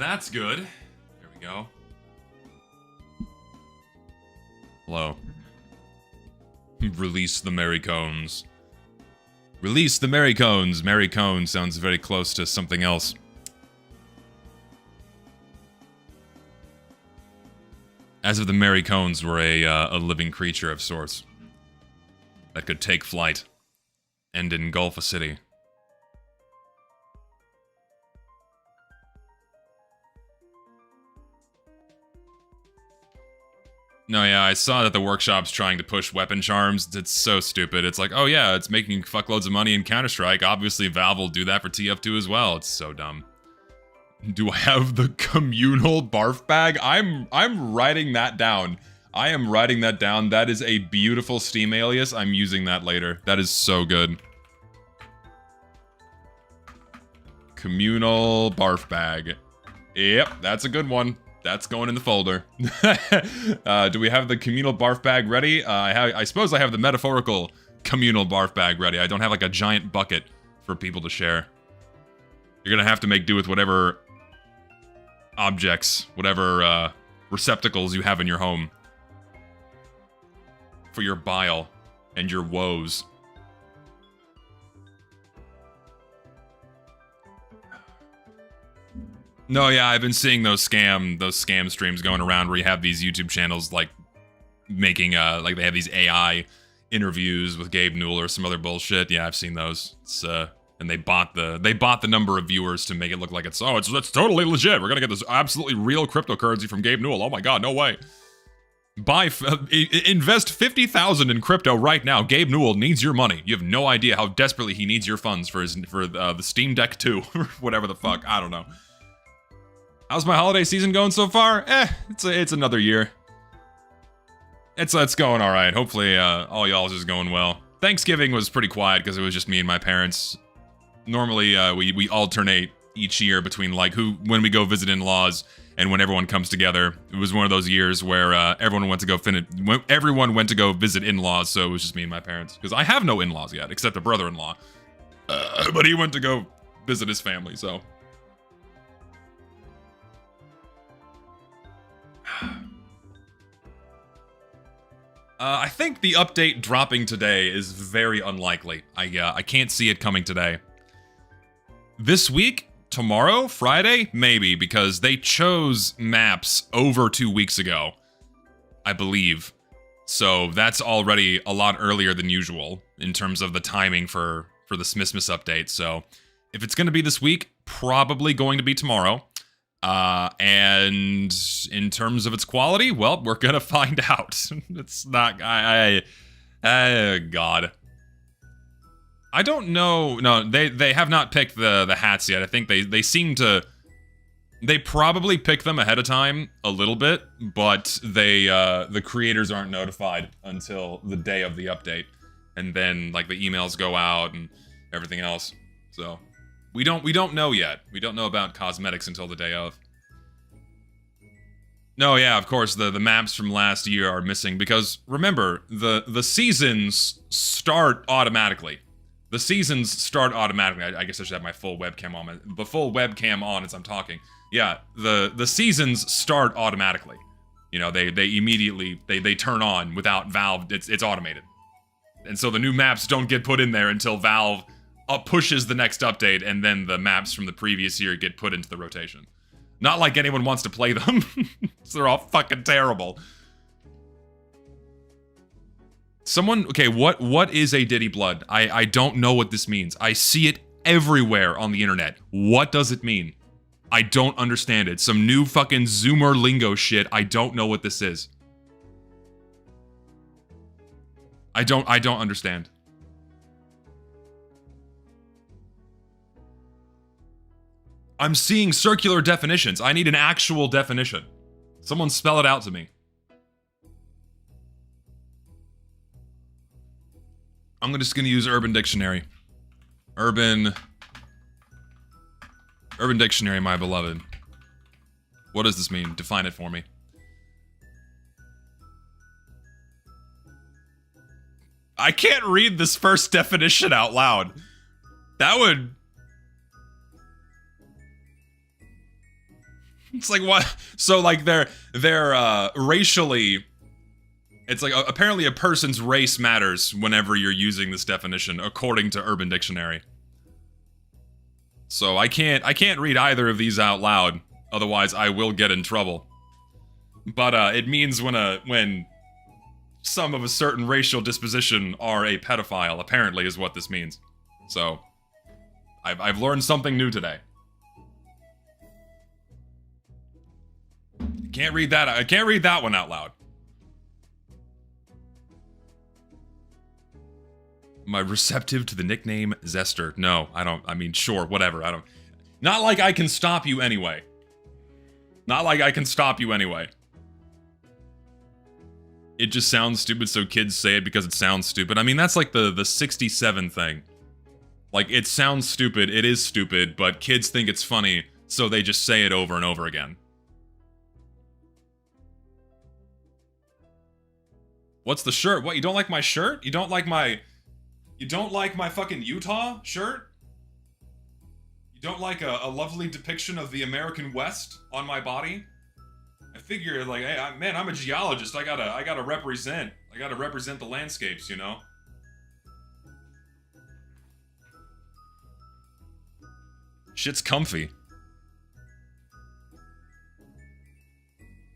that's good. There we go. Hello. Release the Mary Cones. Release the Mary Cones. Mary Cone sounds very close to something else. As if the Mary Cones were a living creature of sorts that could take flight and engulf a city. No, yeah, I saw that the workshop's trying to push weapon charms. It's so stupid. It's like, oh yeah, it's making fuckloads of money in Counter-Strike. Obviously, Valve will do that for TF2 as well. It's so dumb. Do I have the communal barf bag? I'm writing that down. I am writing that down. That is a beautiful Steam alias. I'm using that later. That is so good. Communal barf bag. Yep, that's a good one. That's going in the folder. Do we have the communal barf bag ready? I suppose I have the metaphorical communal barf bag ready. I don't have like a giant bucket for people to share. You're gonna have to make do with whatever objects, whatever receptacles you have in your home for your bile and your woes. No, yeah, I've been seeing those scam streams going around where you have these YouTube channels like making like they have these AI interviews with Gabe Newell or some other bullshit. Yeah, I've seen those. It's and they bought the number of viewers to make it look like it's totally legit. We're gonna get this absolutely real cryptocurrency from Gabe Newell. Oh my god, no way. Invest 50,000 in crypto right now. Gabe Newell needs your money. You have no idea how desperately he needs your funds for the Steam Deck 2 or whatever the fuck. I don't know. How's my holiday season going so far? It's another year. It's going all right. Hopefully, all y'all's is going well. Thanksgiving was pretty quiet because it was just me and my parents. Normally, we alternate each year between like when we go visit in-laws and when everyone comes together. It was one of those years where everyone went to go visit in-laws, so it was just me and my parents because I have no in-laws yet except a brother-in-law. But he went to go visit his family, so. I think the update dropping today is very unlikely. I can't see it coming today. This week? Tomorrow? Friday? Maybe, because they chose maps over 2 weeks ago, I believe. So that's already a lot earlier than usual in terms of the timing for the Smissmas update. So if it's going to be this week, probably going to be tomorrow. And in terms of its quality, well, we're gonna find out. It's not, God. I don't know, no, they have not picked the hats yet. I think they seem to, they probably pick them ahead of time a little bit, but the creators aren't notified until the day of the update. And then, like, the emails go out and everything else, so. We don't know yet. We don't know about cosmetics until the day of. No, yeah, of course, the maps from last year are missing because, remember, the seasons start automatically. The seasons start automatically. I guess I should have my full webcam on. The full webcam on as I'm talking. Yeah, the seasons start automatically. You know, they immediately, they turn on without Valve. It's automated. And so the new maps don't get put in there until Valve pushes the next update, and then the maps from the previous year get put into the rotation. Not like anyone wants to play them. So they're all fucking terrible. Someone, okay, what is a Diddy Blood? I don't know what this means. I see it everywhere on the internet. What does it mean? I don't understand it. Some new fucking Zoomer lingo shit. I don't know what this is. I don't understand. I'm seeing circular definitions. I need an actual definition. Someone spell it out to me. I'm just gonna use Urban Dictionary. Urban Dictionary, my beloved. What does this mean? Define it for me. I can't read this first definition out loud. That would... It's like, what? So, like, they're racially... It's like, apparently a person's race matters whenever you're using this definition, according to Urban Dictionary. So I can't read either of these out loud, otherwise I will get in trouble. But it means when some of a certain racial disposition are a pedophile, apparently is what this means. So I've learned something new today. I can't read that one out loud. Am I receptive to the nickname Zester? No, I don't. I mean, sure, whatever. I don't. Not like I can stop you anyway. Not like I can stop you anyway. It just sounds stupid, so kids say it because it sounds stupid. I mean, that's like the 67 thing. Like, it sounds stupid, it is stupid, but kids think it's funny, so they just say it over and over again. What's the shirt? What, you don't like my shirt? You don't like my fucking Utah shirt? You don't like a lovely depiction of the American West on my body? I figure, like, hey, man, I'm a geologist. I gotta represent. I gotta represent the landscapes, you know? Shit's comfy.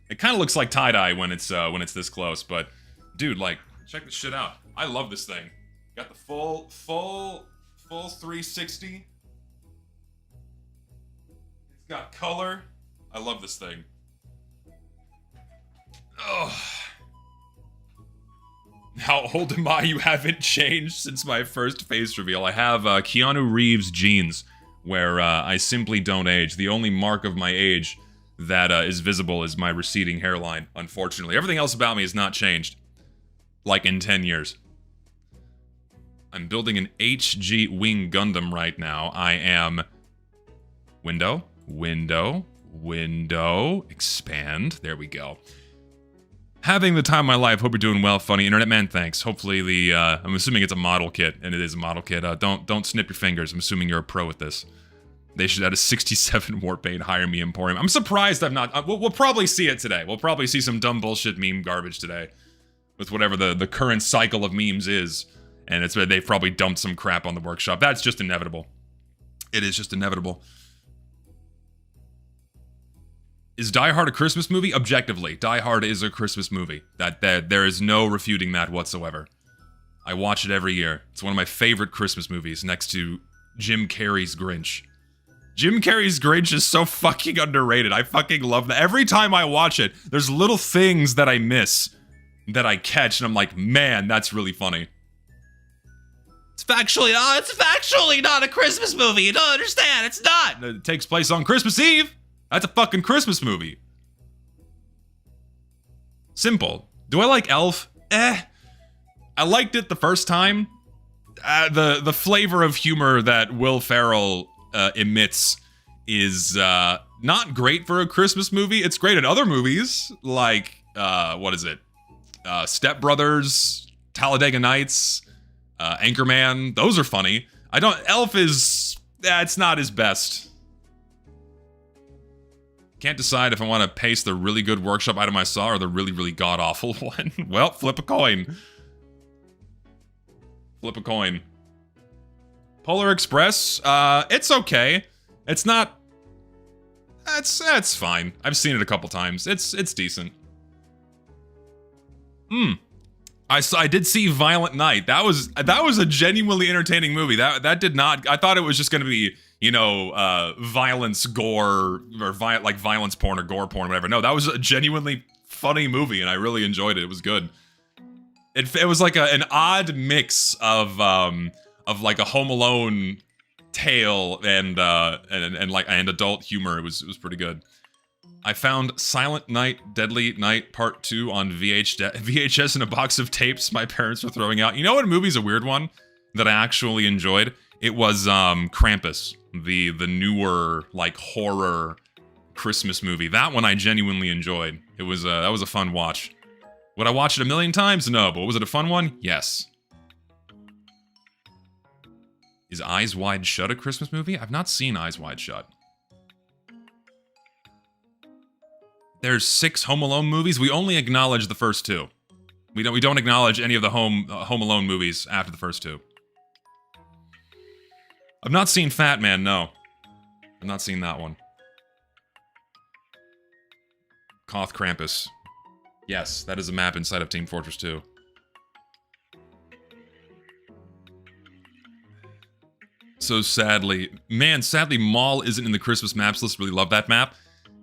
It kind of looks like tie-dye when it's this close, but dude, like, check this shit out. I love this thing. Got the full 360. It's got color. I love this thing. Ugh. How old am I? You haven't changed since my first face reveal. I have Keanu Reeves genes, where I simply don't age. The only mark of my age that is visible is my receding hairline, unfortunately. Everything else about me has not changed. Like in 10 years. I'm building an HG Wing Gundam right now. I am... Window, expand. There we go. Having the time of my life. Hope you're doing well, funny internet man. Thanks. Hopefully the I'm assuming it's a model kit, and it is a model kit. Don't snip your fingers. I'm assuming you're a pro at this. They should add a 67 Warpaint Hire Me Emporium. I'm surprised I'm not. We'll probably see it today. We'll probably see some dumb bullshit meme garbage today, with whatever the current cycle of memes is, and it's they've probably dumped some crap on the workshop. That's just inevitable. It is just inevitable. Is Die Hard a Christmas movie? Objectively, Die Hard is a Christmas movie. That there is no refuting that whatsoever. I watch it every year. It's one of my favorite Christmas movies, next to Jim Carrey's Grinch. Jim Carrey's Grinch is so fucking underrated. I fucking love that. Every time I watch it, there's little things that I miss that I catch, and I'm like, man, that's really funny. It's factually not a Christmas movie. You don't understand. It's not. It takes place on Christmas Eve. That's a fucking Christmas movie. Simple. Do I like Elf? I liked it the first time. The flavor of humor that Will Ferrell emits is not great for a Christmas movie. It's great in other movies, like, what is it? Step Brothers, Talladega Nights, Anchorman. Those are funny. Elf is... it's not his best. Can't decide if I want to paste the really good workshop item I saw or the really, really god-awful one. Well, flip a coin. Flip a coin. Polar Express, it's okay. It's not... It's fine. I've seen it a couple times. It's decent. I did see Violent Night. That was a genuinely entertaining movie. That did not... I thought it was just gonna be... you know, violence, gore, or violence porn or gore porn, whatever. No, that was a genuinely funny movie, and I really enjoyed it. It was good. It was like an odd mix of like a Home Alone tale and adult humor. It was pretty good. I found Silent Night, Deadly Night Part 2 on VHS in a box of tapes my parents were throwing out. You know what movie's a weird one that I actually enjoyed? It was Krampus, the newer like horror Christmas movie. That one I genuinely enjoyed. It was that was a fun watch. Would I watch it a million times? No, but was it a fun one? Yes. Is Eyes Wide Shut a Christmas movie? I've not seen Eyes Wide Shut. There's 6 Home Alone movies. We only acknowledge the first 2. We don't acknowledge any of the Home Alone movies after the first 2. I've not seen Fat Man, no. I've not seen that one. Koth Krampus. Yes, that is a map inside of Team Fortress 2. So sadly, Mall isn't in the Christmas maps list. Really love that map.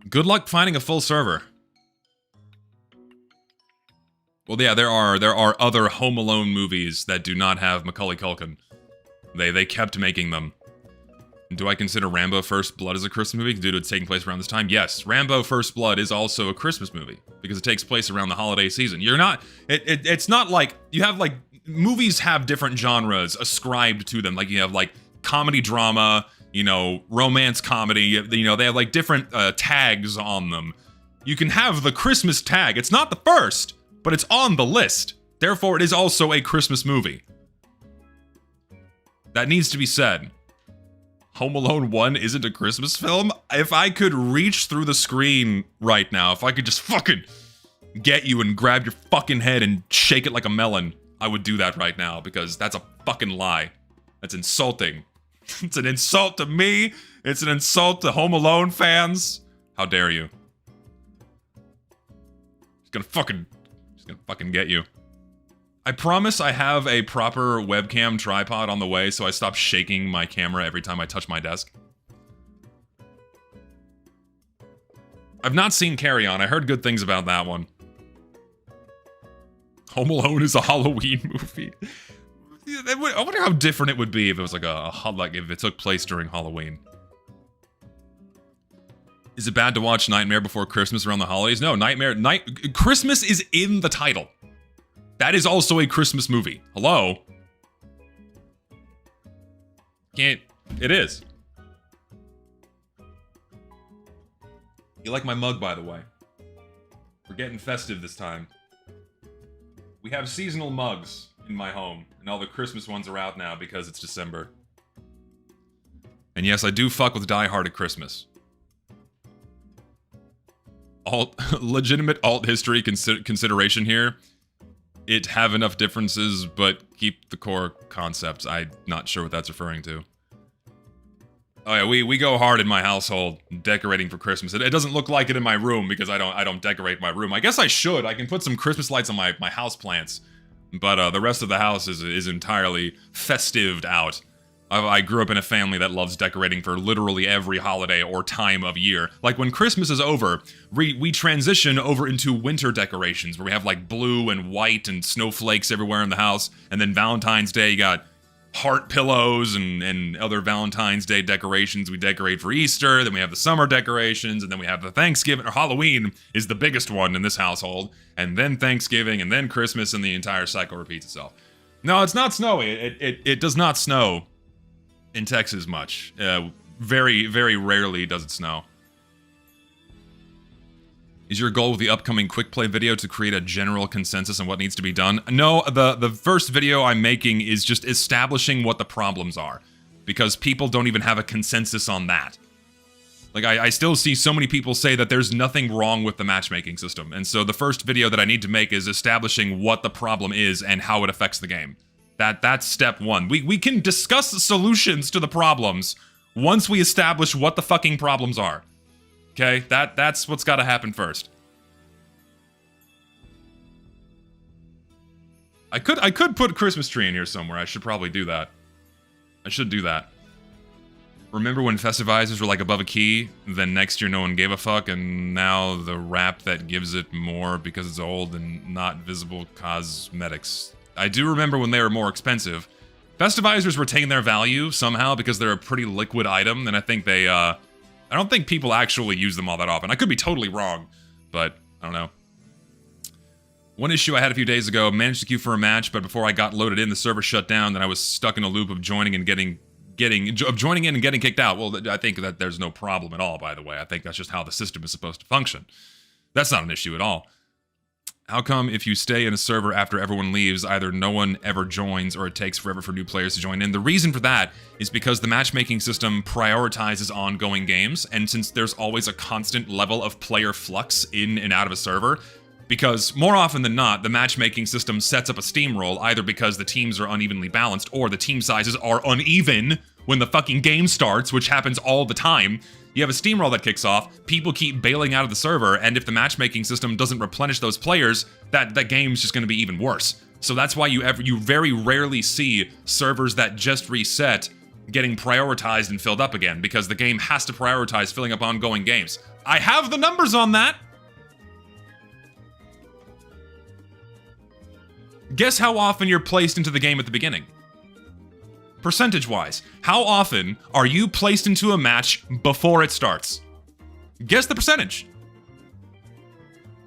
Good luck finding a full server. Well, yeah, there are other Home Alone movies that do not have Macaulay Culkin. They kept making them. Do I consider Rambo First Blood as a Christmas movie due to it taking place around this time? Yes, Rambo First Blood is also a Christmas movie because it takes place around the holiday season. It's not like you have like movies have different genres ascribed to them. Like you have like comedy drama, you know, romance comedy, you know, they have like different tags on them. You can have the Christmas tag. It's not the first, but it's on the list. Therefore, it is also a Christmas movie. That needs to be said. Home Alone 1 isn't a Christmas film? If I could reach through the screen right now, if I could just fucking get you and grab your fucking head and shake it like a melon, I would do that right now, because that's a fucking lie. That's insulting. It's an insult to me. It's an insult to Home Alone fans. How dare you? He's gonna fucking get you. I promise I have a proper webcam tripod on the way, so I stop shaking my camera every time I touch my desk. I've not seen Carry On. I heard good things about that one. Home Alone is a Halloween movie. I wonder how different it would be if it was like if it took place during Halloween. Is it bad to watch Nightmare Before Christmas around the holidays? No, Christmas is in the title. That is also a Christmas movie. Hello? It is. You like my mug, by the way. We're getting festive this time. We have seasonal mugs in my home, and all the Christmas ones are out now because it's December. And yes, I do fuck with Die Hard at Christmas. Legitimate alt history consideration here. It have enough differences, but keep the core concepts. I'm not sure what that's referring to. Oh yeah, we go hard in my household decorating for Christmas. It doesn't look like it in my room because I don't decorate my room. I guess I should. I can put some Christmas lights on my house plants, but the rest of the house is entirely festived out. I grew up in a family that loves decorating for literally every holiday or time of year. Like when Christmas is over, we transition over into winter decorations where we have like blue and white and snowflakes everywhere in the house. And then Valentine's Day, you got heart pillows and other Valentine's Day decorations. We decorate for Easter, then we have the summer decorations, and then we have the Thanksgiving, or Halloween is the biggest one in this household. And then Thanksgiving, and then Christmas, and the entire cycle repeats itself. No, it's not snowy. It does not snow in Texas much. Very, very rarely does it snow. Is your goal with the upcoming quick play video to create a general consensus on what needs to be done? No, the first video I'm making is just establishing what the problems are, because people don't even have a consensus on that. Like, I still see so many people say that there's nothing wrong with the matchmaking system, and so the first video that I need to make is establishing what the problem is and how it affects the game. That's step one. We can discuss solutions to the problems once we establish what the fucking problems are. Okay? That's what's gotta happen first. I could put a Christmas tree in here somewhere. I should probably do that. I should do that. Remember when festivizers were like above a key, then next year no one gave a fuck, and now the wrap that gives it more because it's old and not visible cosmetics. I do remember when they were more expensive. Festivizers retain their value somehow because they're a pretty liquid item, and I think they, I don't think people actually use them all that often. I could be totally wrong, but I don't know. One issue I had a few days ago, managed to queue for a match, but before I got loaded in, the server shut down, then I was stuck in a loop of joining and getting kicked out. Well, I think that there's no problem at all, by the way. I think that's just how the system is supposed to function. That's not an issue at all. How come if you stay in a server after everyone leaves, either no one ever joins or it takes forever for new players to join in? The reason for that is because the matchmaking system prioritizes ongoing games, and since there's always a constant level of player flux in and out of a server, because more often than not, the matchmaking system sets up a steamroll either because the teams are unevenly balanced or the team sizes are uneven when the fucking game starts, which happens all the time. You have a steamroll that kicks off, people keep bailing out of the server, and if the matchmaking system doesn't replenish those players, that game's just gonna be even worse. So that's why you very rarely see servers that just reset getting prioritized and filled up again, because the game has to prioritize filling up ongoing games. I have the numbers on that! Guess how often you're placed into the game at the beginning? Percentage-wise, how often are you placed into a match before it starts? Guess the percentage.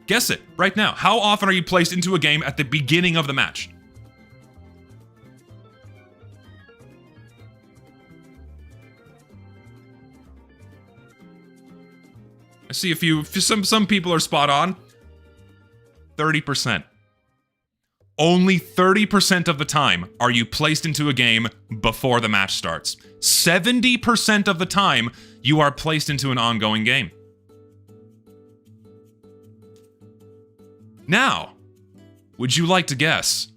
Guess it right now. How often are you placed into a game at the beginning of the match? I see some people are spot on. 30%. Only 30% of the time are you placed into a game before the match starts. 70% of the time, you are placed into an ongoing game. Now, would you like to guess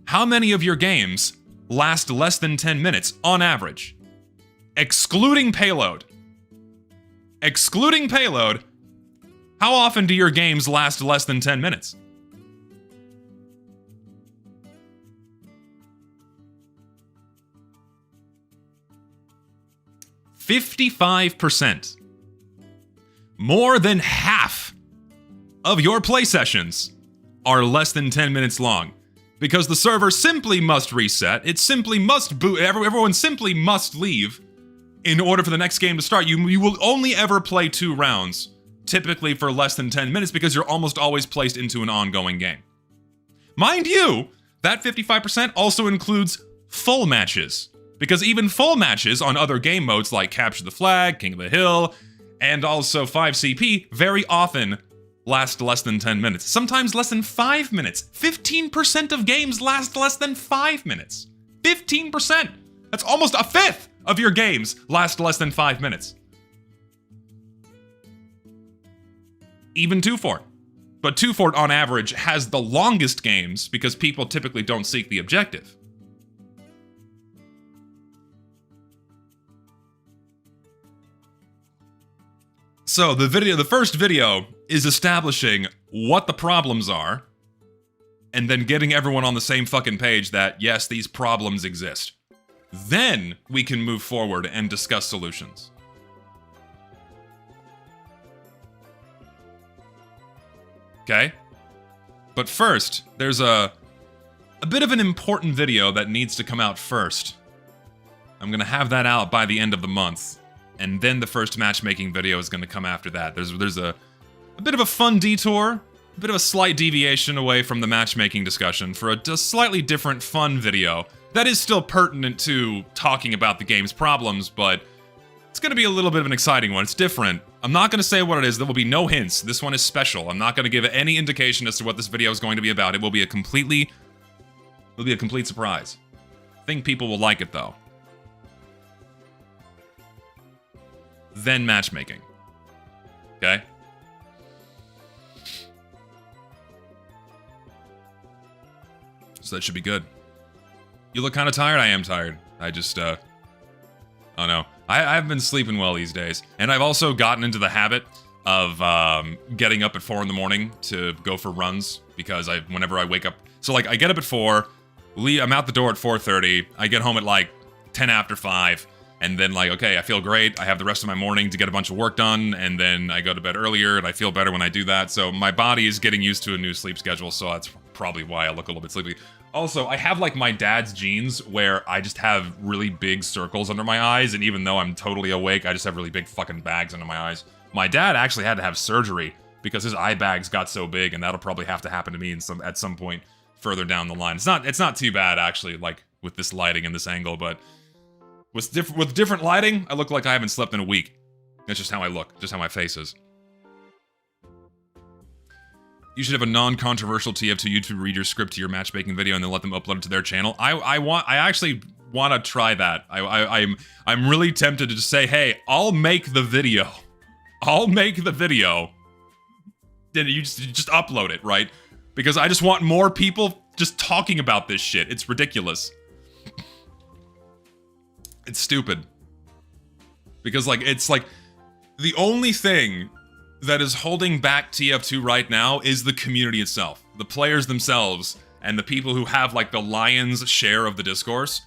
how many of your games last less than 10 minutes on average? Excluding payload. Excluding payload, how often do your games last less than 10 minutes? %. More than half of your play sessions are less than 10 minutes long. Because the server simply must reset, it simply must boot, everyone simply must leave in order for the next game to start. You will only ever play 2 rounds, typically for less than 10 minutes, because you're almost always placed into an ongoing game. Mind you, that 55% also includes full matches. Because even full matches on other game modes like Capture the Flag, King of the Hill, and also 5CP very often last less than 10 minutes. Sometimes less than 5 minutes. 15% of games last less than 5 minutes. 15%! That's almost a fifth of your games last less than 5 minutes. Even 2Fort. But 2Fort on average has the longest games because people typically don't seek the objective. So the first video is establishing what the problems are, and then getting everyone on the same fucking page that, yes, these problems exist. Then we can move forward and discuss solutions. Okay? But first, there's a bit of an important video that needs to come out first. I'm gonna have that out by the end of the month. And then the first matchmaking video is going to come after that. There's a bit of a fun detour, a bit of a slight deviation away from the matchmaking discussion for a slightly different fun video that is still pertinent to talking about the game's problems, but it's going to be a little bit of an exciting one. It's different. I'm not going to say what it is. There will be no hints. This one is special. I'm not going to give any indication as to what this video is going to be about. It will be a complete surprise. I think people will like it, though. Then matchmaking. Okay? So that should be good. You look kind of tired? I am tired. I just, oh no. I've been sleeping well these days. And I've also gotten into the habit of getting up at 4 in the morning to go for runs. Because whenever I wake up... So, like, I get up at 4, I'm out the door at 4:30, I get home at, like, 10 after 5, and then, like, okay, I feel great, I have the rest of my morning to get a bunch of work done, and then I go to bed earlier, and I feel better when I do that, so my body is getting used to a new sleep schedule, so that's probably why I look a little bit sleepy. Also, I have, like, my dad's genes, where I just have really big circles under my eyes, and even though I'm totally awake, I just have really big fucking bags under my eyes. My dad actually had to have surgery, because his eye bags got so big, and that'll probably have to happen to me at some point further down the line. It's not too bad, actually, like, with this lighting and this angle, but... With different lighting, I look like I haven't slept in a week. That's just how I look, just how my face is. You should have a non-controversial TF2 YouTube read your script to your matchmaking video and then let them upload it to their channel. I actually want to try that. I'm really tempted to just say, hey, I'll make the video. I'll make the video. Then you just upload it, right? Because I just want more people just talking about this shit. It's ridiculous. It's stupid. Because, like, it's like, the only thing that is holding back TF2 right now is the community itself. The players themselves, and the people who have, like, the lion's share of the discourse.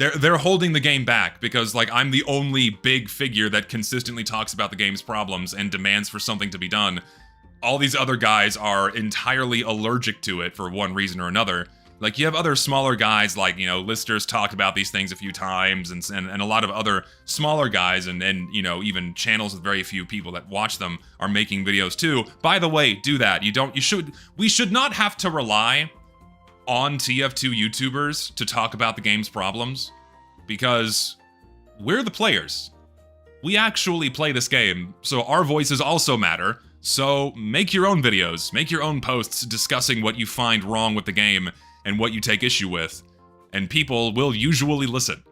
They're holding the game back, because, like, I'm the only big figure that consistently talks about the game's problems and demands for something to be done. All these other guys are entirely allergic to it for one reason or another. Like, you have other smaller guys, like, you know, Lister's talked about these things a few times, and a lot of other smaller guys, and you know, even channels with very few people that watch them are making videos too. By the way, do that. We should not have to rely on TF2 YouTubers to talk about the game's problems, because we're the players. We actually play this game, so our voices also matter. So make your own videos, make your own posts discussing what you find wrong with the game and what you take issue with, and people will usually listen.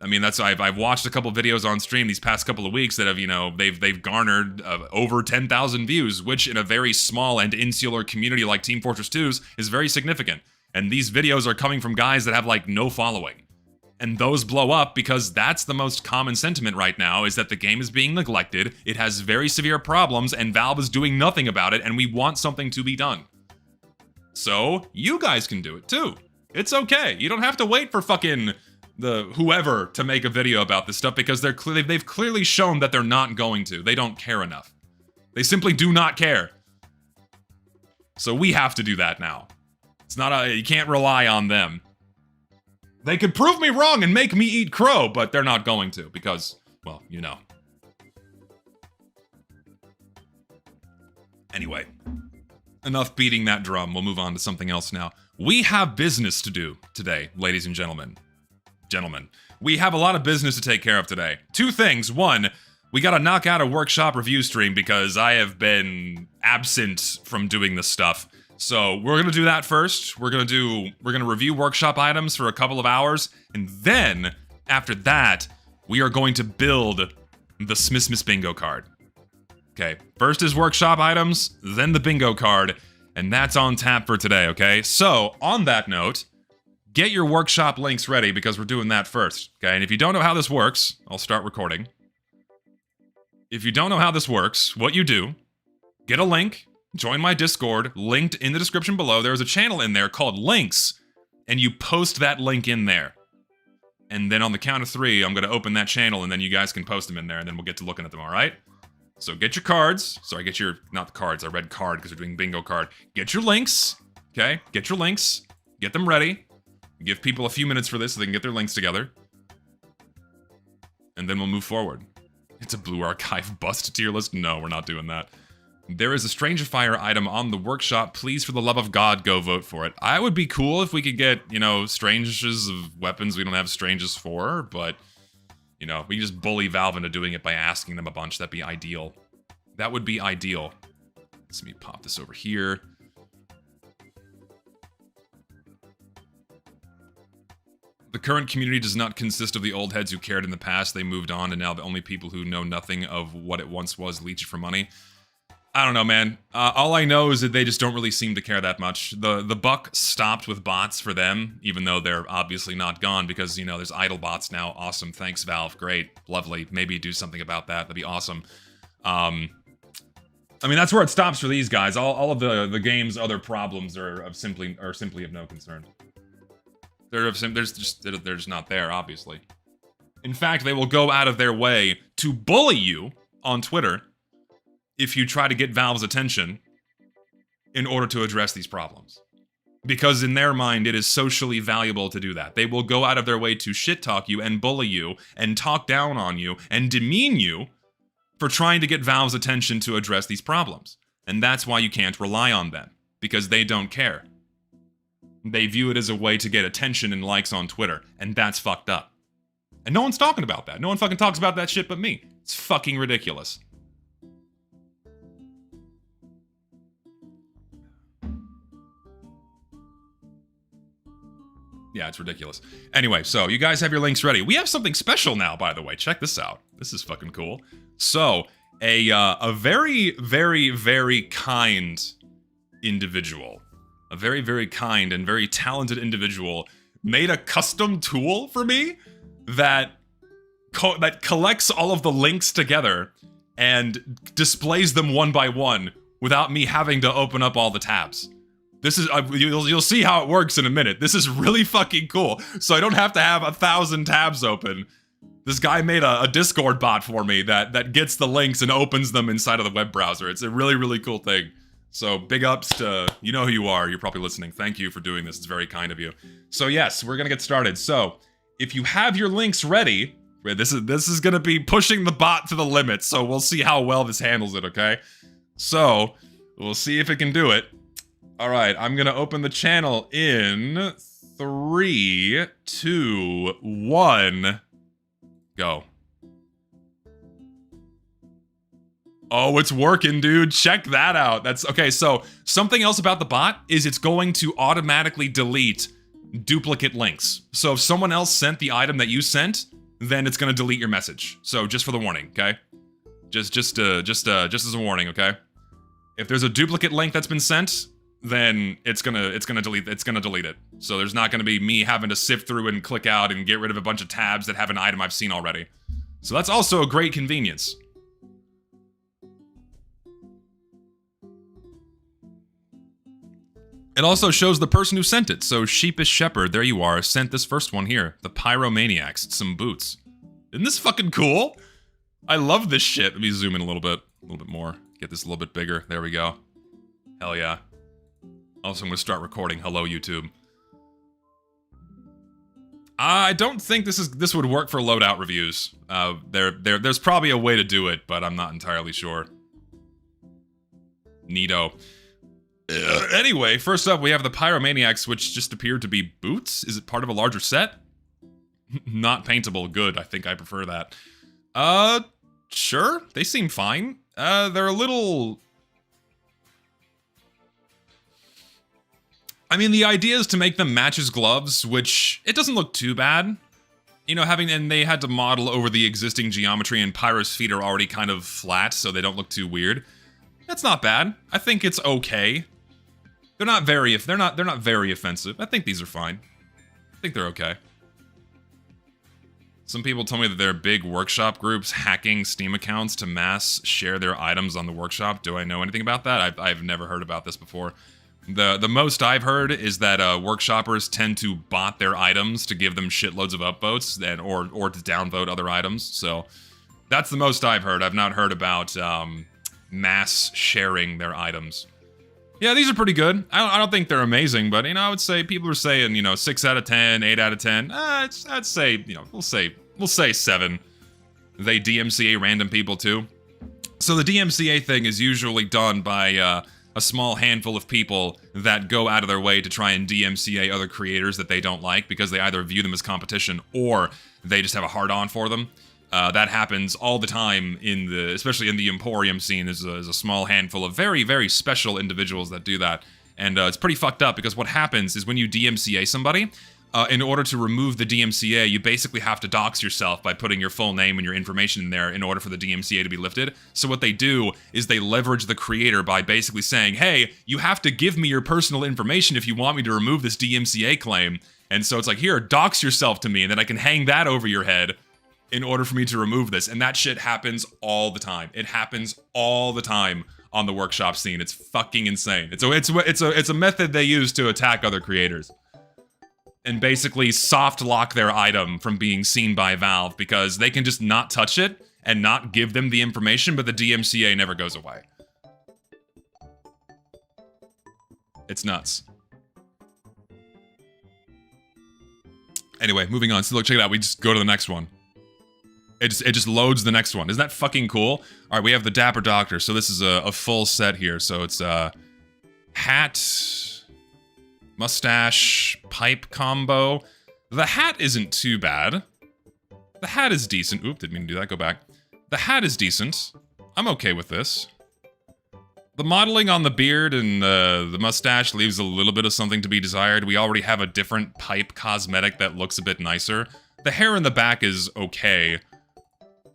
I mean, I've watched a couple videos on stream these past couple of weeks that have, you know, they've garnered over 10,000 views, which in a very small and insular community like Team Fortress 2's is very significant. And these videos are coming from guys that have, like, no following. And those blow up because that's the most common sentiment right now, is that the game is being neglected, it has very severe problems, and Valve is doing nothing about it, and we want something to be done. So, you guys can do it too. It's okay. You don't have to wait for fucking whoever to make a video about this stuff, because they've clearly shown that they're not going to. They don't care enough. They simply do not care. So we have to do that now. It's not you can't rely on them. They could prove me wrong and make me eat crow, but they're not going to, because, well, you know. Anyway, enough beating that drum. We'll move on to something else now. We have business to do today, ladies and gentlemen. We have a lot of business to take care of today. Two things. One, we gotta knock out a workshop review stream because I have been absent from doing this stuff. So we're gonna do that first. We're gonna review workshop items for a couple of hours, and then after that, we are going to build the Smissmas bingo card. Okay, first is workshop items, then the bingo card, and that's on tap for today, okay? So, on that note, get your workshop links ready because we're doing that first, okay? And if you don't know how this works, I'll start recording. If you don't know how this works, what you do, get a link, join my Discord, linked in the description below. There's a channel in there called Links, and you post that link in there. And then on the count of 3, I'm going to open that channel, and then you guys can post them in there, and then we'll get to looking at them, alright? So get your cards. Sorry, get your, not the cards, I read card because we're doing bingo card. Get your links, okay? Get your links. Get them ready. Give people a few minutes for this so they can get their links together. And then we'll move forward. It's a Blue Archive bust tier list? No, we're not doing that. There is a Strangifier item on the workshop. Please, for the love of God, go vote for it. I would be cool if we could get, you know, Stranges of weapons we don't have Stranges for, but, you know, we can just bully Valve into doing it by asking them a bunch. That'd be ideal. That would be ideal. Let me pop this over here. The current community does not consist of the old heads who cared in the past. They moved on, and now the only people who know nothing of what it once was leech it for money. I don't know, man. All I know is that they just don't really seem to care that much. The buck stopped with bots for them, even though they're obviously not gone, because, you know, there's idle bots now. Awesome. Thanks, Valve. Great. Lovely. Maybe do something about that. That'd be awesome. I mean, that's where it stops for these guys. All of the game's other problems are simply of no concern. They're just not there, obviously. In fact, they will go out of their way to bully you on Twitter if you try to get Valve's attention in order to address these problems. Because in their mind, it is socially valuable to do that. They will go out of their way to shit-talk you and bully you and talk down on you and demean you for trying to get Valve's attention to address these problems. And that's why you can't rely on them, because they don't care. They view it as a way to get attention and likes on Twitter, and that's fucked up. And no one's talking about that. No one fucking talks about that shit but me. It's fucking ridiculous. Yeah, it's ridiculous. Anyway, so you guys have your links ready. We have something special now, by the way. Check this out. This is fucking cool. So, a very, very, very kind individual, a very, very kind and very talented individual made a custom tool for me that collects all of the links together and displays them one by one without me having to open up all the tabs. This is, you'll see how it works in a minute. This is really fucking cool. So I don't have to have 1,000 tabs open. This guy made a Discord bot for me that gets the links and opens them inside of the web browser. It's a really, really cool thing. So big ups to, you know who you are. You're probably listening. Thank you for doing this. It's very kind of you. So yes, we're gonna get started. So if you have your links ready, this is gonna be pushing the bot to the limit. So we'll see how well this handles it, okay? So we'll see if it can do it. All right, I'm gonna open the channel in 3, 2, 1, go. Oh, it's working, dude. Check that out. That's okay. So something else about the bot is it's going to automatically delete duplicate links. So if someone else sent the item that you sent, then it's gonna delete your message. So just for the warning, okay? Just as a warning, okay? If there's a duplicate link that's been sent, then it's gonna delete it. So there's not gonna be me having to sift through and click out and get rid of a bunch of tabs that have an item I've seen already. So that's also a great convenience. It also shows the person who sent it. So Sheepish Shepherd, there you are, sent this first one here. The Pyromaniacs, it's some boots. Isn't this fucking cool? I love this shit. Let me zoom in a little bit more. Get this a little bit bigger. There we go. Hell yeah. Also, I'm gonna start recording. Hello, YouTube. I don't think this would work for loadout reviews. There's probably a way to do it, but I'm not entirely sure. Neato. Anyway, first up, we have the Pyromaniacs, which just appeared to be boots. Is it part of a larger set? Not paintable. Good. I think I prefer that. Sure. They seem fine. They're a little... I mean, the idea is to make them match his gloves, which it doesn't look too bad. You know, and they had to model over the existing geometry, and Pyro's feet are already kind of flat, so they don't look too weird. That's not bad. I think it's okay. They're not very offensive. I think these are fine. I think they're okay. Some people told me that there are big workshop groups hacking Steam accounts to mass share their items on the workshop. Do I know anything about that? I've never heard about this before. The most I've heard is that workshoppers tend to bot their items to give them shitloads of upvotes or to downvote other items. So that's the most I've heard. I've not heard about mass sharing their items. Yeah, these are pretty good. I don't think they're amazing, but, you know, I would say people are saying, you know, 6 out of 10, 8 out of 10. I'd say, you know, we'll say 7. They DMCA random people too. So the DMCA thing is usually done by a small handful of people that go out of their way to try and DMCA other creators that they don't like because they either view them as competition or they just have a hard-on for them. That happens all the time especially in the Emporium scene. There's a small handful of very, very special individuals that do that. And it's pretty fucked up because what happens is when you DMCA somebody, in order to remove the DMCA, you basically have to dox yourself by putting your full name and your information in there in order for the DMCA to be lifted. So what they do is they leverage the creator by basically saying, hey, you have to give me your personal information if you want me to remove this DMCA claim. And so it's like, here, dox yourself to me, and then I can hang that over your head in order for me to remove this. And that shit happens all the time. It happens all the time on the workshop scene. It's fucking insane. It's a method they use to attack other creators. And basically soft lock their item from being seen by Valve because they can just not touch it and not give them the information, but the DMCA never goes away. It's nuts. Anyway, moving on. So look, check it out. We just go to the next one. It just loads the next one. Isn't that fucking cool? All right, we have the Dapper Doctor. So this is a full set here. So it's hat, mustache, pipe combo. The hat isn't too bad. The hat is decent. Oop, didn't mean to do that. Go back. The hat is decent. I'm okay with this. The modeling on the beard and the mustache leaves a little bit of something to be desired. We already have a different pipe cosmetic that looks a bit nicer. The hair in the back is okay.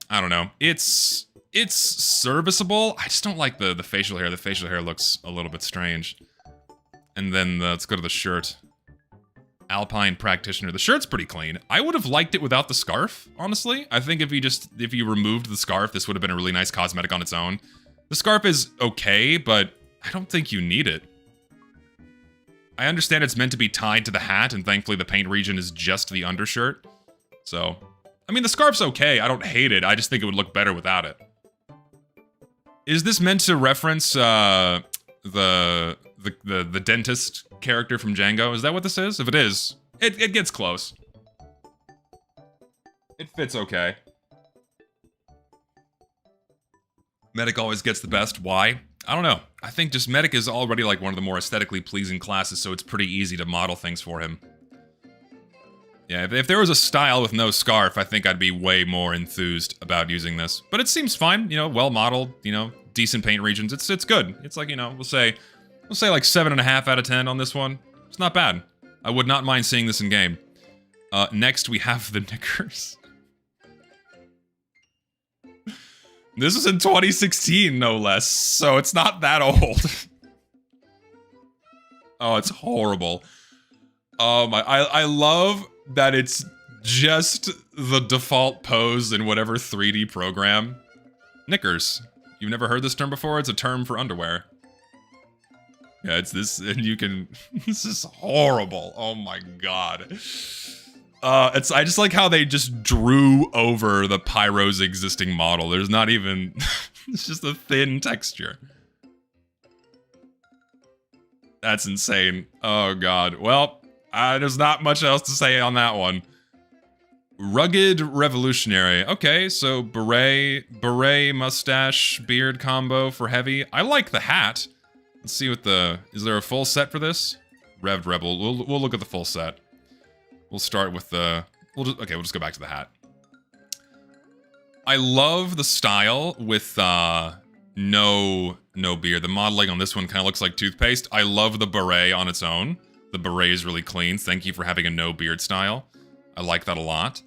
I don't know. It's serviceable. I just don't like the facial hair. The facial hair looks a little bit strange. And then let's go to the shirt. Alpine Practitioner. The shirt's pretty clean. I would have liked it without the scarf, honestly. I think if you removed the scarf, this would have been a really nice cosmetic on its own. The scarf is okay, but I don't think you need it. I understand it's meant to be tied to the hat, and thankfully the paint region is just the undershirt. So, I mean, the scarf's okay. I don't hate it. I just think it would look better without it. Is this meant to reference the dentist character from Django? Is that what this is? If it is, it gets close. It fits okay. Medic always gets the best. Why? I don't know. I think just Medic is already like one of the more aesthetically pleasing classes, so it's pretty easy to model things for him. Yeah, if there was a style with no scarf, I think I'd be way more enthused about using this. But it seems fine, you know, well modeled, you know, decent paint regions. It's good. It's like, you know, we'll say like 7.5 out of 10 on this one. It's not bad. I would not mind seeing this in game. Next we have the knickers. This was in 2016, no less, so it's not that old. Oh, it's horrible. I love that it's just the default pose in whatever 3D program. Knickers. You've never heard this term before? It's a term for underwear. Yeah, it's this, and you can... This is horrible. Oh my god. I just like how they just drew over the Pyro's existing model. There's not even... It's just a thin texture. That's insane. Oh god. Well, there's not much else to say on that one. Rugged Revolutionary. Okay, so beret, mustache, beard combo for heavy. I like the hat. Let's see what the... Is there a full set for this? Revved Rebel. We'll look at the full set. We'll start with the... we'll just go back to the hat. I love the style with no beard. The modeling on this one kind of looks like toothpaste. I love the beret on its own. The beret is really clean. Thank you for having a no beard style. I like that a lot.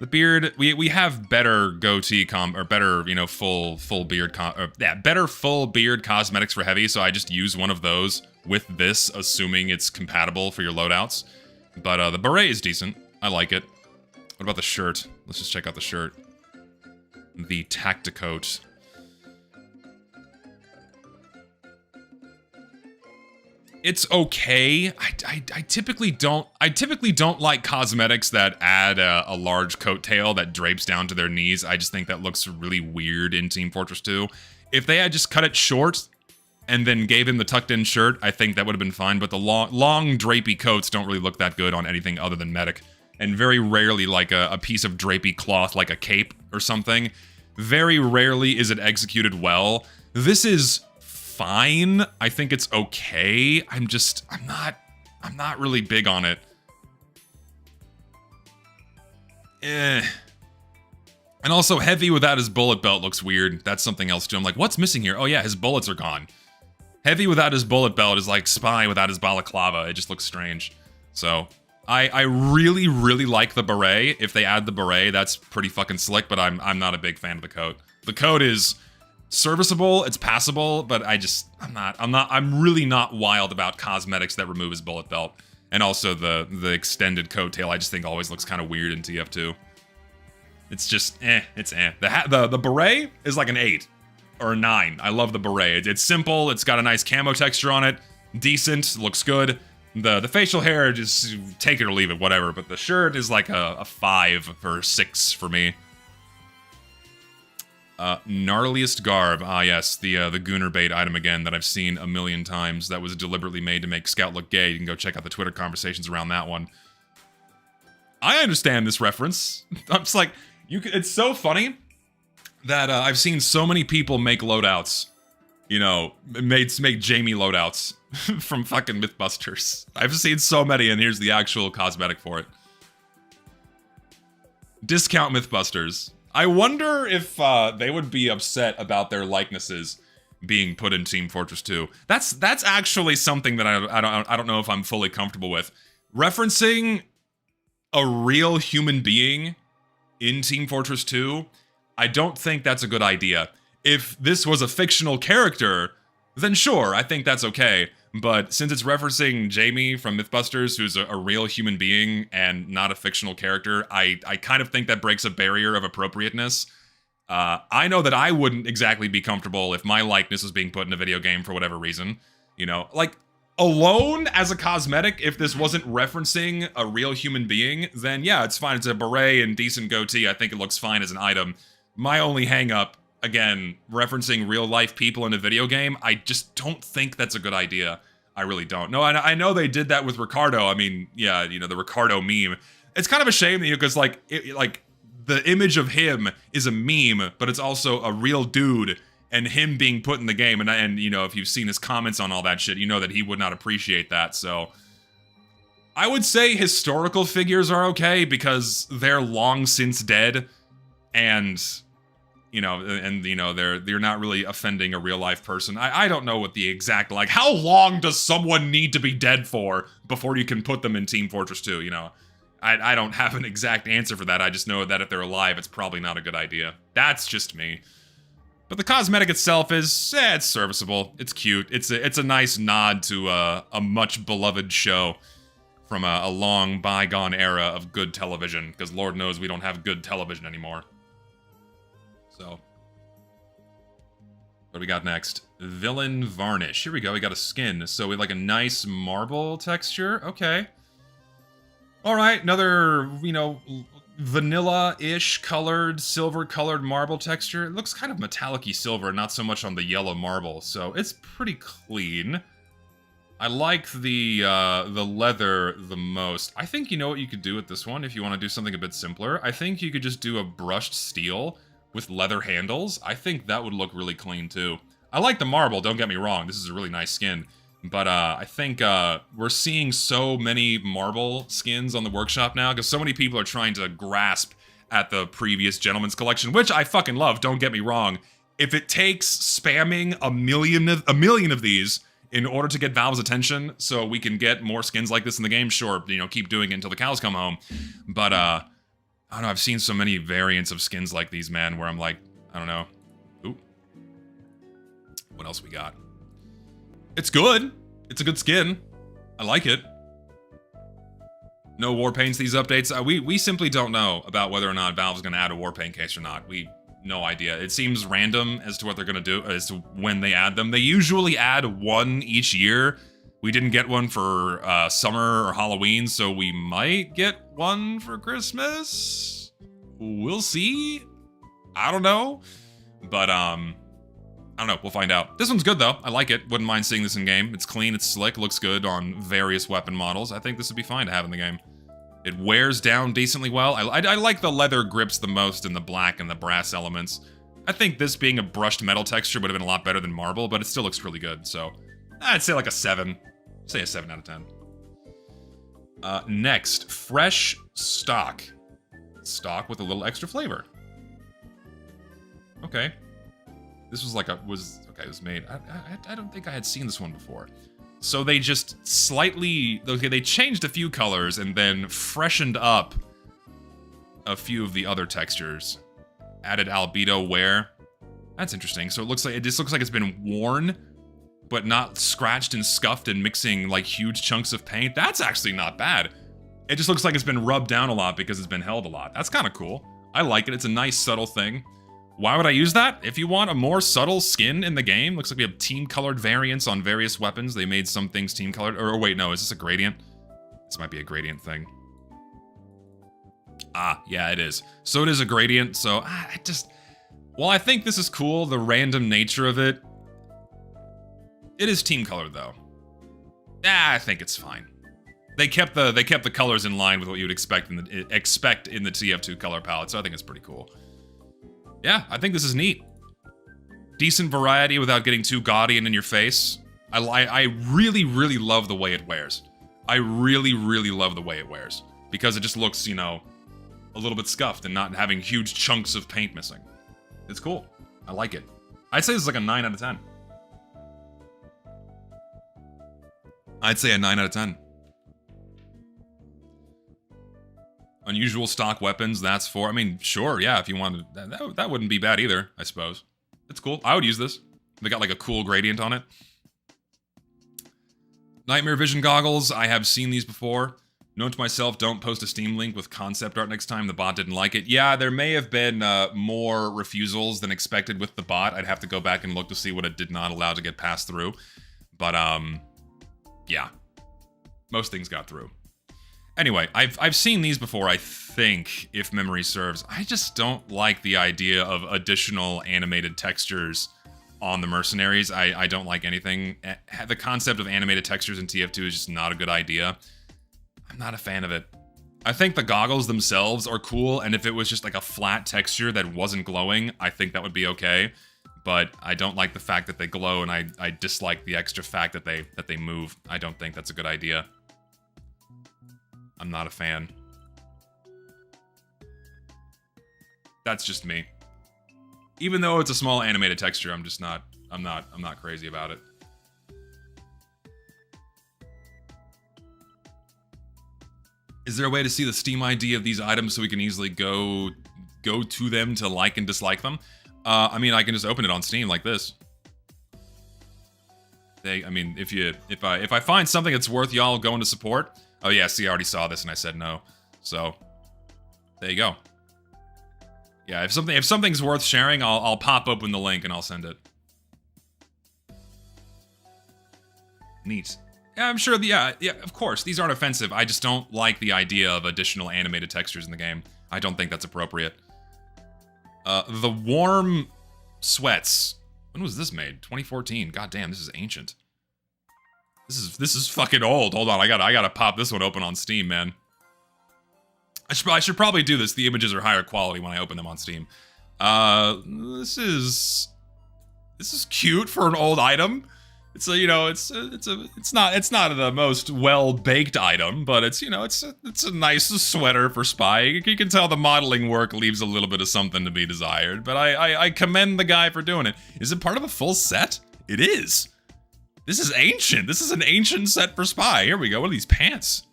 The beard, we have better goatee or better, you know, full beard better full beard cosmetics for heavy, so I just use one of those with this, assuming it's compatible for your loadouts. But the beret is decent. I like it. What about the shirt? Let's just check out the shirt. The Tacticoat. It's okay. I typically don't like cosmetics that add a large coattail that drapes down to their knees. I just think that looks really weird in Team Fortress 2. If they had just cut it short and then gave him the tucked in shirt, I think that would have been fine, but the long drapey coats don't really look that good on anything other than Medic. And very rarely like a piece of drapey cloth like a cape or something. Very rarely is it executed well. This is fine. I think it's okay. I'm not really big on it. And also heavy without his bullet belt looks weird. That's something else too. I'm like, what's missing here? Oh yeah, his bullets are gone. Heavy without his bullet belt is like Spy without his balaclava. It just looks strange. So I really, really like the beret. If they add the beret, that's pretty fucking slick, but I'm not a big fan of the coat. The coat is serviceable, it's passable, but I'm really not wild about cosmetics that remove his bullet belt. And also the extended coattail, I just think always looks kind of weird in TF2. It's just, it's eh. The beret is like an 8 or a 9. I love the beret. It's simple, it's got a nice camo texture on it, decent, looks good. The facial hair, just take it or leave it, whatever, but the shirt is like a 5 or 6 for me. Gnarliest garb. Ah, yes, the Gooner bait item again that I've seen a million times. That was deliberately made to make Scout look gay. You can go check out the Twitter conversations around that one. I understand this reference. I'm just like, it's so funny that I've seen so many people make loadouts. You know, make Jamie loadouts from fucking Mythbusters. I've seen so many, and here's the actual cosmetic for it. Discount Mythbusters. I wonder if they would be upset about their likenesses being put in Team Fortress 2. That's actually something that I don't know if I'm fully comfortable with. Referencing a real human being in Team Fortress 2, I don't think that's a good idea. If this was a fictional character, then sure, I think that's okay. But since it's referencing Jamie from Mythbusters, who's a real human being and not a fictional character, I kind of think that breaks a barrier of appropriateness. I know that I wouldn't exactly be comfortable if my likeness was being put in a video game for whatever reason. You know, like, alone as a cosmetic, if this wasn't referencing a real human being, then yeah, it's fine. It's a beret and decent goatee. I think it looks fine as an item. My only hang-up, again, referencing real-life people in a video game, I just don't think that's a good idea. I really don't. No, I know they did that with Ricardo. I mean, yeah, you know, the Ricardo meme. It's kind of a shame that, you know, because, like, the image of him is a meme, but it's also a real dude, and him being put in the game, and you know, if you've seen his comments on all that shit, you know that he would not appreciate that, so... I would say historical figures are okay, because they're long since dead, and, you know, they're not really offending a real-life person. I don't know what the exact, like, how long does someone need to be dead for before you can put them in Team Fortress 2, you know? I don't have an exact answer for that. I just know that if they're alive, it's probably not a good idea. That's just me. But the cosmetic itself is, it's serviceable. It's cute. It's a nice nod to a much beloved show from a long bygone era of good television, because Lord knows we don't have good television anymore. So, what do we got next? Villain Varnish. Here we go. We got a skin. So we like a nice marble texture. Okay. All right, another, you know, vanilla-ish colored, silver-colored marble texture. It looks kind of metallic-y silver, not so much on the yellow marble, so it's pretty clean. I like the leather the most. I think you know what you could do with this one if you want to do something a bit simpler. I think you could just do a brushed steel with leather handles. I think that would look really clean, too. I like the marble, don't get me wrong. This is a really nice skin. But I think we're seeing so many marble skins on the workshop now, because so many people are trying to grasp at the previous Gentleman's Collection, which I fucking love, don't get me wrong. If it takes spamming a million of these in order to get Valve's attention so we can get more skins like this in the game, sure, you know, keep doing it until the cows come home. But, I don't know, I've seen so many variants of skins like these, man, where I'm like, I don't know. Ooh. What else we got? It's good. It's a good skin. I like it. No Warpaints these updates. We simply don't know about whether or not Valve's going to add a Warpaint case or not. No idea. It seems random as to what they're going to do, as to when they add them. They usually add one each year. We didn't get one for summer or Halloween, so we might get one for Christmas. We'll see. I don't know. But, I don't know, we'll find out. This one's good, though. I like it. Wouldn't mind seeing this in-game. It's clean, it's slick, looks good on various weapon models. I think this would be fine to have in the game. It wears down decently well. I like the leather grips the most and the black and the brass elements. I think this being a brushed metal texture would have been a lot better than marble, but it still looks really good, so... I'd say like a 7. Say a 7 out of 10. Next, fresh stock. Stock with a little extra flavor. Okay. This was like it was made. I don't think I had seen this one before. So they just slightly, okay, they changed a few colors and then freshened up a few of the other textures. Added albedo wear. That's interesting. So it just looks like it's been worn, but not scratched and scuffed and mixing like huge chunks of paint. That's actually not bad. It just looks like it's been rubbed down a lot because it's been held a lot. That's kind of cool. I like it. It's a nice subtle thing. Why would I use that? If you want a more subtle skin in the game, looks like we have team-colored variants on various weapons. They made some things team-colored. Or wait, no, is this a gradient? This might be a gradient thing. Ah, yeah, it is. So it is a gradient, so well, I think this is cool, the random nature of it. It is team-colored, though. I think it's fine. They kept the colors in line with what you would expect in the TF2 color palette, so I think it's pretty cool. Yeah, I think this is neat. Decent variety without getting too gaudy and in your face. I really, really love the way it wears. I really, really love the way it wears. Because it just looks, you know, a little bit scuffed and not having huge chunks of paint missing. It's cool. I like it. I'd say this is like a 9 out of 10. I'd say a 9 out of 10. Unusual stock weapons, that's 4. I mean, sure, yeah, if you wanted... That wouldn't be bad either, I suppose. It's cool. I would use this. They got like a cool gradient on it. Nightmare vision goggles, I have seen these before. Note to myself, don't post a Steam link with concept art next time. The bot didn't like it. Yeah, there may have been more refusals than expected with the bot. I'd have to go back and look to see what it did not allow to get passed through. But, yeah. Most things got through. Anyway, I've seen these before, I think, if memory serves. I just don't like the idea of additional animated textures on the mercenaries. I don't like anything. The concept of animated textures in TF2 is just not a good idea. I'm not a fan of it. I think the goggles themselves are cool, and if it was just like a flat texture that wasn't glowing, I think that would be okay. But I don't like the fact that they glow, and I dislike the extra fact that they move. I don't think that's a good idea. I'm not a fan. That's just me. Even though it's a small animated texture, I'm not crazy about it. Is there a way to see the Steam ID of these items so we can easily go to them to like and dislike them? I mean, I can just open it on Steam like this. I mean, if I find something that's worth y'all going to support. Oh yeah, see, I already saw this and I said no. So there you go. Yeah, if something's worth sharing, I'll pop open the link and I'll send it. Neat. Yeah, I'm sure. Yeah, of course. These aren't offensive. I just don't like the idea of additional animated textures in the game. I don't think that's appropriate. The warm sweats. When was this made? 2014. God damn, this is ancient. This is fucking old. Hold on, I gotta pop this one open on Steam, man. I should probably do this. The images are higher quality when I open them on Steam. This is cute for an old item. It's a, you know, it's not the most well-baked item, but it's, you know, it's a nice sweater for Spy. You can tell the modeling work leaves a little bit of something to be desired, but I commend the guy for doing it. Is it part of a full set? It is. This is ancient. This is an ancient set for Spy. Here we go. What are these pants?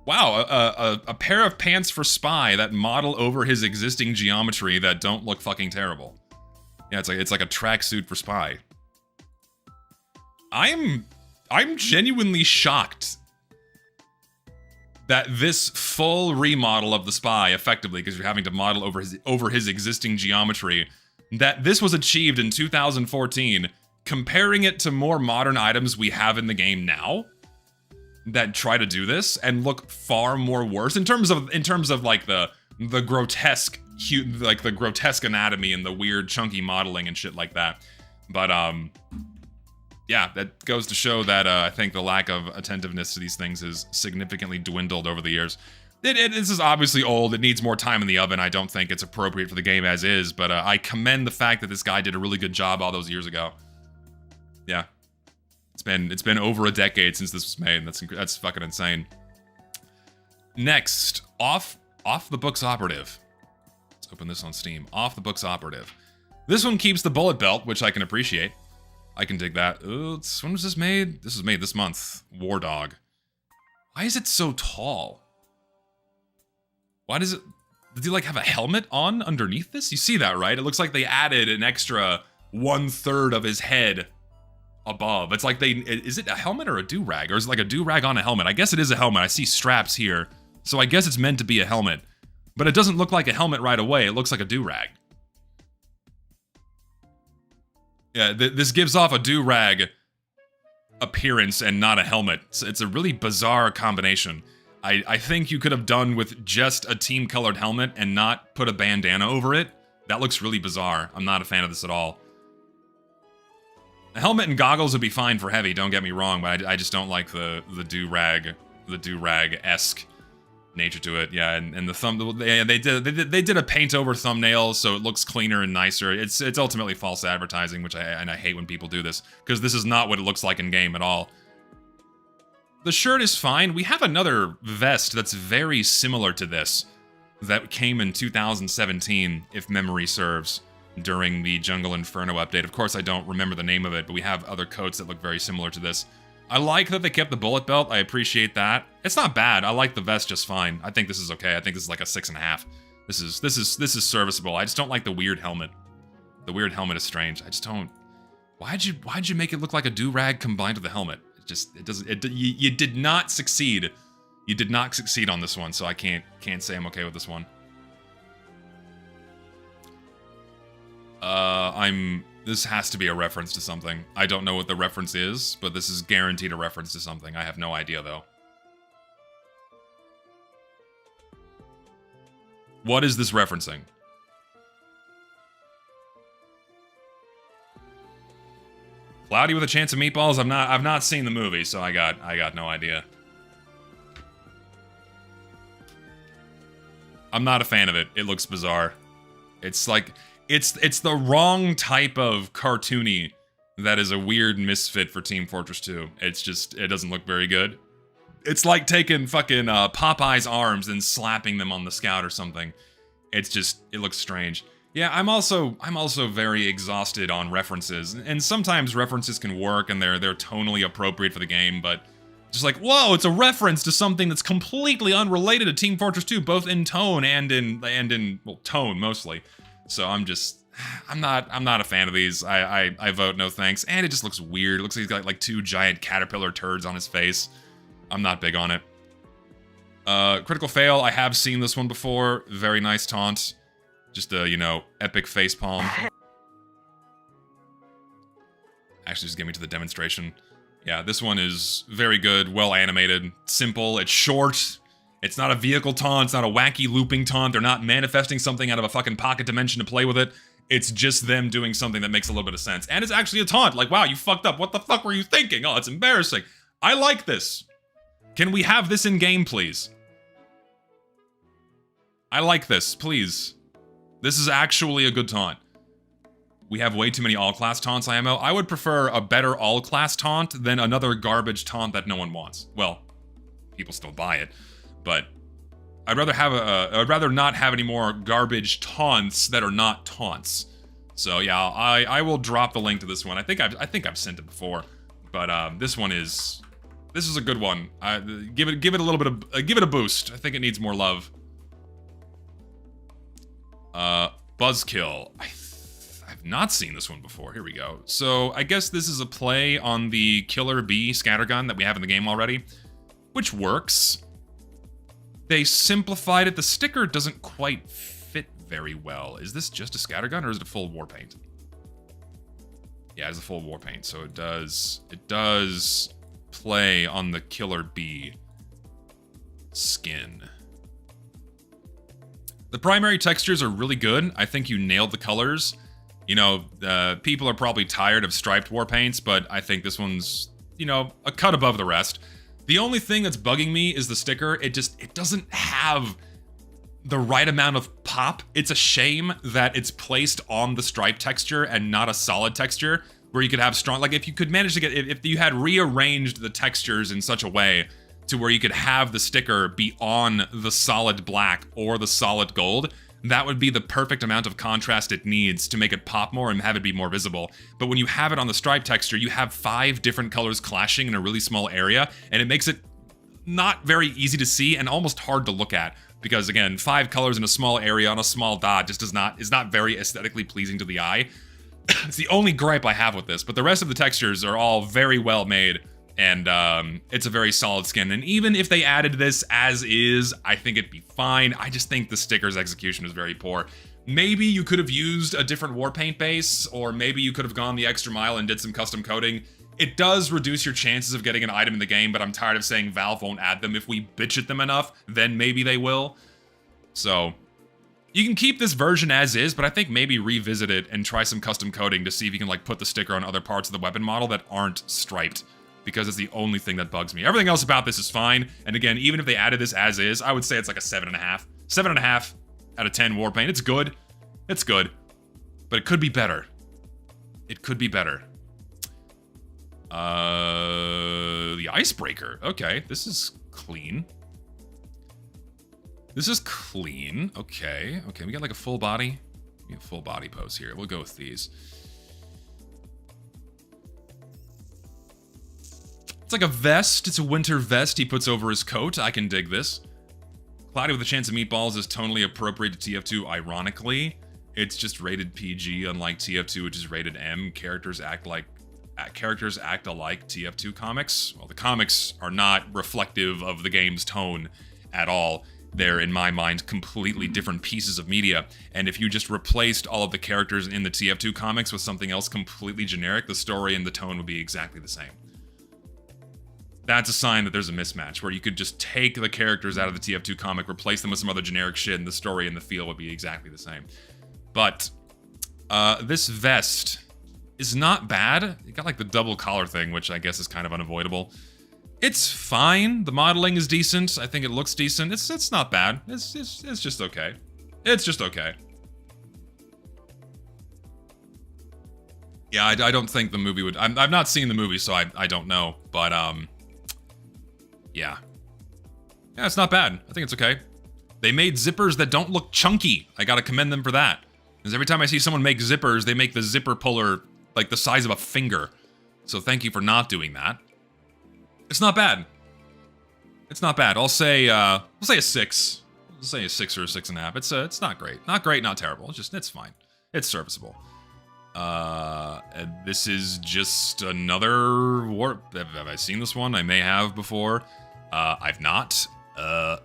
Wow, a pair of pants for Spy that model over his existing geometry that don't look fucking terrible. Yeah, it's like a tracksuit for Spy. I'm genuinely shocked that this full remodel of the Spy, effectively, because you're having to model over his existing geometry, that this was achieved in 2014, comparing it to more modern items we have in the game now that try to do this and look far more worse in terms of like the grotesque, like the grotesque anatomy and the weird chunky modeling and shit like that. But yeah, that goes to show that I think the lack of attentiveness to these things has significantly dwindled over the years. This is obviously old. It needs more time in the oven. I don't think it's appropriate for the game as is, but I commend the fact that this guy did a really good job all those years ago. Yeah. It's been over a decade since this was made. That's fucking insane. Next, off the books operative. Let's open this on Steam. Off the books operative. This one keeps the bullet belt, which I can appreciate. I can dig that. When was this made? This was made this month. War Dog. Why is it so tall? Why does it... Did he like have a helmet on underneath this? You see that, right? It looks like they added an extra 1/3 of his head above. It's like is it a helmet or a do-rag? Or is it like a do-rag on a helmet? I guess it is a helmet. I see straps here. So I guess it's meant to be a helmet. But it doesn't look like a helmet right away. It looks like a do-rag. Yeah, this gives off a do-rag appearance and not a helmet. It's a really bizarre combination. I think you could have done with just a team-colored helmet and not put a bandana over it. That looks really bizarre. I'm not a fan of this at all. A helmet and goggles would be fine for heavy, don't get me wrong, but I just don't like the do-rag-esque nature to it. Yeah, and the thumb, they did a paint over thumbnail so it looks cleaner and nicer. It's ultimately false advertising, which I hate when people do this, because this is not what it looks like in game at all. The shirt is fine. We have another vest that's very similar to this that came in 2017, if memory serves. during the Jungle Inferno update. Of course, I don't remember the name of it, but we have other coats that look very similar to this. I like that they kept the bullet belt. I appreciate that. It's not bad. I like the vest just fine. I think this is okay. I think this is like a 6.5. This is serviceable. I just don't like the weird helmet. The weird helmet is strange. I just don't. Why'd you make it look like a do-rag combined with the helmet? It doesn't. You did not succeed. You did not succeed on this one, so I can't say I'm okay with this one. This has to be a reference to something. I don't know what the reference is, but this is guaranteed a reference to something. I have no idea, though. What is this referencing? Cloudy with a Chance of Meatballs? I've not seen the movie, so I got no idea. I'm not a fan of it. It looks bizarre. It's like it's the wrong type of cartoony that is a weird misfit for Team Fortress 2. It's just, it doesn't look very good. It's like taking fucking Popeye's arms and slapping them on the Scout or something. It's just, it looks strange. Yeah, I'm also very exhausted on references, and sometimes references can work and they're tonally appropriate for the game, but just like, whoa, it's a reference to something that's completely unrelated to Team Fortress 2, both in tone and in well, tone mostly. So I'm not a fan of these. I vote no thanks, and it just looks weird. It looks like he's got like 2 giant caterpillar turds on his face. I'm not big on it. Critical fail. I have seen this one before. Very nice taunt. Just a, you know, epic facepalm. Actually, just get me to the demonstration. Yeah, this one is very good, well animated, simple, it's short. It's not a vehicle taunt, it's not a wacky looping taunt. They're not manifesting something out of a fucking pocket dimension to play with it. It's just them doing something that makes a little bit of sense. And it's actually a taunt. Like, wow, you fucked up. What the fuck were you thinking? Oh, it's embarrassing. I like this. Can we have this in game, please? I like this, please. This is actually a good taunt. We have way too many all-class taunts, IMO. I would prefer a better all-class taunt than another garbage taunt that no one wants. Well, people still buy it, but I'd rather not have any more garbage taunts that are not taunts. So yeah, I will drop the link to this one. I think I've sent it before, but this is a good one. Give it a little bit of give it a boost. I think it needs more love. Buzzkill. I've not seen this one before. Here we go. So I guess this is a play on the Killer Bee scattergun that we have in the game already, which works. They simplified it. The sticker doesn't quite fit very well. Is this just a scattergun or is it a full war paint? Yeah, it's a full war paint. So it does play on the Killer Bee skin. The primary textures are really good. I think you nailed the colors. You know, people are probably tired of striped war paints, but I think this one's, you know, a cut above the rest. The only thing that's bugging me is the sticker. It doesn't have the right amount of pop. It's a shame that it's placed on the stripe texture and not a solid texture where you could have strong, like if you could manage to get, if you had rearranged the textures in such a way to where you could have the sticker be on the solid black or the solid gold, that would be the perfect amount of contrast it needs to make it pop more and have it be more visible. But when you have it on the stripe texture, you have 5 different colors clashing in a really small area, and it makes it not very easy to see and almost hard to look at. Because again, 5 colors in a small area on a small dot just is not very aesthetically pleasing to the eye. It's the only gripe I have with this, but the rest of the textures are all very well made. And it's a very solid skin. And even if they added this as is, I think it'd be fine. I just think the sticker's execution is very poor. Maybe you could have used a different war paint base, or maybe you could have gone the extra mile and did some custom coding. It does reduce your chances of getting an item in the game, but I'm tired of saying Valve won't add them. If we bitch at them enough, then maybe they will. So you can keep this version as is, but I think maybe revisit it and try some custom coding to see if you can like put the sticker on other parts of the weapon model that aren't striped. Because it's the only thing that bugs me. Everything else about this is fine. And again, even if they added this as is, I would say it's like a 7.5. 7.5 out of 10 war paint. It's good. It's good. But it could be better. It could be better. The icebreaker. Okay, this is clean. This is clean. Okay, we got like a full body. a full body pose here. We'll go with these. It's like a vest. It's a winter vest he puts over his coat. I can dig this. Cloudy with a Chance of Meatballs is tonally appropriate to TF2, ironically. It's just rated PG, unlike TF2, which is rated M. Characters act alike TF2 comics. Well, the comics are not reflective of the game's tone at all. They're, in my mind, completely different pieces of media. And if you just replaced all of the characters in the TF2 comics with something else completely generic, the story and the tone would be exactly the same. That's a sign that there's a mismatch, where you could just take the characters out of the TF2 comic, replace them with some other generic shit, and the story and the feel would be exactly the same. But this vest is not bad. It got like the double collar thing, which I guess is kind of unavoidable. It's fine. The modeling is decent. I think it looks decent. It's not bad. It's just okay. It's just okay. Yeah, I don't think the movie would... I've not seen the movie, so I don't know. But, yeah. Yeah, it's not bad. I think it's okay. They made zippers that don't look chunky. I gotta commend them for that. Because every time I see someone make zippers, they make the zipper puller like the size of a finger. So thank you for not doing that. It's not bad. It's not bad. I'll say a 6. I'll say a 6 or a 6.5. It's not great. Not great, not terrible. It's fine. It's serviceable. And this is just another warp. Have I seen this one? I may have before. I've not.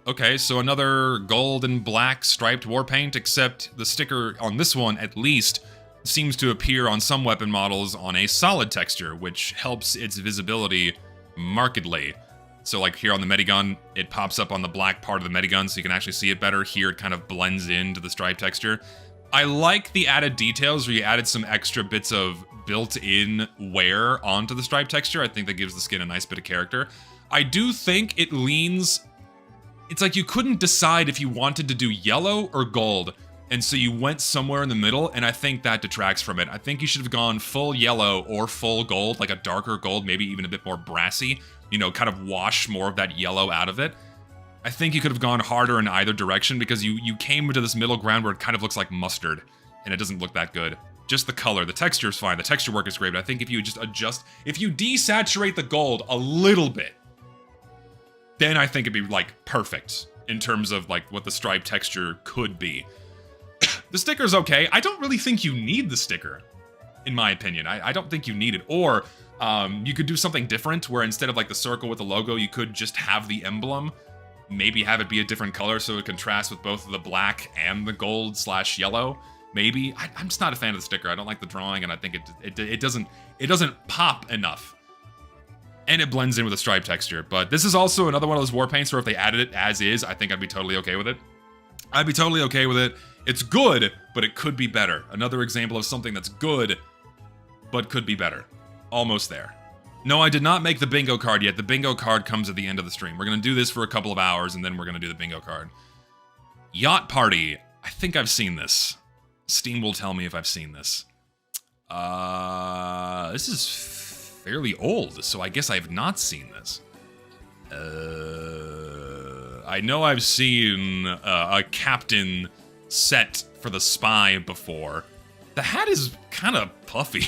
Okay, so another gold and black striped war paint, except the sticker on this one, at least, seems to appear on some weapon models on a solid texture, which helps its visibility markedly. So like here on the Medigun, it pops up on the black part of the Medigun so you can actually see it better. Here it kind of blends into the stripe texture. I like the added details where you added some extra bits of built-in wear onto the stripe texture. I think that gives the skin a nice bit of character. I do think it leans... It's like you couldn't decide if you wanted to do yellow or gold, and so you went somewhere in the middle, and I think that detracts from it. I think you should have gone full yellow or full gold, like a darker gold, maybe even a bit more brassy, you know, kind of wash more of that yellow out of it. I think you could have gone harder in either direction because you came to this middle ground where it kind of looks like mustard, and it doesn't look that good. Just the color, the texture is fine, the texture work is great, but I think if you just adjust, if you desaturate the gold a little bit, then I think it'd be like perfect in terms of like what the stripe texture could be. The sticker's okay. I don't really think you need the sticker, in my opinion. I don't think you need it. Or you could do something different where instead of like the circle with the logo, you could just have the emblem. Maybe have it be a different color so it contrasts with both the black and the gold/yellow. Maybe. I'm just not a fan of the sticker. I don't like the drawing, and I think it doesn't pop enough. And it blends in with the stripe texture. But this is also another one of those war paints where if they added it as is, I think I'd be totally okay with it. I'd be totally okay with it. It's good, but it could be better. Another example of something that's good, but could be better. Almost there. No, I did not make the bingo card yet. The bingo card comes at the end of the stream. We're going to do this for a couple of hours, and then we're going to do the bingo card. Yacht Party. I think I've seen this. Steam will tell me if I've seen this. This is fairly old, so I guess I have not seen this. I know I've seen a captain set for the spy before. The hat is kind of puffy.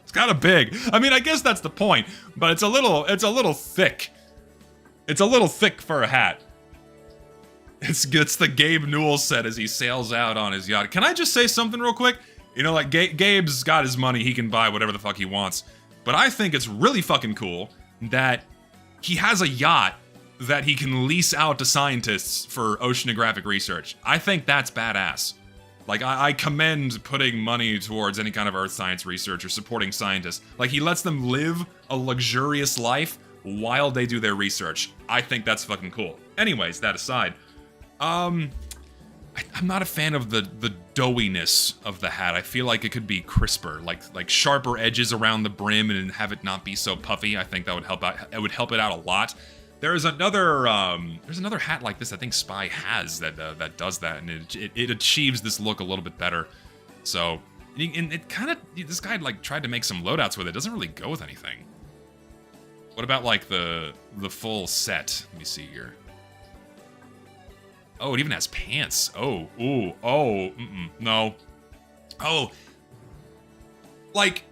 It's kind of big. I mean, I guess that's the point, but it's a little thick. It's a little thick for a hat. It's the Gabe Newell set as he sails out on his yacht. Can I just say something real quick? You know, like Gabe's got his money, he can buy whatever the fuck he wants. But I think it's really fucking cool that he has a yacht that he can lease out to scientists for oceanographic research. I think that's badass. Like, I commend putting money towards any kind of earth science research or supporting scientists. Like, he lets them live a luxurious life while they do their research. I think that's fucking cool. Anyways, that aside, I'm not a fan of the doughiness of the hat. I feel like it could be crisper, like sharper edges around the brim and have it not be so puffy. I think that would help out. It would help it out a lot. There's another hat like this I think Spy has that does that, and it achieves this look a little bit better. So, and it kind of, this guy like tried to make some loadouts with it. Doesn't really go with anything. What about like the full set? Let me see here. Oh, it even has pants. Oh, ooh, oh, no. Oh, like,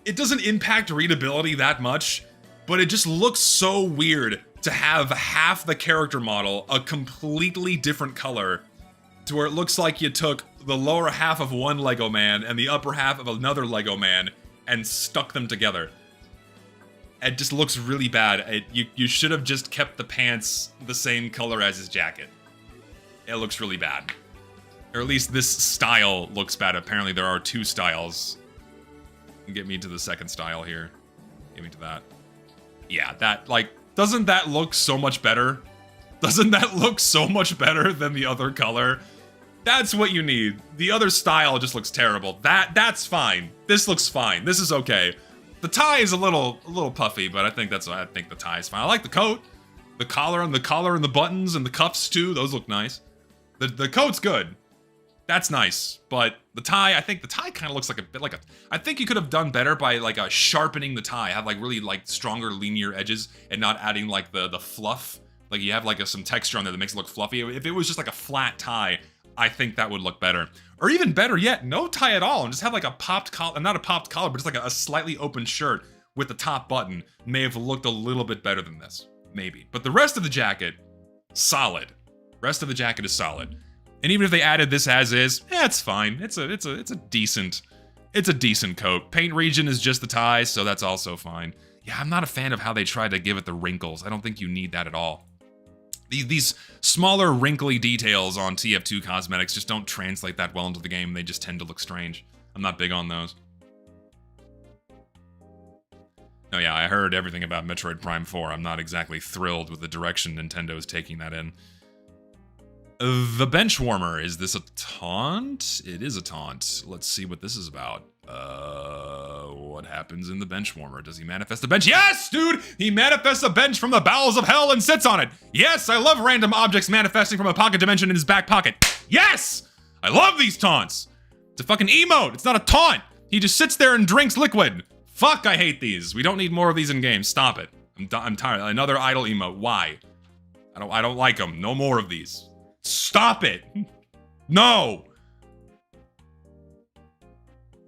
it doesn't impact readability that much, but it just looks so weird to have half the character model a completely different color, to where it looks like you took the lower half of one Lego man and the upper half of another Lego man and stuck them together. It just looks really bad. You should have just kept the pants the same color as his jacket. It looks really bad. Or at least this style looks bad. Apparently there are 2 styles. Get me to the second style here. Get me to that. Yeah, that, like, doesn't that look so much better? Doesn't that look so much better than the other color? That's what you need. The other style just looks terrible. That's fine. This looks fine. This is okay. The tie is a little puffy, but I think the tie is fine. I like the coat, the collar and the buttons and the cuffs too. Those look nice. The coat's good. That's nice, but the tie, I think the tie kind of looks like a bit like a. I think you could have done better by like sharpening the tie, have like really like stronger, linear edges, and not adding like the fluff. Like you have like some texture on there that makes it look fluffy. If it was just like a flat tie, I think that would look better. Or even better yet, no tie at all, and just have like a popped collar, not a popped collar, but just like a slightly open shirt with the top button may have looked a little bit better than this, maybe. But the rest of the jacket, solid. Rest of the jacket is solid. And even if they added this as is, it's fine. It's a decent coat. Paint region is just the tie, so that's also fine. Yeah, I'm not a fan of how they tried to give it the wrinkles. I don't think you need that at all. These smaller wrinkly details on TF2 cosmetics just don't translate that well into the game. They just tend to look strange. I'm not big on those. Oh yeah, I heard everything about Metroid Prime 4. I'm not exactly thrilled with the direction Nintendo is taking that in. The bench warmer, is this a taunt? It is a taunt. Let's see what this is about. What happens in the bench warmer? Does he manifest a bench? Yes, dude! He manifests a bench from the bowels of hell and sits on it! Yes, I love random objects manifesting from a pocket dimension in his back pocket. Yes! I love these taunts! It's a fucking emote, it's not a taunt! He just sits there and drinks liquid. Fuck, I hate these. We don't need more of these in games. Stop it. I'm tired. Another idle emote. Why? I don't like them. No more of these. Stop it! No!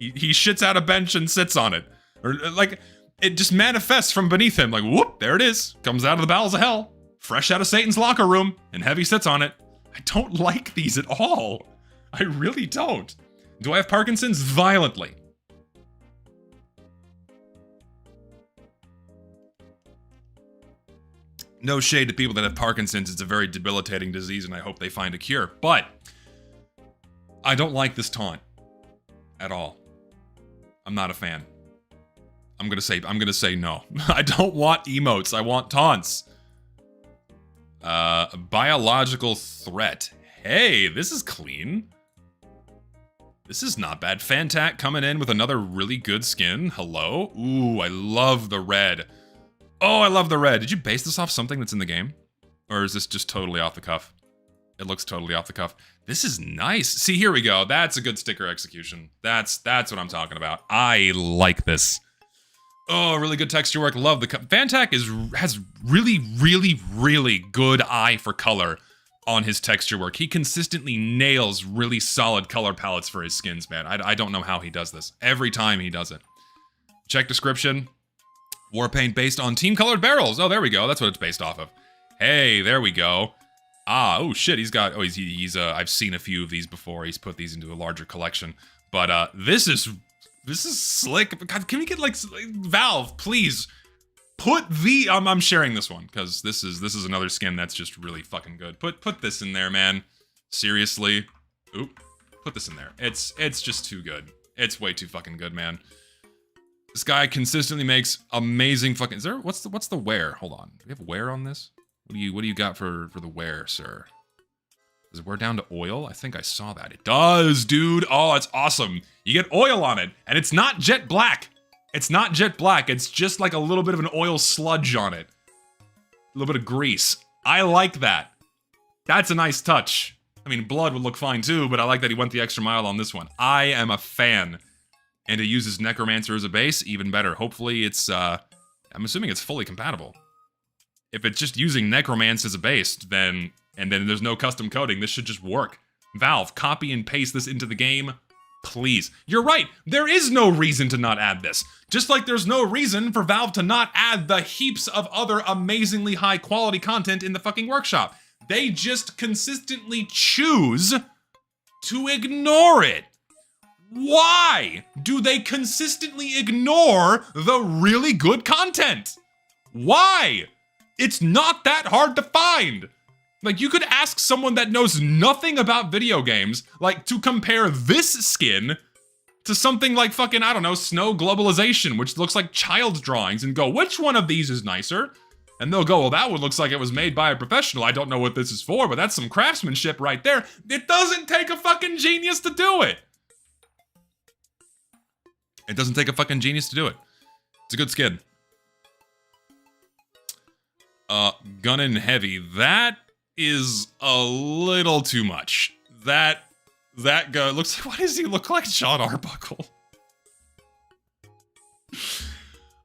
He shits out a bench and sits on it. Or, like, it just manifests from beneath him. Like, whoop, there it is. Comes out of the bowels of hell. Fresh out of Satan's locker room. And Heavy sits on it. I don't like these at all. I really don't. Do I have Parkinson's? Violently. No shade to people that have Parkinson's. It's a very debilitating disease, and I hope they find a cure. But I don't like this taunt at all. I'm not a fan. I'm gonna say no. I don't want emotes. I want taunts. Biological threat. Hey, this is clean. This is not bad. Fantac coming in with another really good skin. Hello. Ooh, I love the red. Oh, I love the red. Did you base this off something that's in the game? Or is this just totally off the cuff? It looks totally off the cuff. This is nice. See, here we go. That's a good sticker execution. That's what I'm talking about. I like this. Oh, really good texture work. Love the Fantac has really, really, really good eye for color on his texture work. He consistently nails really solid color palettes for his skins, man. I don't know how he does this. Every time he does it. Check description. War paint based on team-colored barrels. Oh, there we go. That's what it's based off of. Hey, there we go. Ah, oh shit, he's I've seen a few of these before. He's put these into a larger collection. But this is slick. God, can we get like Valve, please put the I'm sharing this one because this is another skin that's just really fucking good. Put this in there, man. Seriously. Oop. Put this in there. It's just too good. It's way too fucking good, man. This guy consistently makes amazing fucking. Is there what's the wear? Hold on. Do we have wear on this? What do you got for the wear, sir? Does it wear down to oil? I think I saw that. It does, dude. Oh, it's awesome. You get oil on it, and it's not jet black. It's not jet black. It's just like a little bit of an oil sludge on it. A little bit of grease. I like that. That's a nice touch. I mean, blood would look fine too, but I like that he went the extra mile on this one. I am a fan. And it uses Necromancer as a base, even better. Hopefully it's, I'm assuming it's fully compatible. If it's just using Necromancer as a base, and then there's no custom coding, this should just work. Valve, copy and paste this into the game, Please. You're right. There is no reason to not add this. Just like there's no reason for Valve to not add the heaps of other amazingly high quality content in the fucking workshop. They just consistently choose to ignore it. Why do they consistently ignore the really good content? Why? It's not that hard to find. Like, you could ask someone that knows nothing about video games, like, to compare this skin to something like fucking, I don't know, Snow Globalization, which looks like child drawings, and go, which one of these is nicer? And they'll go, well, that one looks like it was made by a professional. I don't know what this is for, but that's some craftsmanship right there. It doesn't take a fucking genius to do it. It doesn't take a fucking genius to do it. It's a good skin. Gunnin' Heavy. That is a little too much. That guy looks like, why does he look like John Arbuckle?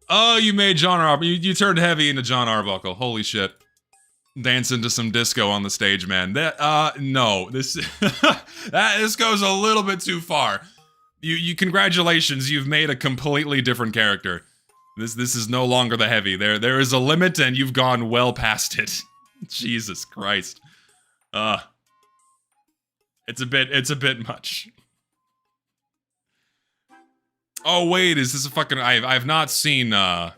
Oh, you made John Arbuckle. You turned Heavy into John Arbuckle. Holy shit. Dancing to some disco on the stage, man. That, no. This, this goes a little bit too far. You congratulations, you've made a completely different character. This is no longer the Heavy. There is a limit and you've gone well past it. Jesus Christ. It's a bit much. Oh wait, is this a fucking I've not seen the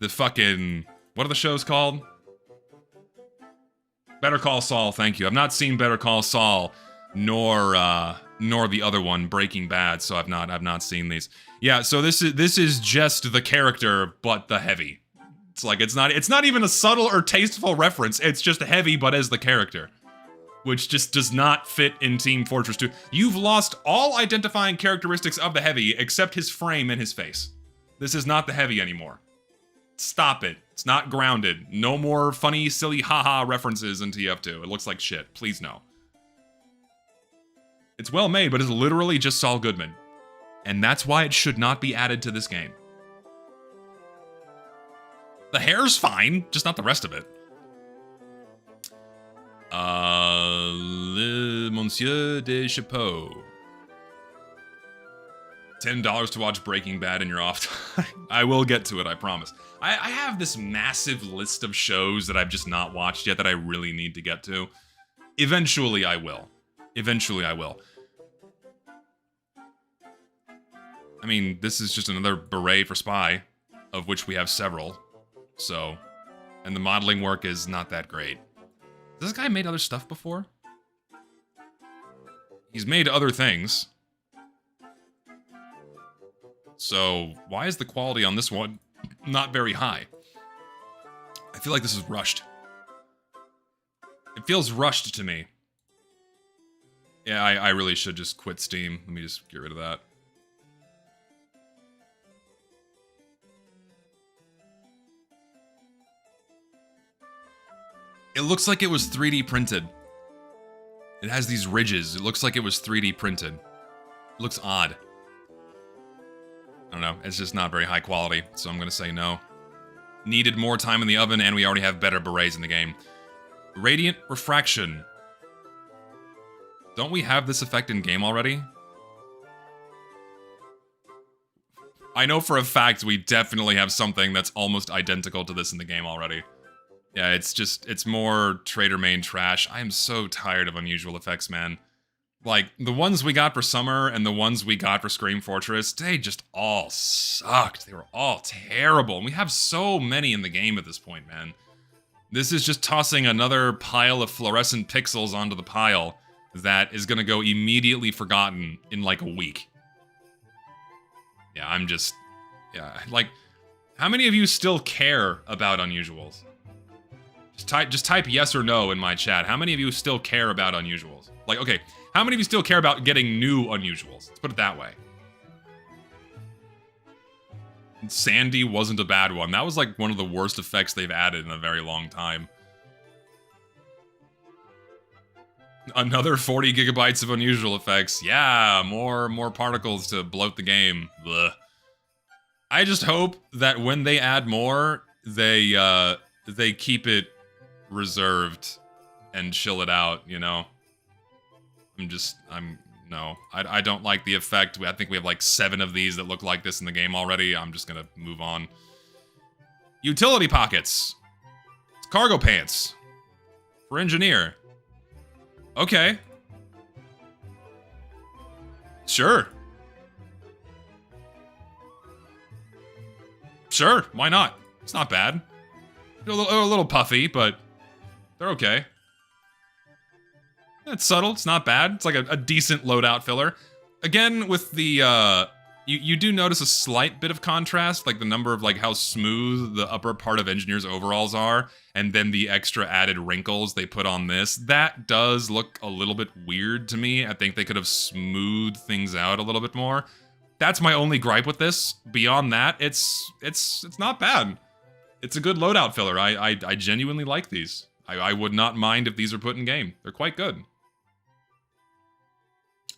fucking, what are the shows called? Better Call Saul, thank you. I've not seen Better Call Saul nor the other one, Breaking Bad, so I've not seen these. Yeah, so this is just the character but the Heavy. It's like it's not even a subtle or tasteful reference. It's just Heavy but as the character, which just does not fit in Team Fortress 2. You've lost all identifying characteristics of the Heavy except his frame and his face. This is not the Heavy anymore. Stop it. It's not grounded. No more funny, silly haha references in TF2. It looks like shit. Please no. It's well made, but it's literally just Saul Goodman. And that's why it should not be added to this game. The hair's fine, just not the rest of it. Le Monsieur de Chapeau. $10 to watch Breaking Bad in your off time. I will get to it, I promise. I have this massive list of shows that I've just not watched yet that I really need to get to. Eventually I will. Eventually I will. I mean, this is just another beret for Spy, of which we have several. So, and the modeling work is not that great. Has this guy made other stuff before? He's made other things. So, why is the quality on this one not very high? I feel like this is rushed. It feels rushed to me. Yeah, I really should just quit Steam. Let me just get rid of that. It looks like it was 3D printed. It has these ridges. It looks like it was 3D printed. It looks odd. I don't know. It's just not very high quality, so I'm gonna say no. Needed more time in the oven, and we already have better berets in the game. Radiant Refraction. Don't we have this effect in game already? I know for a fact we definitely have something that's almost identical to this in the game already. Yeah, it's more Trader Main trash. I am so tired of unusual effects, man. Like, the ones we got for Summer and the ones we got for Scream Fortress, they just all sucked. They were all terrible. And we have so many in the game at this point, man. This is just tossing another pile of fluorescent pixels onto the pile that is gonna go immediately forgotten in like a week. Yeah, yeah, like, how many of you still care about unusuals? Just type yes or no in my chat. How many of you still care about unusuals? Like, okay, how many of you still care about getting new unusuals? Let's put it that way. Sandy wasn't a bad one. That was like one of the worst effects they've added in a very long time. Another 40 gigabytes of unusual effects. Yeah, more particles to bloat the game. Blech. I just hope that when they add more, they keep it reserved and chill it out, you know? I'm No. I don't like the effect. I think we have like 7 of these that look like this in the game already. I'm just gonna move on. Utility pockets. It's cargo pants. For engineer. Okay. Sure. Sure, why not? It's not bad. They're a little puffy, but they're okay. It's subtle, it's not bad. It's like a decent loadout filler. Again, with the, you do notice a slight bit of contrast, like the number of like how smooth the upper part of Engineer's overalls are, and then the extra added wrinkles they put on this. That does look a little bit weird to me. I think they could have smoothed things out a little bit more. That's my only gripe with this. Beyond that, it's not bad. It's a good loadout filler. I genuinely like these. I would not mind if these are put in game. They're quite good. I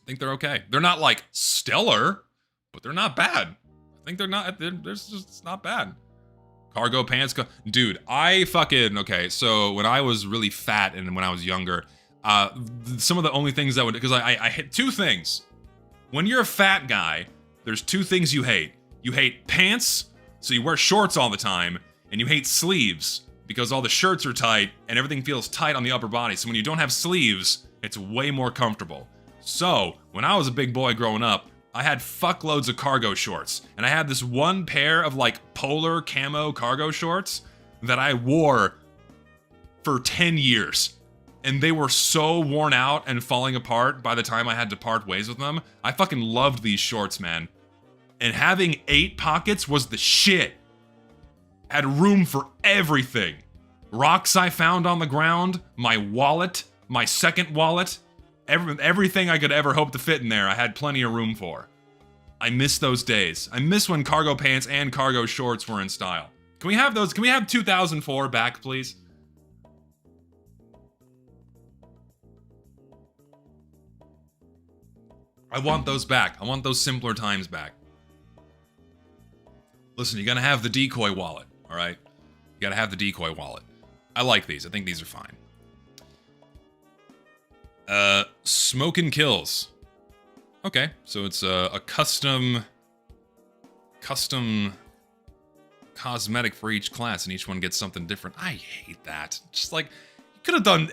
think they're okay. They're not like stellar, but they're not bad. I think they're not. It's not bad. Cargo pants. Dude, okay. So when I was really fat and when I was younger, some of the only things that would, because I hit 2 things. When you're a fat guy, there's 2 things you hate. You hate pants, so you wear shorts all the time, and you hate sleeves because all the shirts are tight and everything feels tight on the upper body. So when you don't have sleeves, it's way more comfortable. So when I was a big boy growing up, I had fuckloads of cargo shorts, and I had this one pair of like polar camo cargo shorts that I wore for 10 years. And they were so worn out and falling apart by the time I had to part ways with them. I fucking loved these shorts, man. And having 8 pockets was the shit. Had room for everything. Rocks I found on the ground, my wallet, my second wallet, everything I could ever hope to fit in there, I had plenty of room for. I miss those days. I miss when cargo pants and cargo shorts were in style. Can we have those? Can we have 2004 back, please? I want those back. I want those simpler times back. Listen, you gotta have the decoy wallet, alright? You gotta have the decoy wallet. I like these. I think these are fine. Smoke and kills. Okay, so it's a custom cosmetic for each class, and each one gets something different. I hate that. Just like, you could have done,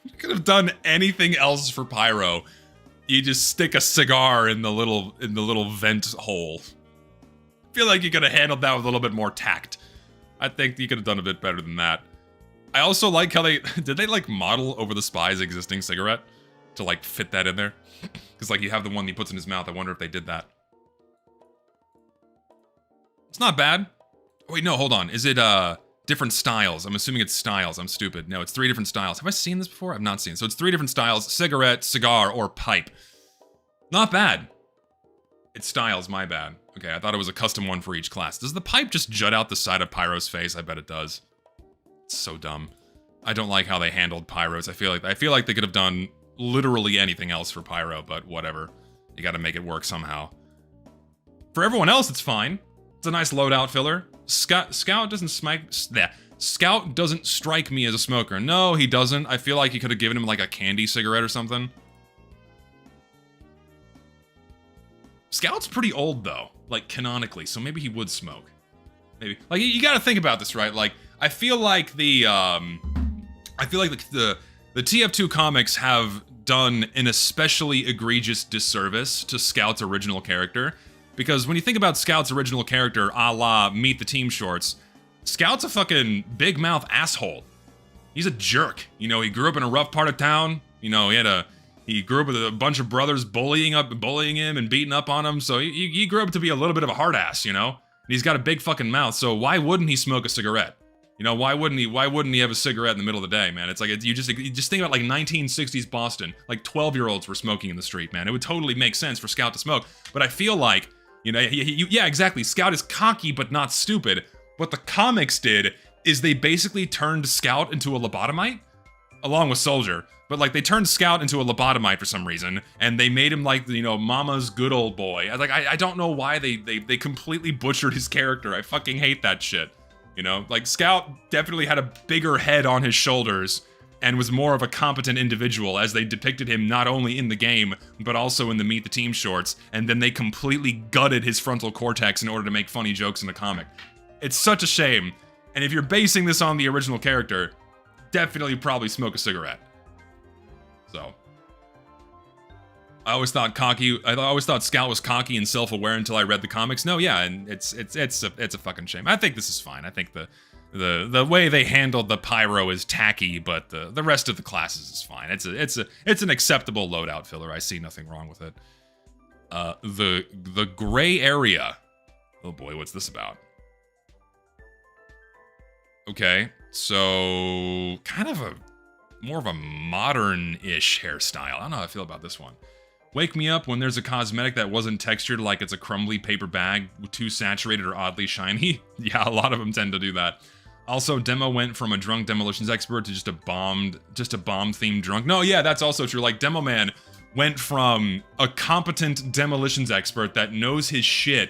you could have done anything else for Pyro. You just stick a cigar in the little vent hole. I feel like you could have handled that with a little bit more tact. I think you could have done a bit better than that. I also like how did they like model over the spy's existing cigarette to like fit that in there? Because like you have the one he puts in his mouth. I wonder if they did that. It's not bad. Oh, wait, no, hold on. Is it different styles? I'm assuming it's styles. I'm stupid. No, it's 3 different styles. Have I seen this before? I've not seen it. So it's 3 different styles: cigarette, cigar, or pipe. Not bad. It's styles, my bad. Okay, I thought it was a custom one for each class. Does the pipe just jut out the side of Pyro's face? I bet it does. It's so dumb. I don't like how they handled Pyros. I feel like they could have done literally anything else for Pyro, but whatever. You gotta make it work somehow. For everyone else, it's fine. It's a nice loadout filler. Scout doesn't strike me as a smoker. No, he doesn't. I feel like you could have given him like a candy cigarette or something. Scout's pretty old though, like canonically, so maybe he would smoke. Maybe. Like, you gotta think about this, right? Like, I feel like the TF2 comics have done an especially egregious disservice to Scout's original character. Because when you think about Scout's original character, a la Meet the Team Shorts, Scout's a fucking big mouth asshole. He's a jerk. You know, he grew up in a rough part of town. You know, he grew up with a bunch of brothers bullying him and beating up on him. So he grew up to be a little bit of a hard ass, you know? And he's got a big fucking mouth, so why wouldn't he smoke a cigarette? You know, why wouldn't he have a cigarette in the middle of the day, man? It's like, you just think about like 1960s Boston. Like 12-year-olds were smoking in the street, man. It would totally make sense for Scout to smoke. But I feel like, you know, yeah, exactly. Scout is cocky but not stupid. What the comics did is they basically turned Scout into a lobotomite, along with Soldier. But like, they turned Scout into a lobotomite for some reason, and they made him like, you know, mama's good old boy. I don't know why they completely butchered his character. I fucking hate that shit. You know, like, Scout definitely had a bigger head on his shoulders and was more of a competent individual as they depicted him not only in the game, but also in the Meet the Team shorts, and then they completely gutted his frontal cortex in order to make funny jokes in the comic. It's such a shame, and if you're basing this on the original character, definitely probably smoke a cigarette. So, I always thought Scout was cocky and self-aware until I read the comics. No, yeah, and it's a fucking shame. I think this is fine. I think the way they handled the Pyro is tacky, but the rest of the classes is fine. It's an acceptable loadout filler. I see nothing wrong with it. The gray area. Oh boy, what's this about? Okay, so kind of more of a modern-ish hairstyle. I don't know how I feel about this one. Wake me up when there's a cosmetic that wasn't textured like it's a crumbly paper bag, too saturated or oddly shiny. Yeah, a lot of them tend to do that. Also, Demo went from a drunk demolitions expert to just a bomb-themed drunk. No, yeah, that's also true. Like, Demo Man went from a competent demolitions expert that knows his shit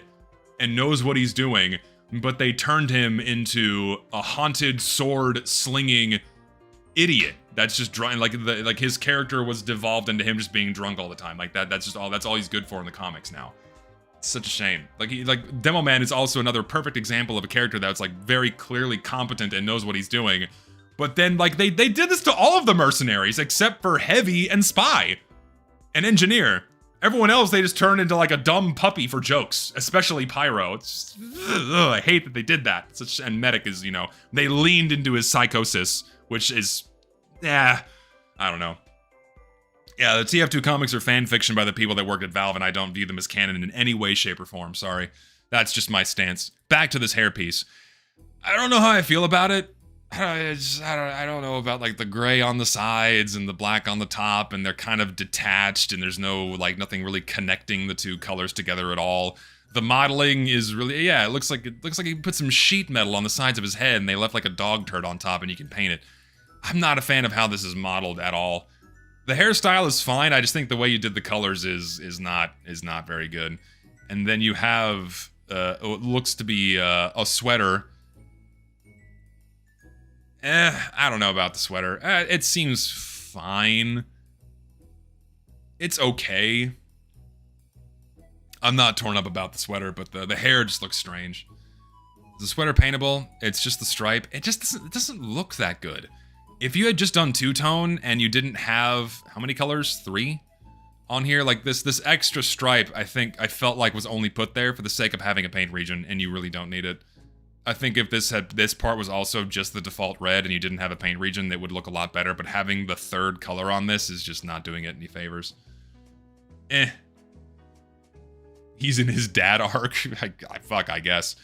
and knows what he's doing, but they turned him into a haunted sword-slinging idiot. That's just drunk. Like his character was devolved into him just being drunk all the time. Like that's all he's good for in the comics now. It's such a shame. Like Demo Man is also another perfect example of a character that's like very clearly competent and knows what he's doing. But then like they did this to all of the mercenaries except for Heavy and Spy and Engineer. Everyone else they just turned into like a dumb puppy for jokes, especially Pyro. It's just, I hate that they did that. And Medic is, they leaned into his psychosis, which is I don't know. Yeah, the TF2 comics are fan fiction by the people that worked at Valve, and I don't view them as canon in any way, shape, or form. Sorry. That's just my stance. Back to this hairpiece. I don't know how I feel about it. I don't know about like the gray on the sides and the black on the top, and they're kind of detached, and there's nothing really connecting the two colors together at all. The modeling is really, it looks like he put some sheet metal on the sides of his head, and they left like a dog turd on top, and you can paint it. I'm not a fan of how this is modeled at all. The hairstyle is fine. I just think the way you did the colors is not very good. And then you have what looks to be a sweater. I don't know about the sweater. It seems fine. It's okay. I'm not torn up about the sweater, but the hair just looks strange. Is the sweater paintable? It's just the stripe. It doesn't look that good. If you had just done two-tone and you didn't have, how many colors? 3 on here? Like this extra stripe, I felt like was only put there for the sake of having a paint region, and you really don't need it. I think if this part was also just the default red and you didn't have a paint region, it would look a lot better, but having the third color on this is just not doing it any favors. He's in his dad arc. I guess.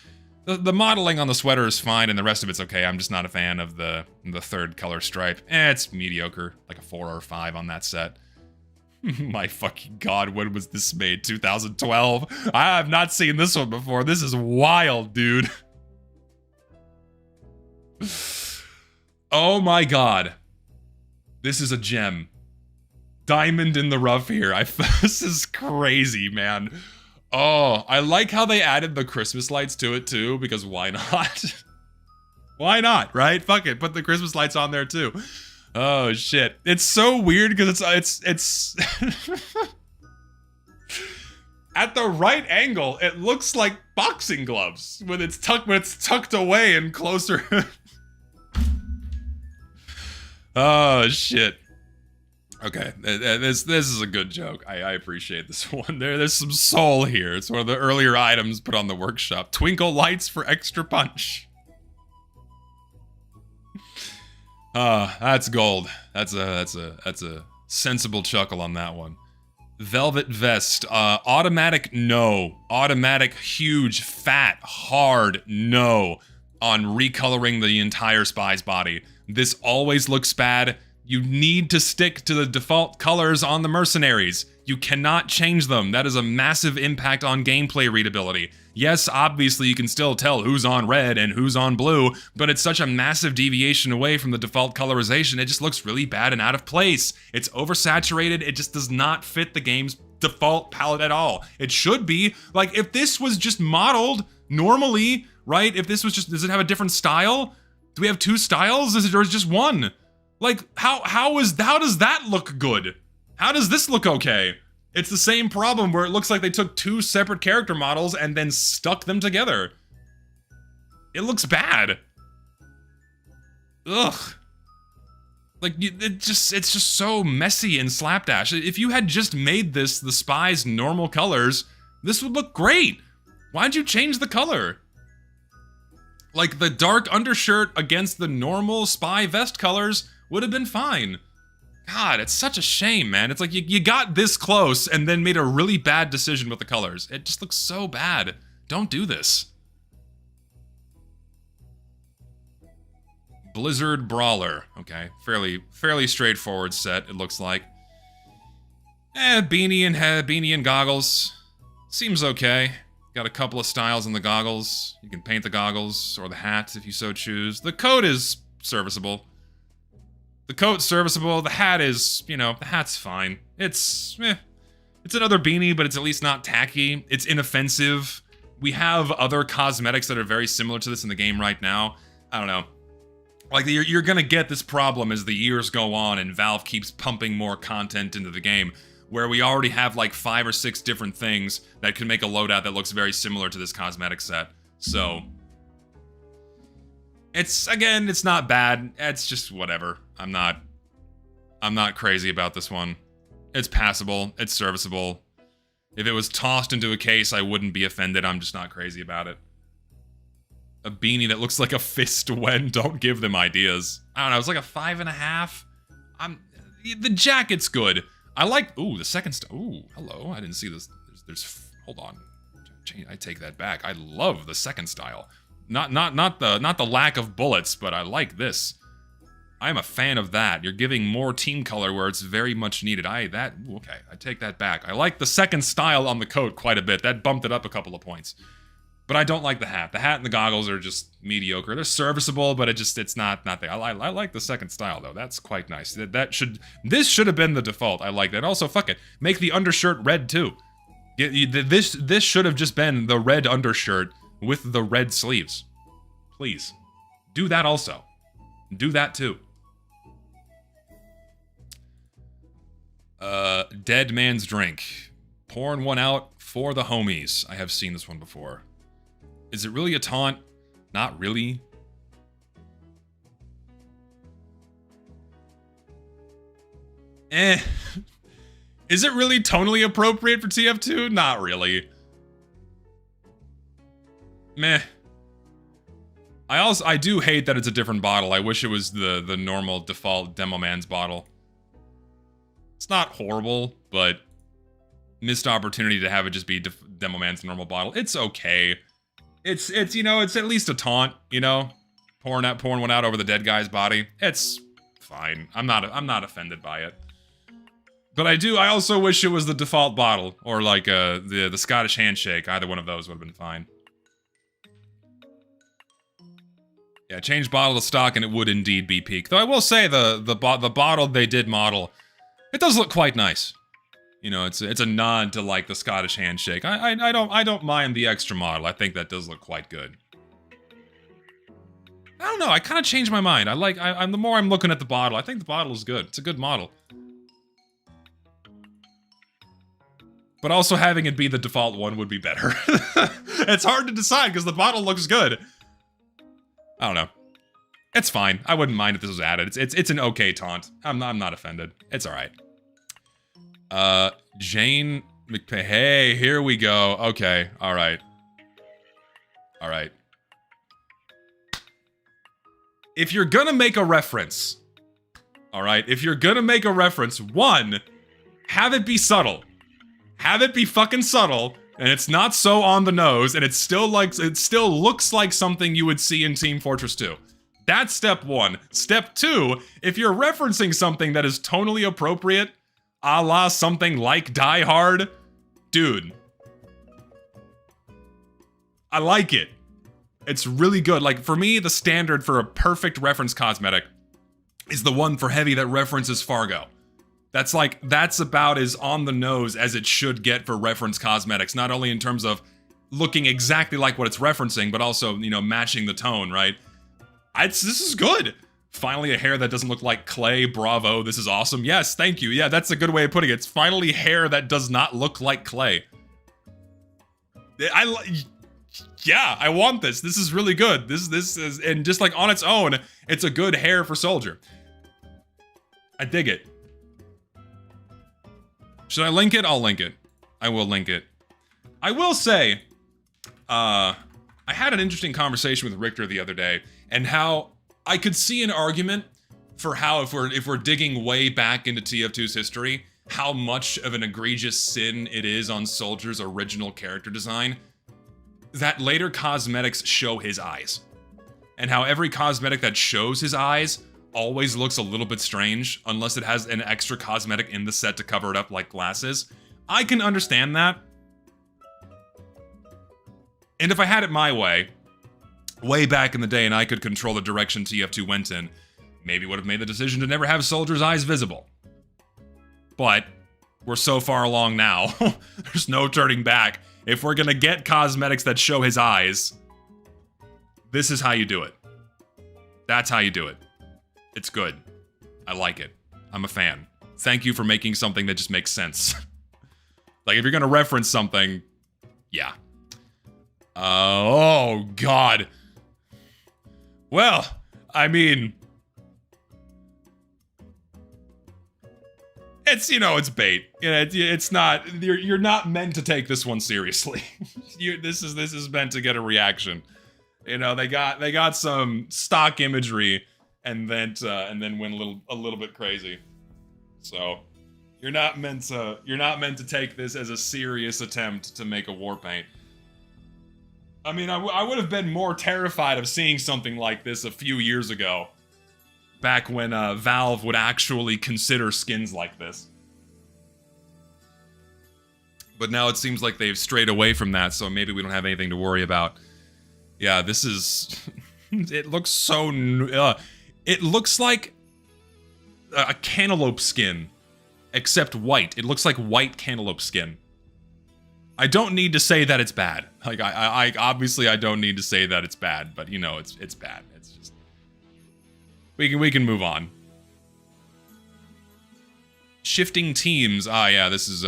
The modeling on the sweater is fine, and the rest of it's okay. I'm just not a fan of the third color stripe. It's mediocre, like a 4 or 5 on that set. My fucking god, when was this made? 2012? I have not seen this one before. This is wild, dude. Oh my god. This is a gem. Diamond in the rough here. This is crazy, man. Oh, I like how they added the Christmas lights to it too, because why not? Why not, right? Fuck it, put the Christmas lights on there too. Oh shit. It's so weird because it's at the right angle, it looks like boxing gloves when it's tucked away and closer. Oh shit. Okay, this is a good joke. I appreciate this one. There's some soul here. It's one of the earlier items put on the workshop. Twinkle lights for extra punch. That's gold. That's a sensible chuckle on that one. Velvet vest. Automatic no. Automatic huge fat hard no on recoloring the entire spy's body. This always looks bad. You need to stick to the default colors on the mercenaries. You cannot change them. That is a massive impact on gameplay readability. Yes, obviously you can still tell who's on red and who's on blue, but it's such a massive deviation away from the default colorization, it just looks really bad and out of place. It's oversaturated, it just does not fit the game's default palette at all. It should be, like, if this was just modeled normally, right? If this was just, does it have a different style? Do we have 2 styles? Or is it just one? Like, how does that look good? How does this look okay? It's the same problem where it looks like they took two separate character models and then stuck them together. It looks bad. Ugh. Like, it's just so messy and slapdash. If you had just made this the spy's normal colors, this would look great. Why'd you change the color? Like, the dark undershirt against the normal spy vest colors would have been fine. God, it's such a shame, man. It's like you got this close and then made a really bad decision with the colors. It just looks so bad. Don't do this. Blizzard Brawler. Okay, fairly straightforward set, it looks like. Beanie and goggles. Seems okay. Got a couple of styles in the goggles. You can paint the goggles or the hat if you so choose. The coat is serviceable. The coat's serviceable. The hat is, you know, the hat's fine. It's another beanie, but it's at least not tacky. It's inoffensive. We have other cosmetics that are very similar to this in the game right now. I don't know. Like, you're gonna get this problem as the years go on and Valve keeps pumping more content into the game, where we already have like 5 or 6 different things that can make a loadout that looks very similar to this cosmetic set. So, it's not bad. It's just whatever. I'm not crazy about this one. It's passable. It's serviceable. If it was tossed into a case, I wouldn't be offended. I'm just not crazy about it. A beanie that looks like a fist when. Don't give them ideas. I don't know. It's like a 5.5. The jacket's good. I like. Ooh, the second. Ooh, hello. I didn't see this. Hold on. I take that back. I love the second style. Not the lack of bullets, but I like this. I'm a fan of that. You're giving more team color where it's very much needed. Okay, I take that back. I like the second style on the coat quite a bit. That bumped it up a couple of points. But I don't like the hat. The hat and the goggles are just mediocre. They're serviceable, but it's not there. I like the second style though. That's quite nice. This should have been the default. I like that. Also, fuck it. Make the undershirt red too. This should have just been the red undershirt with the red sleeves. Please. Do that also. Do that too. Dead Man's Drink. Pouring one out for the homies. I have seen this one before. Is it really a taunt? Not really. Is it really tonally appropriate for TF2? Not really. Meh. I do hate that it's a different bottle. I wish it was the normal default Demo Man's bottle. It's not horrible, but missed opportunity to have it just be Demo Man's normal bottle. It's okay. It's you know, it's at least a taunt, you know? Pouring one out over the dead guy's body. It's fine. I'm not offended by it. But I also wish it was the default bottle, or like the Scottish handshake. Either one of those would have been fine. Yeah, change bottle to stock and it would indeed be peak. Though I will say the bottle they did model, it does look quite nice. You know, it's a nod to like the Scottish handshake. I don't mind the extra model. I think that does look quite good. I don't know. I kind of changed my mind. I'm the more I'm looking at the bottle, I think the bottle is good. It's a good model. But also having it be the default one would be better. It's hard to decide because the bottle looks good. I don't know. It's fine. I wouldn't mind if this was added. It's an okay taunt. I'm not offended. It's all right. Jane McPay. Hey, here we go. Okay. All right. All right. If you're gonna make a reference, all right, if you're gonna make a reference, one, have it be subtle. Have it be fucking subtle, and it's not so on the nose, and it still looks like something you would see in Team Fortress 2. That's step one. Step two, if you're referencing something that is tonally appropriate, a la something like Die Hard, dude, I like it. It's really good. Like, for me, the standard for a perfect reference cosmetic is the one for Heavy that references Fargo. That's about as on the nose as it should get for reference cosmetics, not only in terms of looking exactly like what it's referencing, but also, you know, matching the tone, right? This is good. Finally a hair that doesn't look like clay. Bravo, this is awesome. Yes, thank you. Yeah, that's a good way of putting it. It's finally hair that does not look like clay. Yeah, I want this. This is really good. This is, and just like on its own, it's a good hair for Soldier. I dig it. Should I link it? I'll link it. I will link it. I will say, I had an interesting conversation with Richter the other day, and how I could see an argument for how if we're digging way back into TF2's history, how much of an egregious sin it is on Soldier's original character design, that later cosmetics show his eyes. And how every cosmetic that shows his eyes always looks a little bit strange, unless it has an extra cosmetic in the set to cover it up like glasses. I can understand that. And if I had it my way back in the day and I could control the direction TF2 went in, maybe would have made the decision to never have Soldier's eyes visible. But we're so far along now, there's no turning back. If we're gonna get cosmetics that show his eyes, this is how you do it. That's how you do it. It's good. I like it. I'm a fan. Thank you for making something that just makes sense. Like, if you're gonna reference something, yeah. Oh, God. Well, I mean, it's, you know, it's bait. It's not, you're not meant to take this one seriously. This is meant to get a reaction. You know, they got some stock imagery and then went a little bit crazy. So you're not meant to take this as a serious attempt to make a war paint. I mean, I would have been more terrified of seeing something like this a few years ago, back when Valve would actually consider skins like this. But now it seems like they've strayed away from that, so maybe we don't have anything to worry about. Yeah, this is... it looks so... it looks like a cantaloupe skin, except white. It looks like white cantaloupe skin. I don't need to say that it's bad. Like, I obviously I don't need to say that it's bad, but you know, it's bad. It's just... We can move on. Shifting teams. Ah, yeah, this is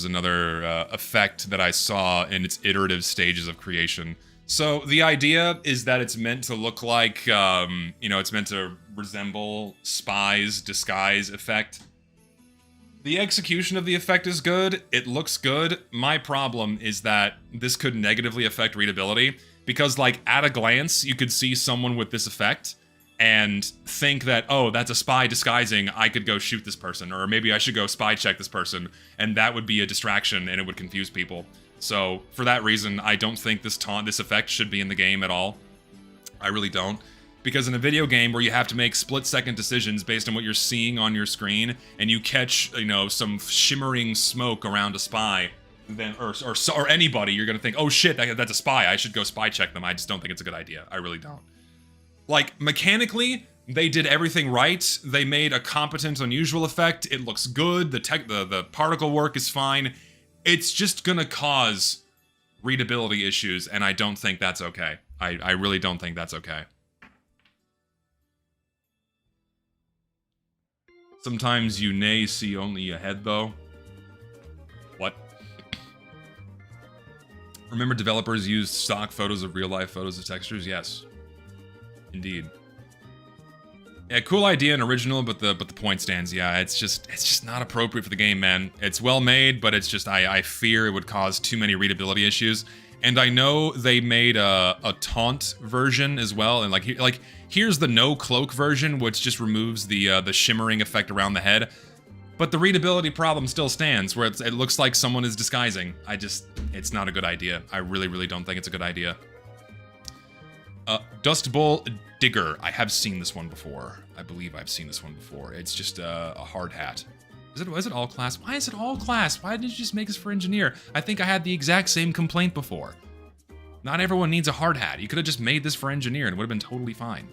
another effect that I saw in its iterative stages of creation. So the idea is that it's meant to look like, you know, it's meant to resemble Spy's disguise effect. The execution of the effect is good, it looks good. My problem is that this could negatively affect readability, because, like, at a glance, you could see someone with this effect and think that, oh, that's a spy disguising, I could go shoot this person, or maybe I should go spy check this person, and that would be a distraction and it would confuse people. So, for that reason, I don't think this effect should be in the game at all. I really don't. Because in a video game where you have to make split-second decisions based on what you're seeing on your screen, and you catch, you know, some shimmering smoke around a spy, then or anybody, you're gonna think, oh shit, that's a spy, I should go spy check them. I just don't think it's a good idea. I really don't. Like, mechanically, they did everything right. They made a competent, unusual effect. It looks good. The particle work is fine. It's just gonna cause readability issues, and I don't think that's okay. I really don't think that's okay. Sometimes you see only ahead, though. What? Remember, developers used stock photos of real-life photos as textures? Yes. Indeed. Yeah, cool idea and original, but the point stands. Yeah, it's just not appropriate for the game, man. It's well made, but it's just I fear it would cause too many readability issues. And I know they made a taunt version as well, and like here's the no cloak version, which just removes the shimmering effect around the head. But the readability problem still stands, where it looks like someone is disguising. It's not a good idea. I really don't think it's a good idea. Dust Bowl Digger. I have seen this one before. I believe I've seen this one before. It's just a hard hat. Is it all class? Why is it all class? Why didn't you just make this for engineer? I think I had the exact same complaint before. Not everyone needs a hard hat. You could have just made this for engineer and it would have been totally fine.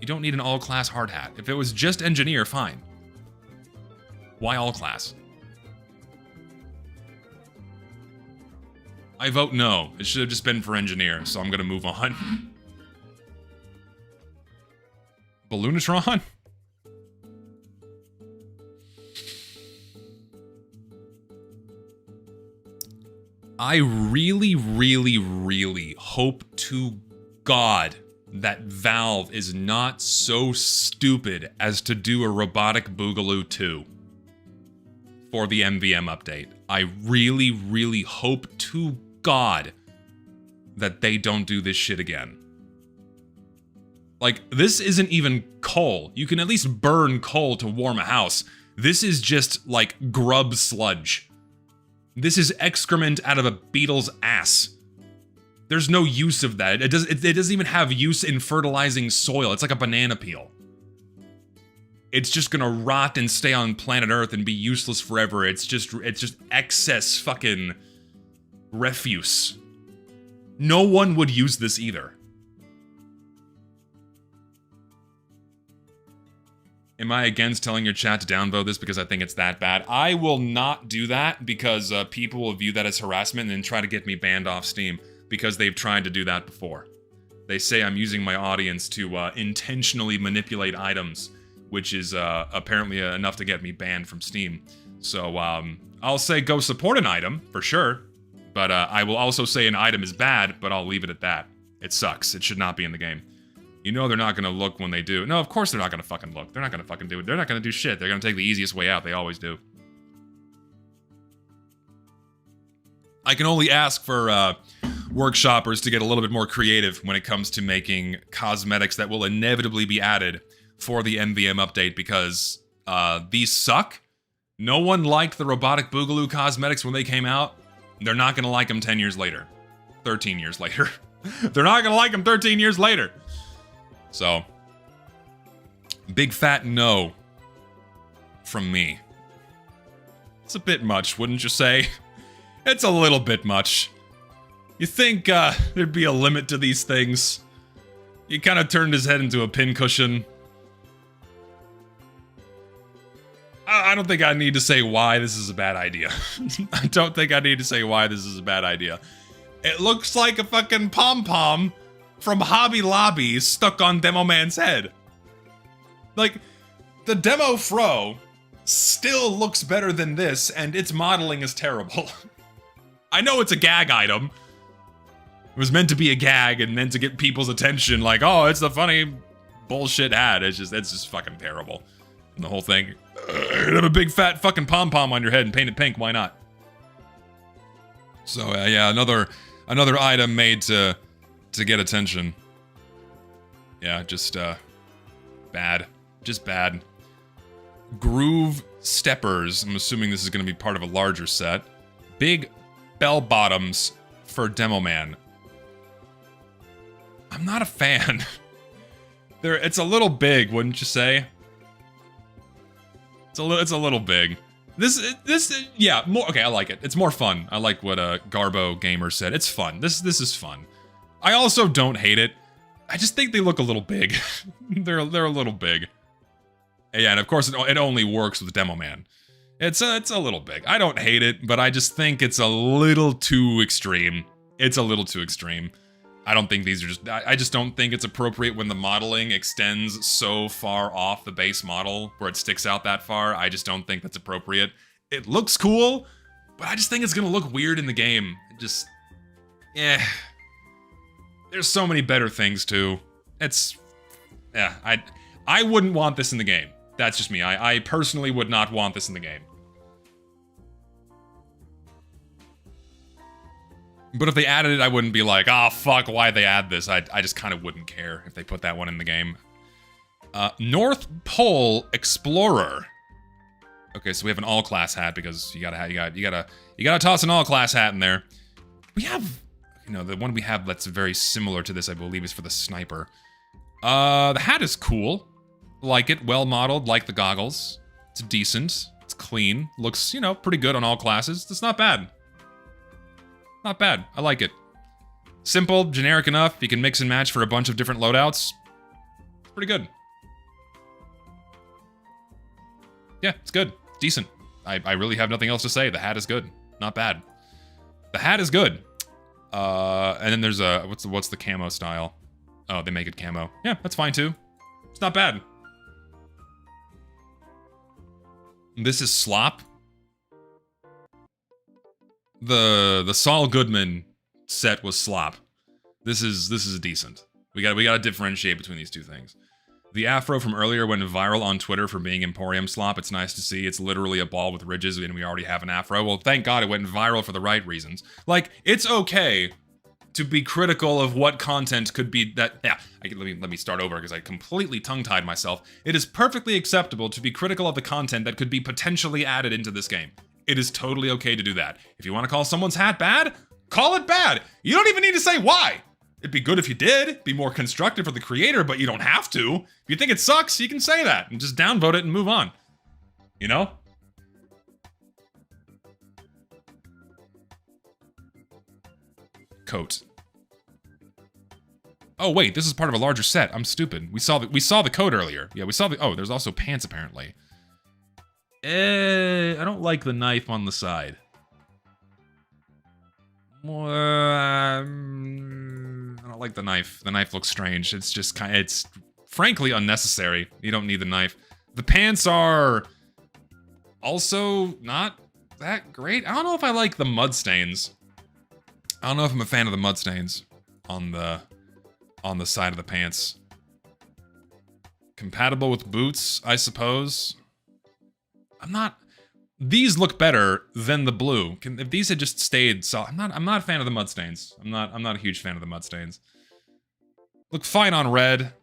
You don't need an all class hard hat. If it was just engineer, fine. Why all class? I vote no. It should have just been for engineer, so I'm gonna move on. Balloonatron? I really, really, really hope to God that Valve is not so stupid as to do a Robotic Boogaloo 2 for the MVM update. I really, really hope to God that they don't do this shit again. Like, this isn't even coal. You can at least burn coal to warm a house. This is just, like, grub sludge. This is excrement out of a beetle's ass. There's no use of that. It doesn't even have use in fertilizing soil. It's like a banana peel. It's just gonna rot and stay on planet Earth and be useless forever. It's just excess fucking refuse. No one would use this either. Am I against telling your chat to downvote this because I think it's that bad? I will not do that because people will view that as harassment and then try to get me banned off Steam because they've tried to do that before. They say I'm using my audience to intentionally manipulate items, which is apparently enough to get me banned from Steam. So I'll say go support an item, for sure. But I will also say an item is bad, but I'll leave it at that. It sucks. It should not be in the game. You know they're not gonna look when they do. No, of course they're not gonna fucking look. They're not gonna fucking do it. They're not gonna do shit. They're gonna take the easiest way out. They always do. I can only ask for workshoppers to get a little bit more creative when it comes to making cosmetics that will inevitably be added for the MVM update because these suck. No one liked the Robotic Boogaloo cosmetics when they came out. They're not gonna like them 10 years later. 13 years later. They're not gonna like them 13 years later. So, big fat no from me. It's a bit much, wouldn't you say? It's a little bit much. You think there'd be a limit to these things? He kind of turned his head into a pincushion. I don't think I need to say why this is a bad idea. I don't think I need to say why this is a bad idea. It looks like a fucking pom-pom from Hobby Lobby stuck on Demo Man's head. Like, the Demo Fro still looks better than this, and its modeling is terrible. I know it's a gag item. It was meant to be a gag and meant to get people's attention, like, oh, it's the funny bullshit ad. It's just fucking terrible. And the whole thing, have a big fat fucking pom-pom on your head and paint it pink, why not? So, yeah, another item made to get attention. Yeah, just, bad. Just bad. Groove steppers. I'm assuming this is going to be part of a larger set. Big bell bottoms for Demo Man. I'm not a fan. It's a little big, wouldn't you say? It's a little big. This, yeah, more, okay, I like it. It's more fun. I like what Garbo Gamer said. It's fun. This is fun. I also don't hate it. I just think they look a little big. they're a little big. Yeah, and of course it only works with Demo Man. It's a little big. I don't hate it, but I just think it's a little too extreme. It's a little too extreme. I don't think these are just... I just don't think it's appropriate when the modeling extends so far off the base model where it sticks out that far. I just don't think that's appropriate. It looks cool, but I just think it's gonna look weird in the game. Just... yeah. There's so many better things, too. It's... yeah, I wouldn't want this in the game. That's just me. I personally would not want this in the game. But if they added it, I wouldn't be like, oh, fuck, why'd they add this? I just kind of wouldn't care if they put that one in the game. North Pole Explorer. Okay, so we have an all-class hat because you gotta toss an all-class hat in there. We have... you know, the one we have that's very similar to this, I believe, is for the sniper. The hat is cool. Like it, well modeled, like the goggles. It's decent. It's clean. Looks, you know, pretty good on all classes. It's not bad. Not bad. I like it. Simple, generic enough. You can mix and match for a bunch of different loadouts. It's pretty good. Yeah, it's good. It's decent. I really have nothing else to say. The hat is good. Not bad. The hat is good. And then there's a, what's the camo style? Oh, they make it camo. Yeah, that's fine too. It's not bad. This is slop. The Saul Goodman set was slop. This is decent. We gotta differentiate between these two things. The afro from earlier went viral on Twitter for being Emporium slop. It's nice to see. It's literally a ball with ridges, and we already have an afro. Well, thank God it went viral for the right reasons. Like, it's okay to be critical of what content could be that. Yeah, let me start over because I completely tongue-tied myself. It is perfectly acceptable to be critical of the content that could be potentially added into this game. It is totally okay to do that. If you want to call someone's hat bad, call it bad. You don't even need to say why. It'd be good if you did, be more constructive for the creator, but you don't have to. If you think it sucks, you can say that and just downvote it and move on. You know? Coat. Oh wait, this is part of a larger set. I'm stupid. We saw the coat earlier. Yeah, we saw the. Oh, there's also pants apparently. I don't like the knife on the side. I don't like the knife. The knife looks strange. It's just it's frankly unnecessary. You don't need the knife. The pants are also not that great. I don't know if I like the mud stains. I don't know if I'm a fan of the mud stains on the side of the pants. Compatible with boots, I suppose. I'm not. These look better than the blue. If these had just stayed solid, I'm not a fan of the mud stains. I'm not a huge fan of the mud stains. Look fine on red.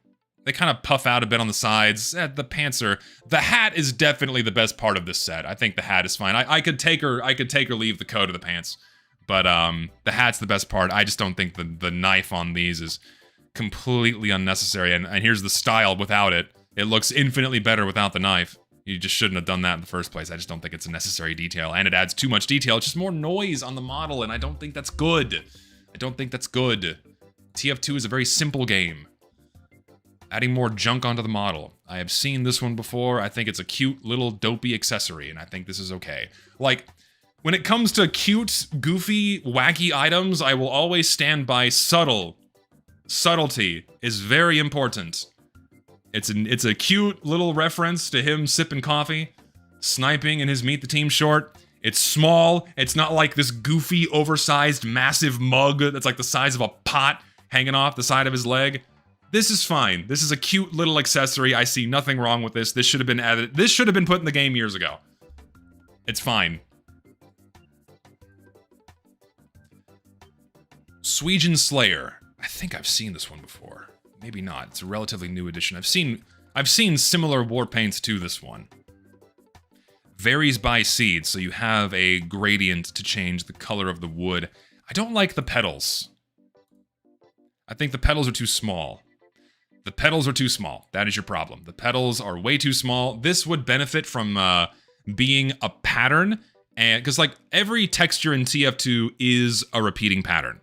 They kind of puff out a bit on the sides. The pants are. The hat is definitely the best part of this set. I think the hat is fine. I could take or leave the coat of the pants, but the hat's the best part. I just don't think the knife on these is completely unnecessary. And here's the style without it. It looks infinitely better without the knife. You just shouldn't have done that in the first place. I just don't think it's a necessary detail, and it adds too much detail. It's just more noise on the model, and I don't think that's good. I don't think that's good. TF2 is a very simple game. Adding more junk onto the model. I have seen this one before. I think it's a cute little dopey accessory, and I think this is okay. Like, when it comes to cute, goofy, wacky items, I will always stand by subtle. Subtlety is very important. It's a cute little reference to him sipping coffee, sniping in his Meet the Team short. It's small. It's not like this goofy, oversized, massive mug that's like the size of a pot hanging off the side of his leg. This is fine. This is a cute little accessory. I see nothing wrong with this. This should have been added. This should have been put in the game years ago. It's fine. Sweejan Slayer. I think I've seen this one before. Maybe not. It's a relatively new edition. I've seen similar war paints to this one. Varies by seed, so you have a gradient to change the color of the wood. I don't like the petals. I think the petals are too small. The petals are too small. That is your problem. The petals are way too small. This would benefit from being a pattern, and because like every texture in TF2 is a repeating pattern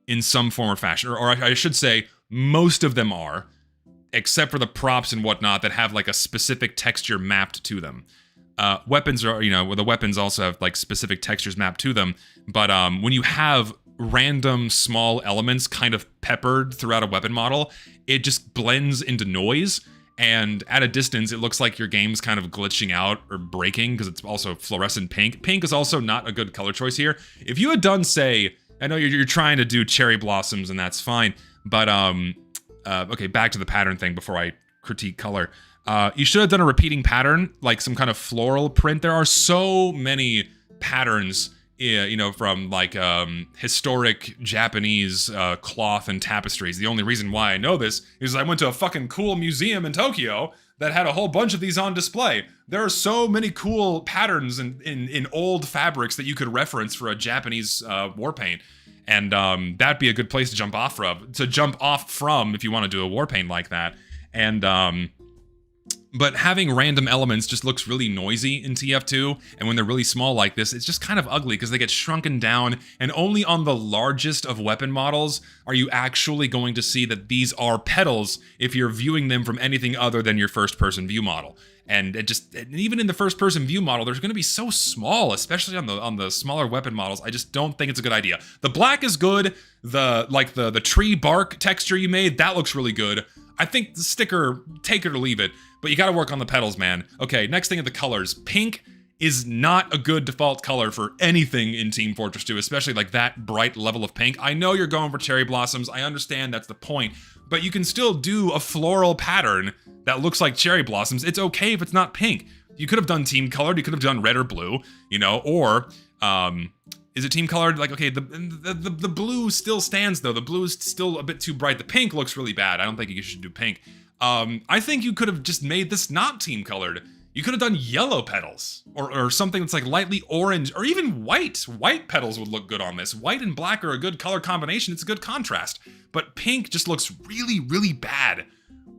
in some form or fashion, or I should say, most of them are, except for the props and whatnot that have like a specific texture mapped to them. Weapons are, the weapons also have like specific textures mapped to them. But when you have random small elements kind of peppered throughout a weapon model, it just blends into noise. And at a distance, it looks like your game's kind of glitching out or breaking because it's also fluorescent pink. Pink is also not a good color choice here. If you had done, say, I know you're trying to do cherry blossoms and that's fine. But, okay, back to the pattern thing before I critique color. You should have done a repeating pattern, like some kind of floral print. There are so many patterns, from like historic Japanese cloth and tapestries. The only reason why I know this is I went to a fucking cool museum in Tokyo that had a whole bunch of these on display. There are so many cool patterns in old fabrics that you could reference for a Japanese war paint. And that'd be a good place to jump off from if you want to do a war paint like that. And but having random elements just looks really noisy in TF2, and when they're really small like this, it's just kind of ugly because they get shrunken down, and only on the largest of weapon models are you actually going to see that these are petals if you're viewing them from anything other than your first-person view model. And even in the first-person view model, they're going to be so small, especially on the smaller weapon models. I just don't think it's a good idea. The black is good. The tree bark texture you made, that looks really good. I think the sticker, take it or leave it, but you gotta work on the petals, man. Okay, next thing are the colors. Pink is not a good default color for anything in Team Fortress 2, especially like that bright level of pink. I know you're going for cherry blossoms, I understand that's the point, but you can still do a floral pattern that looks like cherry blossoms. It's okay if it's not pink. You could have done team colored, you could have done red or blue, you know, or, is it team colored? Like, okay, the blue still stands though. The blue is still a bit too bright. The pink looks really bad. I don't think you should do pink. I think you could have just made this not team colored. You could have done yellow petals or something that's like lightly orange or even white. White petals would look good on this. White and black are a good color combination. It's a good contrast. But pink just looks really, really bad.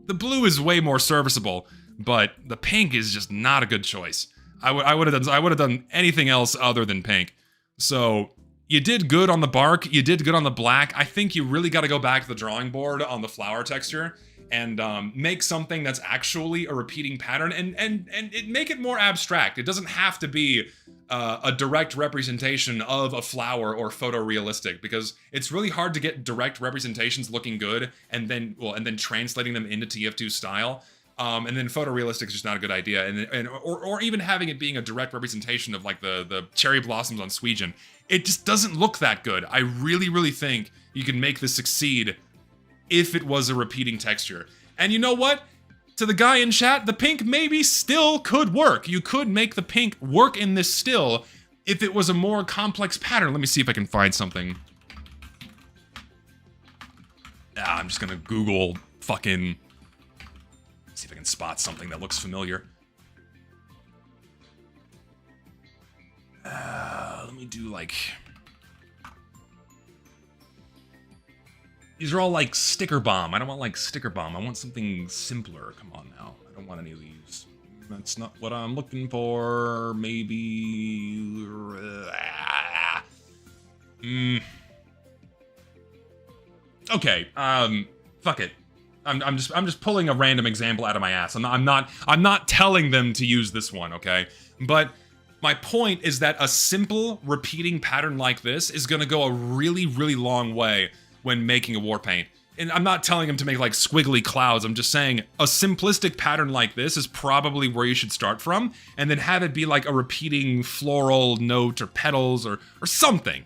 The blue is way more serviceable, but the pink is just not a good choice. I would have done anything else other than pink. So you did good on the bark. You did good on the black. I think you really got to go back to the drawing board on the flower texture and make something that's actually a repeating pattern and make it more abstract. It doesn't have to be a direct representation of a flower or photorealistic, because it's really hard to get direct representations looking good and then translating them into TF2 style. And then photorealistic is just not a good idea, or even having it being a direct representation of like the cherry blossoms on Sweden. It just doesn't look that good. I really, really think you can make this succeed if it was a repeating texture. And you know what? To the guy in chat, the pink maybe still could work. You could make the pink work in this still if it was a more complex pattern. Let me see if I can find something. I'm just gonna Google fucking... see if I can spot something that looks familiar. Let me do like... these are all like sticker bomb. I don't want like sticker bomb. I want something simpler. Come on now. I don't want any of these. That's not what I'm looking for. Maybe... Okay, fuck it. I'm just pulling a random example out of my ass. I'm not telling them to use this one, okay? But my point is that a simple repeating pattern like this is gonna go a really, really long way when making a war paint. And I'm not telling them to make like squiggly clouds. I'm just saying a simplistic pattern like this is probably where you should start from, and then have it be like a repeating floral note or petals or something.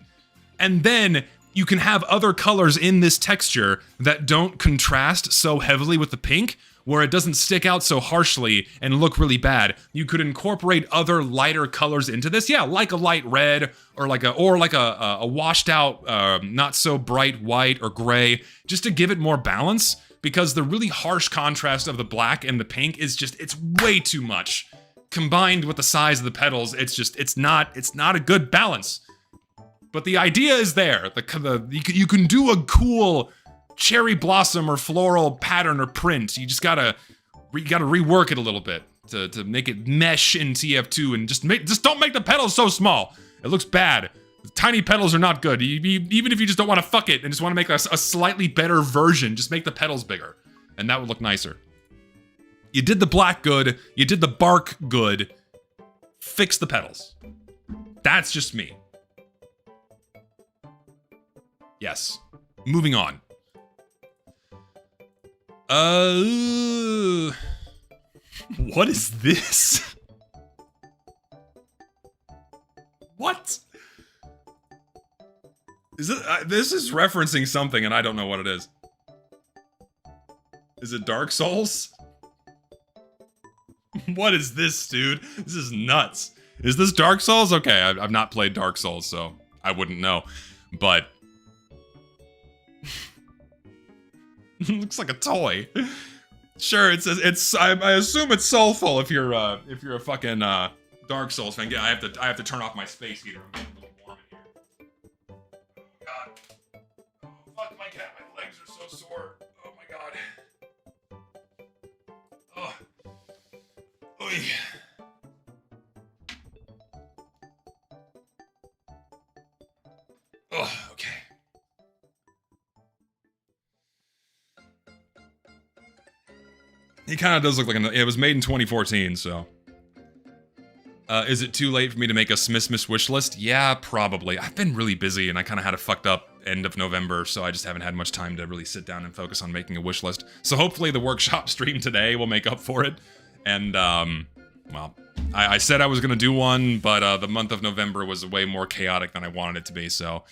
And then you can have other colors in this texture that don't contrast so heavily with the pink, where it doesn't stick out so harshly and look really bad. You could incorporate other lighter colors into this, yeah, like a light red or like a washed out, not so bright white or gray, just to give it more balance. Because the really harsh contrast of the black and the pink is just, it's way too much. Combined with the size of the petals, it's not a good balance. But the idea is there. You can do a cool cherry blossom or floral pattern or print. You just gotta rework it a little bit to make it mesh in TF2, and just don't make the petals so small. It looks bad. The tiny petals are not good. Even if you just don't want to fuck it and just want to make a slightly better version, just make the petals bigger, and that would look nicer. You did the black good. You did the bark good. Fix the petals. That's just me. Yes. Moving on. What is this? What? Is it? This is referencing something and I don't know what it is. Is it Dark Souls? What is this, dude? This is nuts. Is this Dark Souls? Okay, I've not played Dark Souls, so I wouldn't know. But... it looks like a toy. Sure, it says I assume it's soulful if you're a fucking Dark Souls fan. Yeah, I have to turn off my space heater. I'm getting a little warm in here. Oh god. Oh fuck my cat, my legs are so sore. Oh my god. Oh. Oy. Oh, okay. He kind of does look like it was made in 2014, so. Is it too late for me to make a Smissmas wish list? Yeah, probably. I've been really busy and I kind of had a fucked up end of November, so I just haven't had much time to really sit down and focus on making a wish list. So hopefully the workshop stream today will make up for it. And, well, I said I was going to do one, but the month of November was way more chaotic than I wanted it to be, so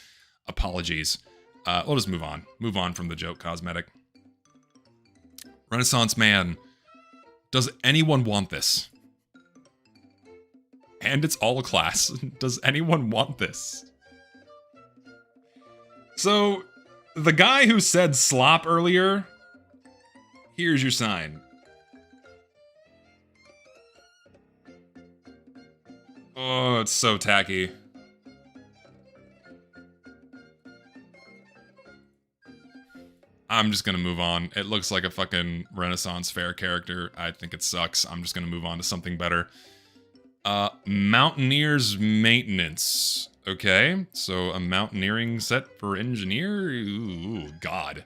apologies. We'll just move on. Move on from the joke cosmetic. Renaissance Man. Does anyone want this? And it's all class. Does anyone want this? So, the guy who said slop earlier, here's your sign. Oh, it's so tacky. I'm just gonna move on. It looks like a fucking Renaissance Fair character. I think it sucks. I'm just gonna move on to something better. Mountaineer's Maintenance. Okay, so a mountaineering set for engineer? Ooh, God.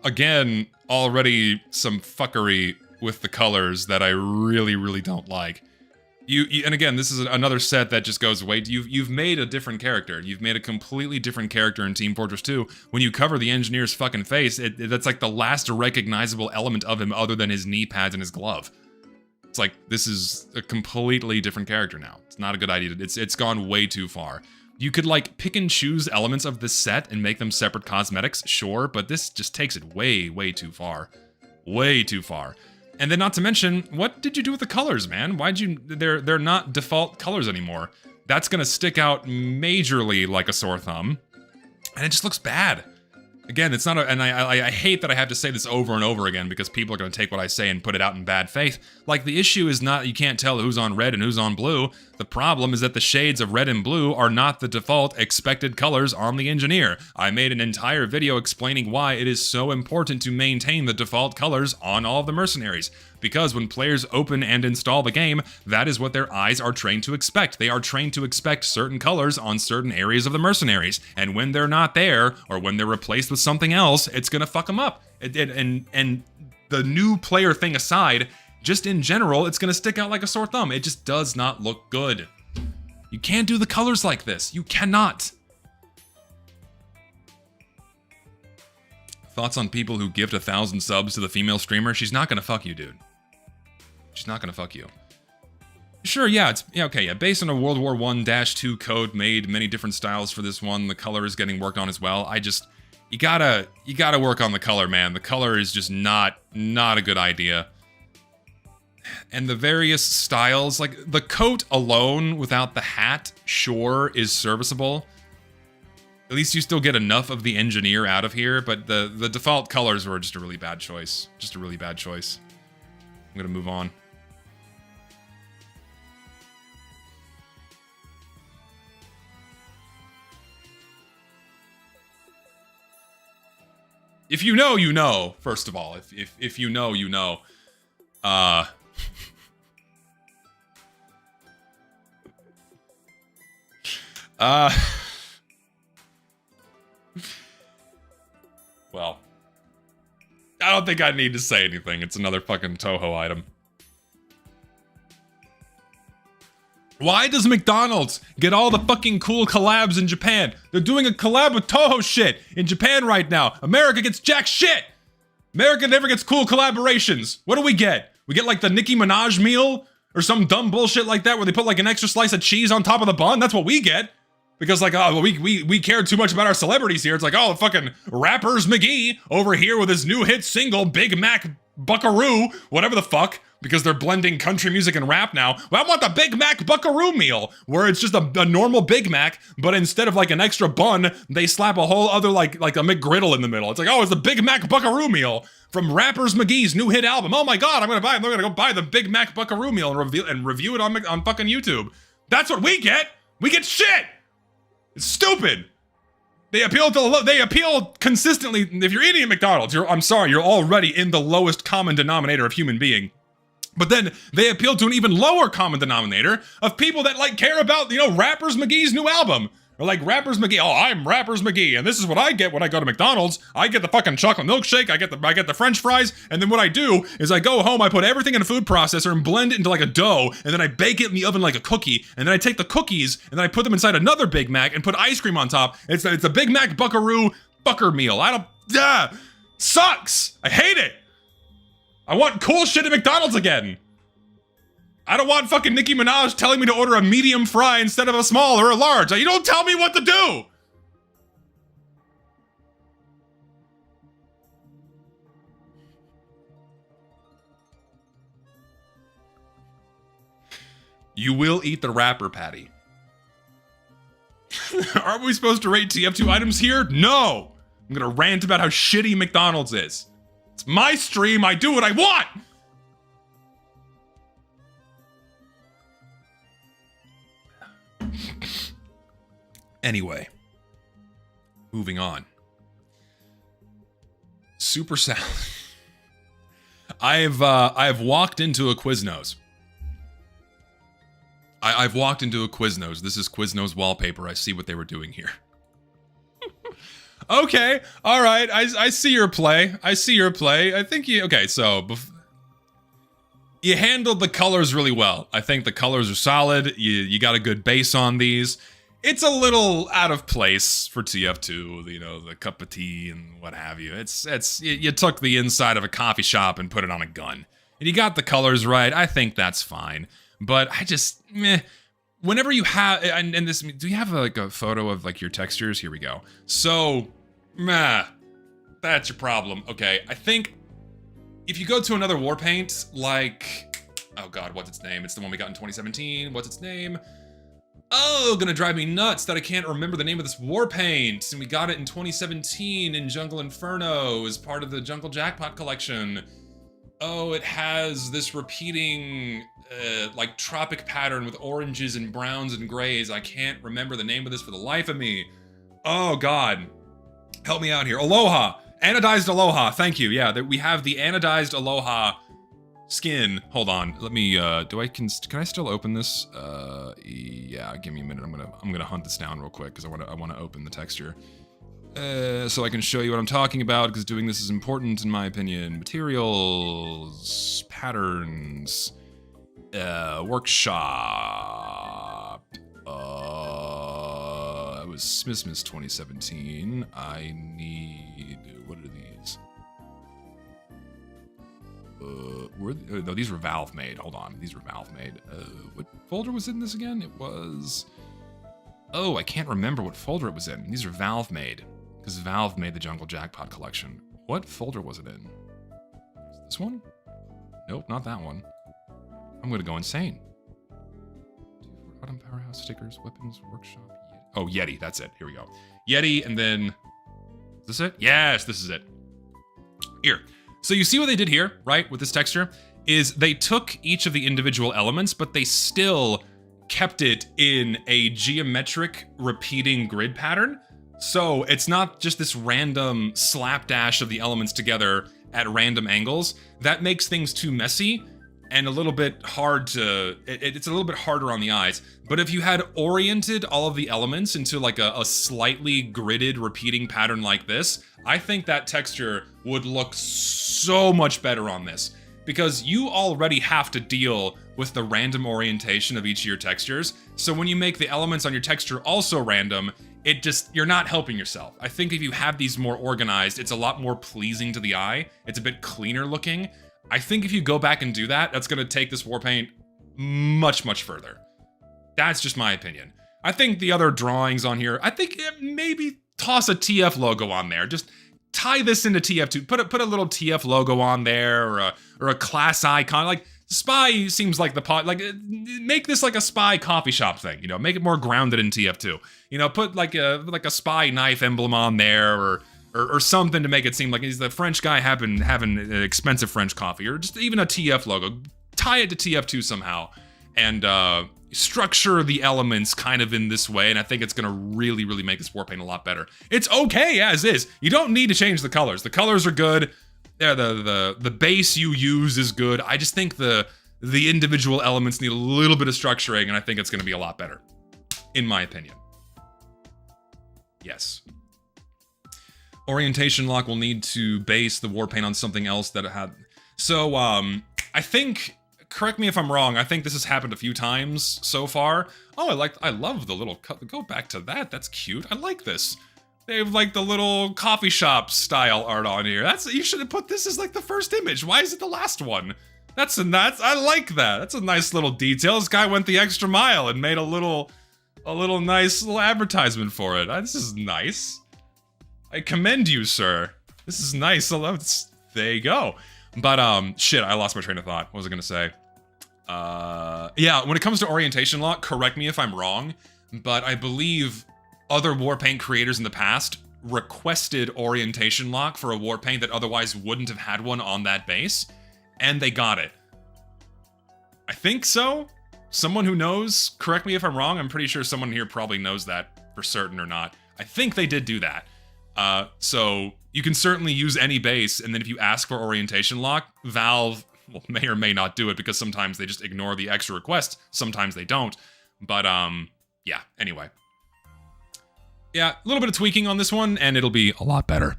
Again, already some fuckery with the colors that I really, really don't like. And again, this is another set that just goes away. You've made a different character. You've made a completely different character in Team Fortress 2. When you cover the engineer's fucking face, that's like the last recognizable element of him other than his knee pads and his glove. It's like, this is a completely different character now. It's not a good idea. It's gone way too far. You could, like, pick and choose elements of this set and make them separate cosmetics, sure, but this just takes it way, way too far. Way too far. And then not to mention, what did you do with the colors, man? They're not default colors anymore. That's gonna stick out majorly like a sore thumb. And it just looks bad. Again, it's not and I hate that I have to say this over and over again because people are gonna take what I say and put it out in bad faith. Like, the issue is not you can't tell who's on red and who's on blue. The problem is that the shades of red and blue are not the default expected colors on the engineer. I made an entire video explaining why it is so important to maintain the default colors on all of the mercenaries. Because when players open and install the game, that is what their eyes are trained to expect. They are trained to expect certain colors on certain areas of the mercenaries. And when they're not there, or when they're replaced with something else, it's gonna fuck them up. And the new player thing aside, just in general, it's gonna stick out like a sore thumb. It just does not look good. You can't do the colors like this. You cannot. Thoughts on people who gift 1,000 subs to the female streamer? She's not gonna fuck you, dude. She's not gonna fuck you. Sure, yeah, based on a World War I-2 code, made many different styles for this one. The color is getting worked on as well. You gotta work on the color, man. The color is just not a good idea. And the various styles, like the coat alone without the hat, sure, is serviceable. At least you still get enough of the engineer out of here, but the default colors were just a really bad choice. Just a really bad choice. I'm gonna move on. If you know, you know, first of all. If you know, you know. Well, I don't think I need to say anything. It's another fucking Toho item. Why does McDonald's get all the fucking cool collabs in Japan? They're doing a collab with Toho shit in Japan right now. America gets jack shit. America never gets cool collaborations. What do we get? We get like the Nicki Minaj meal or some dumb bullshit like that where they put like an extra slice of cheese on top of the bun. That's what we get. Because like, oh, we care too much about our celebrities here. It's like, oh, fucking Rappers McGee over here with his new hit single, Big Mac Buckaroo, whatever the fuck, because they're blending country music and rap now. Well, I want the Big Mac Buckaroo meal, where it's just a normal Big Mac, but instead of like an extra bun, they slap a whole other like a McGriddle in the middle. It's like, oh, it's the Big Mac Buckaroo meal from Rappers McGee's new hit album. Oh my god, I'm gonna go buy the Big Mac Buckaroo meal and review it on fucking YouTube. That's what we get. We get shit. It's stupid. They appeal consistently. If you're eating at McDonald's, I'm sorry, you're already in the lowest common denominator of human being. But then they appeal to an even lower common denominator of people that like care about, Rappers McGee's new album. Or like Rappers McGee. Oh, I'm Rappers McGee, and this is what I get when I go to McDonald's. I get the fucking chocolate milkshake, I get the French fries, and then what I do is I go home, I put everything in a food processor and blend it into like a dough, and then I bake it in the oven like a cookie, and then I take the cookies and then I put them inside another Big Mac and put ice cream on top. It's a Big Mac Buckaroo Bucker meal. Sucks. I hate it. I want cool shit at McDonald's again. I don't want fucking Nicki Minaj telling me to order a medium fry instead of a small or a large. You don't tell me what to do. You will eat the wrapper patty. Aren't we supposed to rate TF2 items here? No. I'm gonna rant about how shitty McDonald's is. It's my stream, I do what I want! Anyway. Moving on. Super salad. I have walked into a Quiznos. I've walked into a Quiznos. This is Quiznos wallpaper. I see what they were doing here. Okay, all right. I see your play. I see your play. I think you... Okay, so... You handled the colors really well. I think the colors are solid. You got a good base on these. It's a little out of place for TF2, you know, the cup of tea and what have you. You took the inside of a coffee shop and put it on a gun. And you got the colors right. I think that's fine. But I just... Meh. Whenever you have, and this, do you have like a photo of like your textures? Here we go. So, that's your problem. Okay, I think if you go to another war paint, like, oh god, what's its name? It's the one we got in 2017. What's its name? Oh, gonna drive me nuts that I can't remember the name of this war paint. And we got it in 2017 in Jungle Inferno as part of the Jungle Jackpot collection. Oh, it has this repeating... like tropic pattern with oranges and browns and grays. I can't remember the name of this for the life of me. Oh god. Help me out here. Aloha. Anodized Aloha. Thank you. Yeah, we have the anodized Aloha skin. Hold on. Let me can I still open this? Yeah, give me a minute. I'm gonna hunt this down real quick because I want to open the texture. So I can show you what I'm talking about, because doing this is important in my opinion. Materials, patterns, workshop. It was Smissmas 2017. I need, what are these? No, these were Valve made. Hold on, these were Valve made. What folder was in this again? It was, oh, I can't remember what folder it was in. These are Valve made, because Valve made the Jungle Jackpot collection. What folder was it in? This one? Nope, not that one. I'm gonna go insane. Bottom powerhouse stickers, weapons, workshop. Yeti. Oh, Yeti, that's it. Here we go. Yeti, and then, is this it? Yes, this is it. Here. So you see what they did here, right, with this texture? Is they took each of the individual elements, but they still kept it in a geometric repeating grid pattern. So it's not just this random slapdash of the elements together at random angles. That makes things too messy and a little bit hard to, it's a little bit harder on the eyes. But if you had oriented all of the elements into like a slightly gridded repeating pattern like this, I think that texture would look so much better on this. Because you already have to deal with the random orientation of each of your textures. So when you make the elements on your texture also random, you're not helping yourself. I think if you have these more organized, it's a lot more pleasing to the eye. It's a bit cleaner looking. I think if you go back and do that, that's gonna take this war paint much, much further. That's just my opinion. I think the other drawings on here, I think maybe toss a TF logo on there. Just tie this into TF2. Put a little TF logo on there, or a class icon. Like Spy seems like the pot. Like make this like a Spy coffee shop thing. You know, make it more grounded in TF2. You know, put like a Spy knife emblem on there, or something to make it seem like he's the French guy having an expensive French coffee, or just even a TF logo. Tie it to TF2 somehow, and structure the elements kind of in this way, and I think it's gonna really, really make this war paint a lot better. It's okay as is. You don't need to change the colors. The colors are good. Yeah, the base you use is good. I just think the individual elements need a little bit of structuring, and I think it's gonna be a lot better, in my opinion. Yes. Orientation lock will need to base the war paint on something else that it had. So, I think, correct me if I'm wrong, I think this has happened a few times so far. Oh, I love the little cut. Go back to that. That's cute. I like this. They have like the little coffee shop style art on here. You should have put this as like the first image. Why is it the last one? I like that. That's a nice little detail. This guy went the extra mile and made a little nice little advertisement for it. This is nice. I commend you, sir. This is nice. There you go. But, shit, I lost my train of thought. What was I gonna say? Yeah, when it comes to orientation lock, correct me if I'm wrong, but I believe other Warpaint creators in the past requested orientation lock for a Warpaint that otherwise wouldn't have had one on that base, and they got it. I think so? Someone who knows, correct me if I'm wrong, I'm pretty sure someone here probably knows that for certain or not. I think they did do that. So you can certainly use any base, and then if you ask for orientation lock, Valve may or may not do it because sometimes they just ignore the extra request, sometimes they don't. But, yeah, anyway. Yeah, a little bit of tweaking on this one, and it'll be a lot better.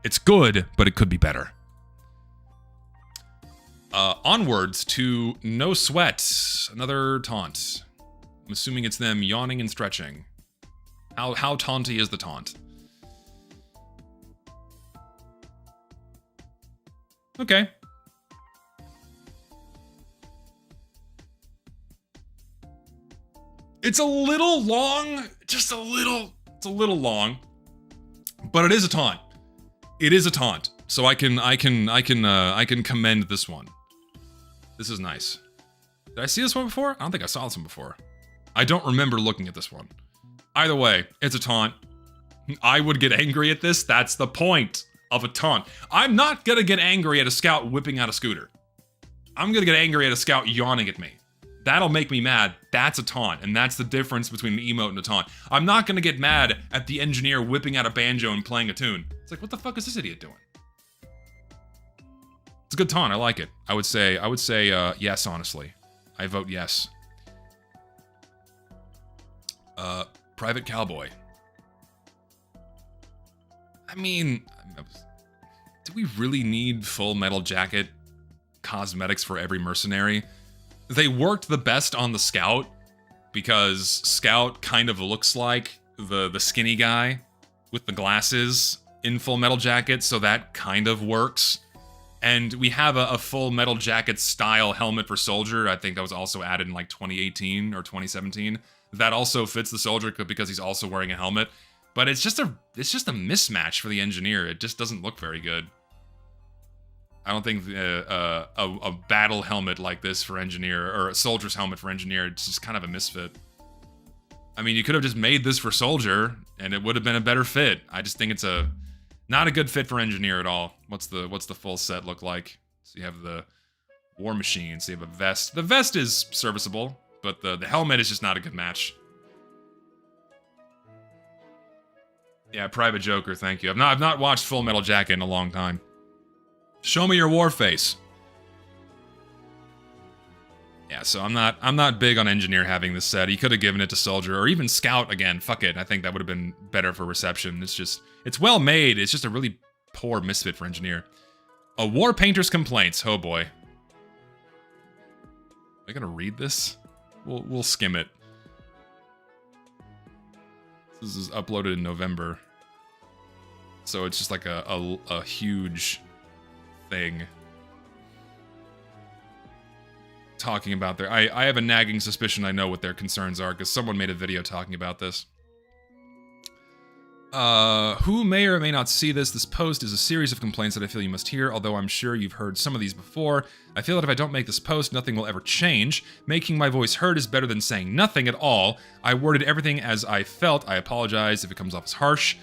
It's good, but it could be better. Onwards to No Sweat, another taunt. I'm assuming it's them yawning and stretching. How taunty is the taunt? Okay. It's a little long, just a little, it's a little long, but it is a taunt. It is a taunt, so I can commend this one. This is nice. Did I see this one before? I don't think I saw this one before. I don't remember looking at this one. Either way, it's a taunt. I would get angry at this. That's the point of a taunt. I'm not gonna get angry at a scout whipping out a scooter. I'm gonna get angry at a scout yawning at me. That'll make me mad. That's a taunt, and that's the difference between an emote and a taunt. I'm not gonna get mad at the engineer whipping out a banjo and playing a tune. It's like, what the fuck is this idiot doing? It's a good taunt. I like it. I would say yes, honestly. I vote yes. Private Cowboy. I mean, do we really need Full Metal Jacket cosmetics for every mercenary? They worked the best on the Scout, because Scout kind of looks like the skinny guy with the glasses in Full Metal Jacket, so that kind of works. And we have a Full Metal Jacket style helmet for Soldier. I think that was also added in like 2018 or 2017. That also fits the Soldier because he's also wearing a helmet. But it's just a mismatch for the Engineer. It just doesn't look very good. I don't think a battle helmet like this for Engineer, or a Soldier's helmet for Engineer, it's just kind of a misfit. I mean, you could have just made this for Soldier, and it would have been a better fit. I just think it's not a good fit for Engineer at all. What's the full set look like? So you have the War Machine, so you have a vest. The vest is serviceable, but the helmet is just not a good match. Yeah, Private Joker, thank you. I've not watched Full Metal Jacket in a long time. Show me your war face. Yeah, so I'm not big on Engineer having this set. He could have given it to Soldier, or even Scout again. Fuck it. I think that would have been better for reception. It's well made. It's just a really poor misfit for Engineer. A War Painter's Complaints. Oh boy. Am I gonna read this? We'll skim it. This is uploaded in November. So it's just like a huge thing talking about their... I have a nagging suspicion I know what their concerns are, because someone made a video talking about this. Who may or may not see this post is a series of complaints that I feel you must hear, although I'm sure you've heard some of these before. I feel that if I don't make this post, nothing will ever change. Making my voice heard is better than saying nothing at all. I worded everything as I felt. I apologize if it comes off as harsh.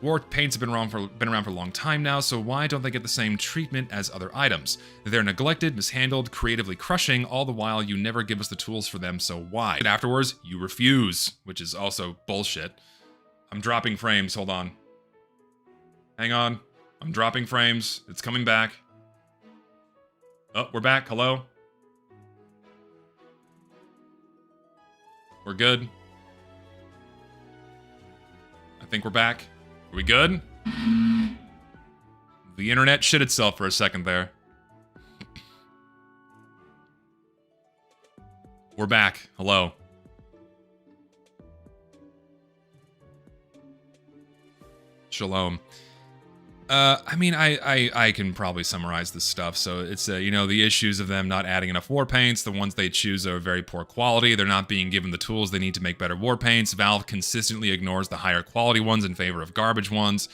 War paints have been around for a long time now, so why don't they get the same treatment as other items? They're neglected, mishandled, creatively crushing, all the while you never give us the tools for them, so why? And afterwards, you refuse, which is also bullshit. I'm dropping frames, hold on. Hang on. I'm dropping frames. It's coming back. Oh, we're back. Hello? We're good. I think we're back. Are we good? The internet shit itself for a second there. We're back. Hello. Shalom. I mean, I can probably summarize this stuff. So it's, you know, the issues of them not adding enough war paints. The ones they choose are very poor quality. They're not being given the tools they need to make better war paints. Valve consistently ignores the higher quality ones in favor of garbage ones.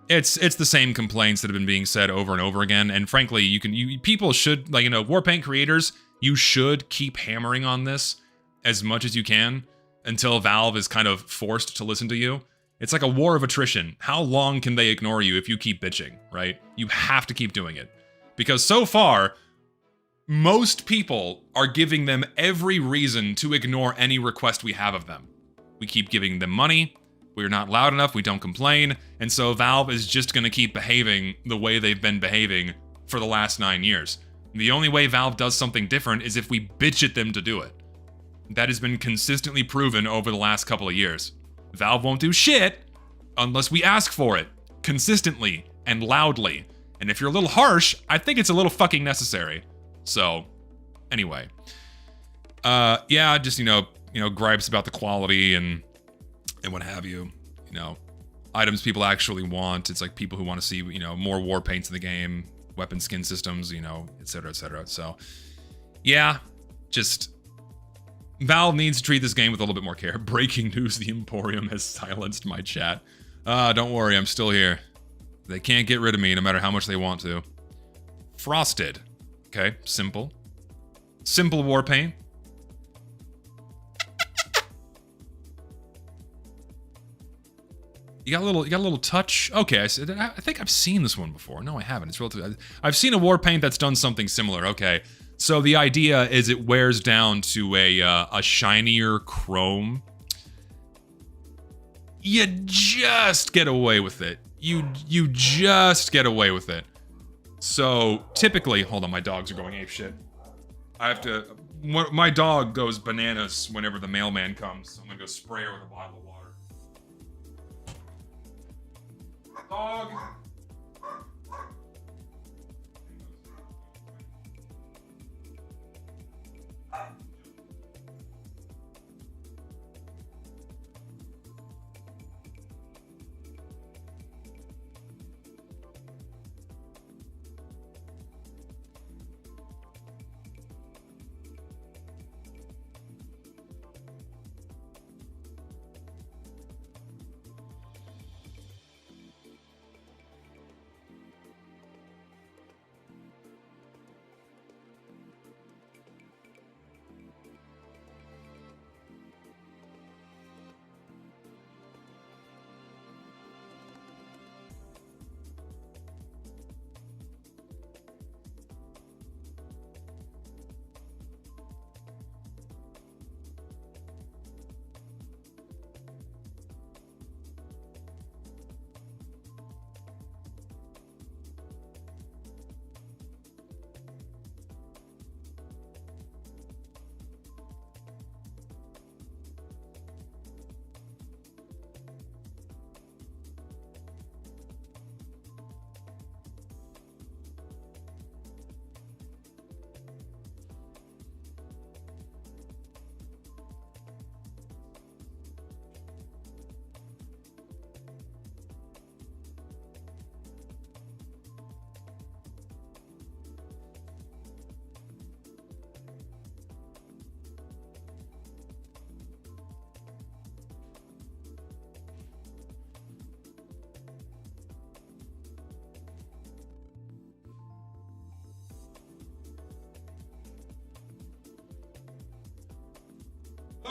It's the same complaints that have been being said over and over again. And frankly, people should, like, you know, war paint creators, you should keep hammering on this as much as you can until Valve is kind of forced to listen to you. It's like a war of attrition. How long can they ignore you if you keep bitching, right? You have to keep doing it. Because so far, most people are giving them every reason to ignore any request we have of them. We keep giving them money, we're not loud enough, we don't complain, and so Valve is just gonna keep behaving the way they've been behaving for the last 9 years. The only way Valve does something different is if we bitch at them to do it. That has been consistently proven over the last couple of years. Valve won't do shit unless we ask for it, consistently and loudly. And if you're a little harsh, I think it's a little fucking necessary. So, anyway. Yeah, just, you know, gripes about the quality and what have you. You know, items people actually want. It's like people who want to see, you know, more war paints in the game, weapon skin systems, you know, etc., etc. So, yeah, just... Valve needs to treat this game with a little bit more care. Breaking news, the Emporium has silenced my chat. Don't worry, I'm still here. They can't get rid of me no matter how much they want to. Frosted. Okay, simple. Simple war paint. You got a little touch. Okay, I think I've seen this one before. No, I haven't. It's relatively... I've seen a war paint that's done something similar. Okay. So the idea is it wears down to a shinier chrome. You just get away with it. You just get away with it. So typically, hold on, my dogs are going apeshit. I have to. My dog goes bananas whenever the mailman comes. I'm gonna go spray her with a bottle of water. Dog.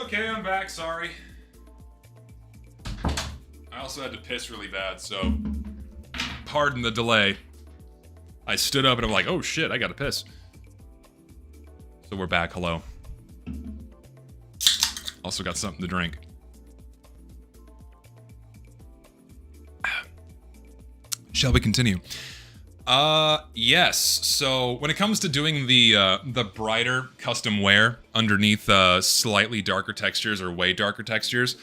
Okay, I'm back, sorry. I also had to piss really bad, so pardon the delay. I stood up and I'm like, oh shit, I gotta piss. So we're back, hello. Also got something to drink. Shall we continue? Yes. So when it comes to doing the brighter custom wear underneath slightly darker textures or way darker textures,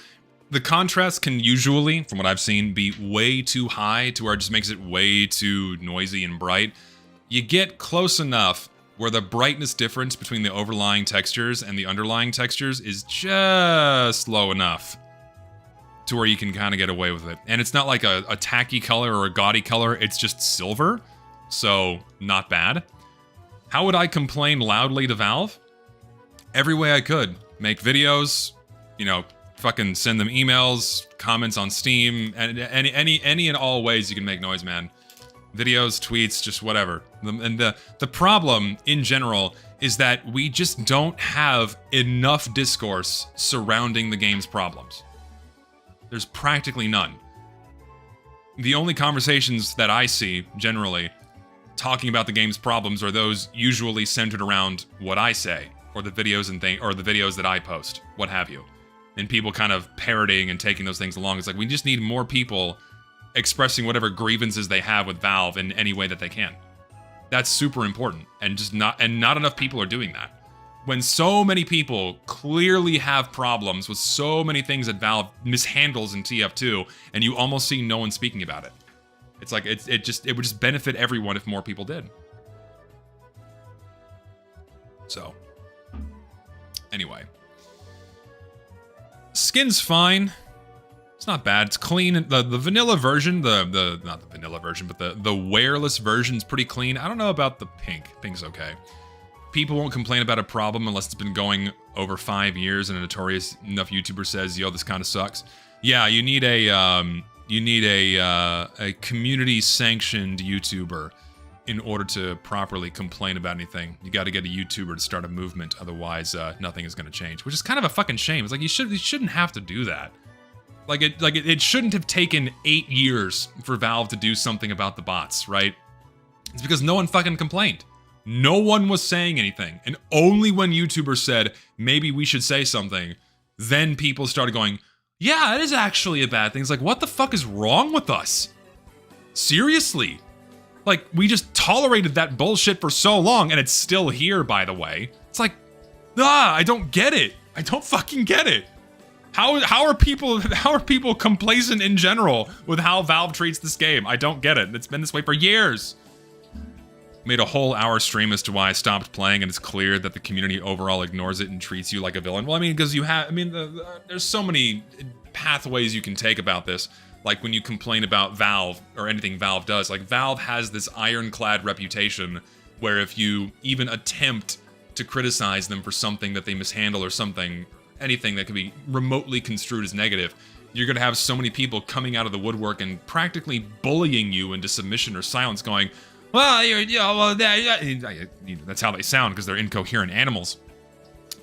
The contrast can usually, from what I've seen, be way too high to where it just makes it way too noisy and bright. You get close enough where the brightness difference between the overlying textures and the underlying textures is just low enough to where you can kind of get away with it. And it's not like a tacky color or a gaudy color, it's just silver, so not bad. How would I complain loudly to Valve? Every way I could. Make videos, you know, fucking send them emails, comments on Steam, and any and all ways you can make noise, man. Videos, tweets, just whatever. And the problem, in general, is that we just don't have enough discourse surrounding the game's problems. There's practically none. The only conversations that I see, generally, talking about the game's problems are those usually centered around what I say, or the videos or the videos that I post, what have you. And people kind of parroting and taking those things along. It's like, we just need more people expressing whatever grievances they have with Valve in any way that they can. That's super important, and not enough people are doing that. When so many people clearly have problems with so many things that Valve mishandles in TF2, and you almost see no one speaking about it. It's like, it would just benefit everyone if more people did. So, anyway. Skin's fine. It's not bad. It's clean. The vanilla version, not the vanilla version, but the wearless version's pretty clean. I don't know about the pink. Pink's okay. People won't complain about a problem unless it's been going over 5 years and a notorious enough YouTuber says, yo, this kind of sucks. Yeah, you need a community sanctioned YouTuber in order to properly complain about anything. You got to get a YouTuber to start a movement, otherwise nothing is going to change, which is kind of a fucking shame. It's like you shouldn't have to do that. It shouldn't have taken 8 years for Valve to do something about the bots, right? It's because no one fucking complained. No one was saying anything. And only when YouTubers said, maybe we should say something, then people started going, yeah, it is actually a bad thing. It's like, what the fuck is wrong with us? Seriously? Like, we just tolerated that bullshit for so long, and it's still here, by the way. It's like, I don't get it. I don't fucking get it. How are people complacent in general with how Valve treats this game? I don't get it. It's been this way for years. Made a whole hour stream as to why I stopped playing, and it's clear that the community overall ignores it and treats you like a villain. Well, I mean, because there's so many pathways you can take about this. Like when you complain about Valve or anything Valve does, like Valve has this ironclad reputation where if you even attempt to criticize them for something that they mishandle or anything that could be remotely construed as negative, you're gonna have so many people coming out of the woodwork and practically bullying you into submission or silence, going, well, that's how they sound because they're incoherent animals.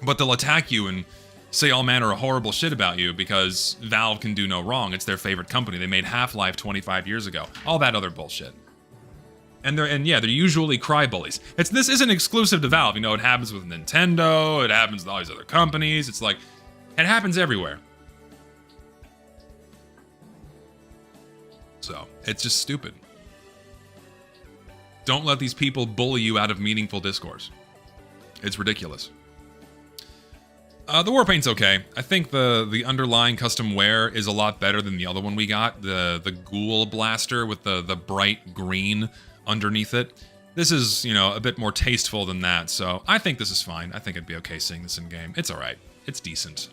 But they'll attack you and say all manner of horrible shit about you because Valve can do no wrong. It's their favorite company. They made Half-Life 25 years ago. All that other bullshit. And they're usually cry bullies. This isn't exclusive to Valve. You know, it happens with Nintendo. It happens with all these other companies. It's like, it happens everywhere. So, it's just stupid. Don't let these people bully you out of meaningful discourse. It's ridiculous. The Warpaint's okay. I think the underlying custom wear is a lot better than the other one we got. The Ghoul Blaster with the bright green underneath it. This is, a bit more tasteful than that, so I think this is fine. I think it'd be okay seeing this in game. It's alright. It's decent.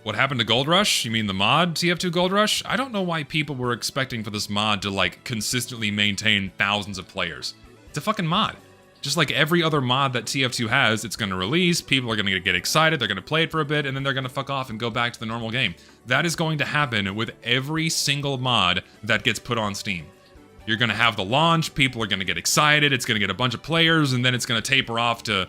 What happened to Gold Rush? You mean the mod TF2 Gold Rush? I don't know why people were expecting for this mod to, like, consistently maintain thousands of players. It's a fucking mod. Just like every other mod that TF2 has, it's gonna release, people are gonna get excited, they're gonna play it for a bit, and then they're gonna fuck off and go back to the normal game. That is going to happen with every single mod that gets put on Steam. You're gonna have the launch, people are gonna get excited, it's gonna get a bunch of players, and then it's gonna taper off to,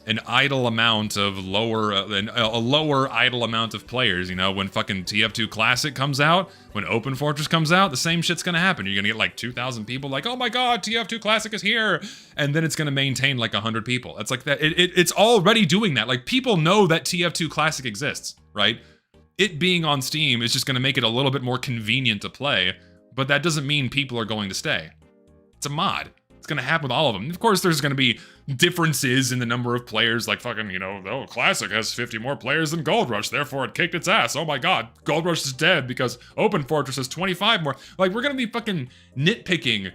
an idle amount of a lower idle amount of players, when fucking TF2 Classic comes out, when Open Fortress comes out, the same shit's gonna happen. You're gonna get like 2,000 people like, oh my god, TF2 Classic is here, and then it's gonna maintain like 100 people. It's like that, it's already doing that. Like, people know that TF2 Classic exists, right? It being on Steam is just gonna make it a little bit more convenient to play, but that doesn't mean people are going to stay. It's a mod. It's gonna happen with all of them. Of course, there's gonna be differences in the number of players, like fucking, you know, oh, Classic has 50 more players than Gold Rush, therefore it kicked its ass. Oh my god, Gold Rush is dead because Open Fortress has 25 more. Like, we're gonna be fucking nitpicking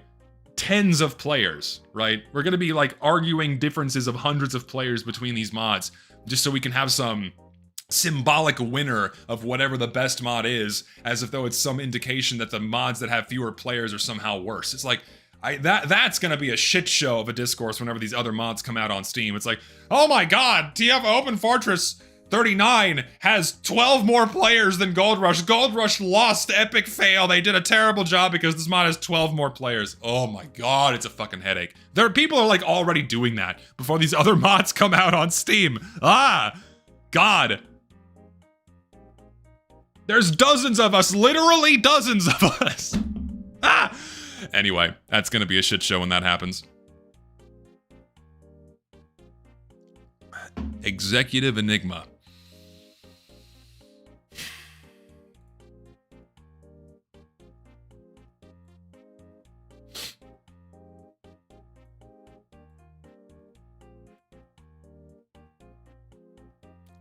tens of players, right? We're gonna be like arguing differences of hundreds of players between these mods, just so we can have some symbolic winner of whatever the best mod is, as if though it's some indication that the mods that have fewer players are somehow worse. It's like, that's gonna be a shit show of a discourse whenever these other mods come out on Steam. It's like, oh my god, TF Open Fortress 39 has 12 more players than Gold Rush. Gold Rush lost, epic fail. They did a terrible job because this mod has 12 more players. Oh my god, it's a fucking headache. People are like already doing that before these other mods come out on Steam. Ah, god. There's dozens of us, literally dozens of us. Ah! Anyway, that's gonna be a shit show when that happens. Executive Enigma.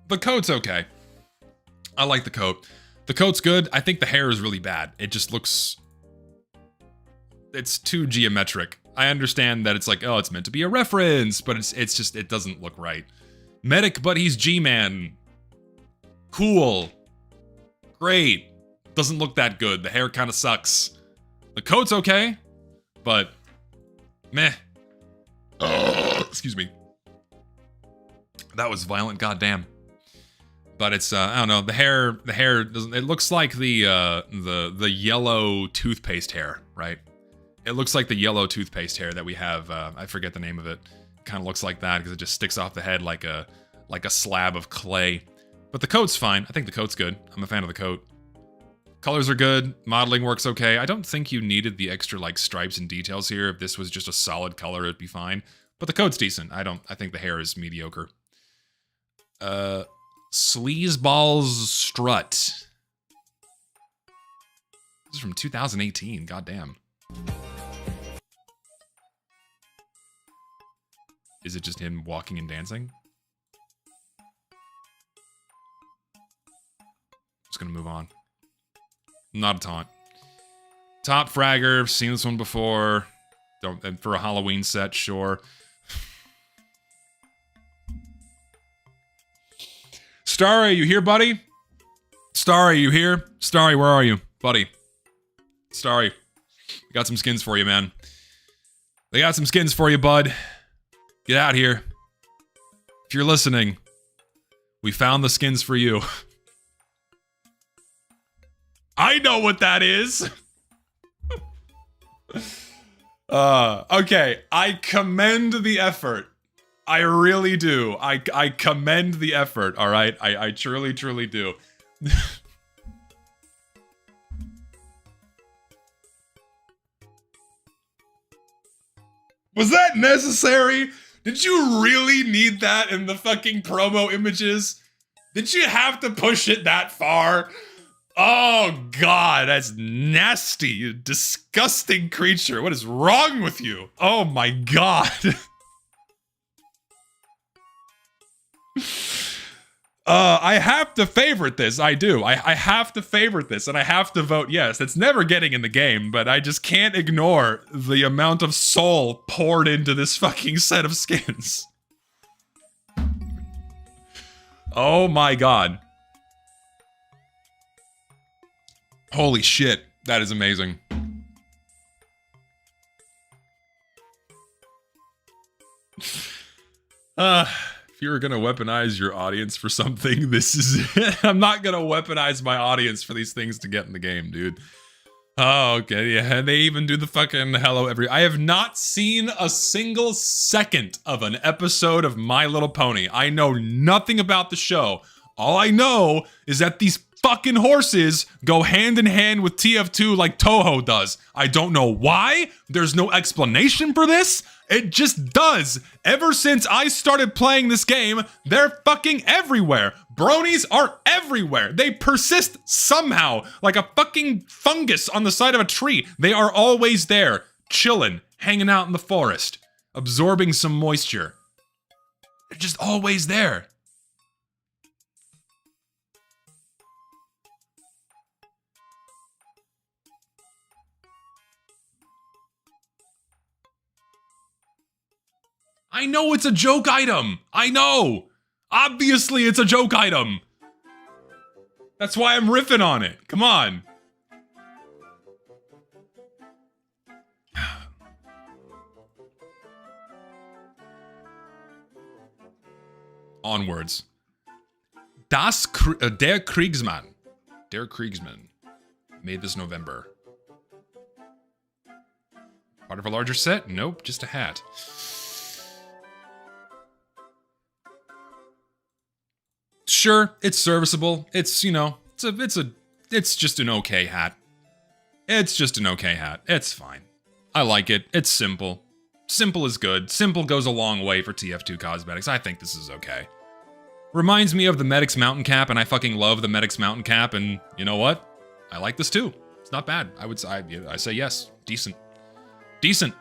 The coat's okay. I like the coat. The coat's good. I think the hair is really bad. It just looks... it's too geometric. I understand that it's like, oh, it's meant to be a reference, but it's just, it doesn't look right. Medic, but he's G-Man. Cool. Great. Doesn't look that good. The hair kind of sucks. The coat's okay, but meh. Excuse me. That was violent, goddamn. But it's, I don't know, the hair doesn't, it looks like the yellow toothpaste hair, right? It looks like the yellow toothpaste hair that we have, I forget the name of it. It kind of looks like that because it just sticks off the head like a slab of clay. But the coat's fine. I think the coat's good. I'm a fan of the coat. Colors are good. Modeling works okay. I don't think you needed the extra like stripes and details here. If this was just a solid color, it'd be fine. But the coat's decent. I think the hair is mediocre. Sleazeball's Strut. This is from 2018. Goddamn. Is it just him walking and dancing? Just gonna move on. Not a taunt. Top Fragger. I've seen this one before. And for a Halloween set, sure. Starry, you here, buddy? Starry, you here? Starry, where are you? Buddy. Starry. We got some skins for you, man. They got some skins for you, bud. Get out here. If you're listening, we found the skins for you. I know what that is. Okay, I commend the effort. I really do. I commend the effort, all right? I truly, truly do. Was that necessary? Did you really need that in the fucking promo images? Did you have to push it that far? Oh god, that's nasty. You disgusting creature. What is wrong with you? Oh my god. I have to favorite this. I do. I have to favorite this, and I have to vote yes. It's never getting in the game, but I just can't ignore the amount of soul poured into this fucking set of skins. Oh my god. Holy shit. That is amazing. If you were gonna weaponize your audience for something, this is it. I'm not gonna weaponize my audience for these things to get in the game, dude. Oh, okay, yeah, they even do the fucking hello I have not seen a single second of an episode of My Little Pony. I know nothing about the show. All I know is that these fucking horses go hand in hand with TF2 like Toho does. I don't know why. There's no explanation for this. It just does. Ever since I started playing this game, they're fucking everywhere. Bronies are everywhere. They persist somehow, like a fucking fungus on the side of a tree. They are always there, chilling, hanging out in the forest, absorbing some moisture. They're just always there. I know it's a joke item. I know. Obviously, it's a joke item. That's why I'm riffing on it. Come on. Onwards. Der Kriegsmann. Der Kriegsmann. Made this November. Part of a larger set? Nope, just a hat. Sure, it's serviceable. It's, you know, it's just an okay hat. It's just an okay hat. It's fine. I like it. It's simple. Simple is good. Simple goes a long way for TF2 cosmetics. I think this is okay. Reminds me of the Medic's Mountain Cap, and I fucking love the Medic's Mountain Cap, and you know what? I like this too. It's not bad. I say yes. Decent. Decent.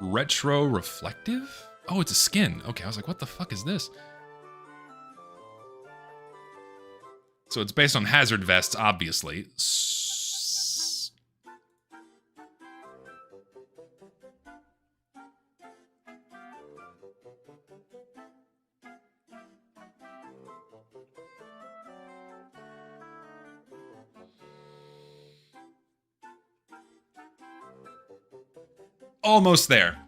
Retro reflective? Oh, it's a skin. Okay, I was like, what the fuck is this? So it's based on hazard vests, obviously. Almost there.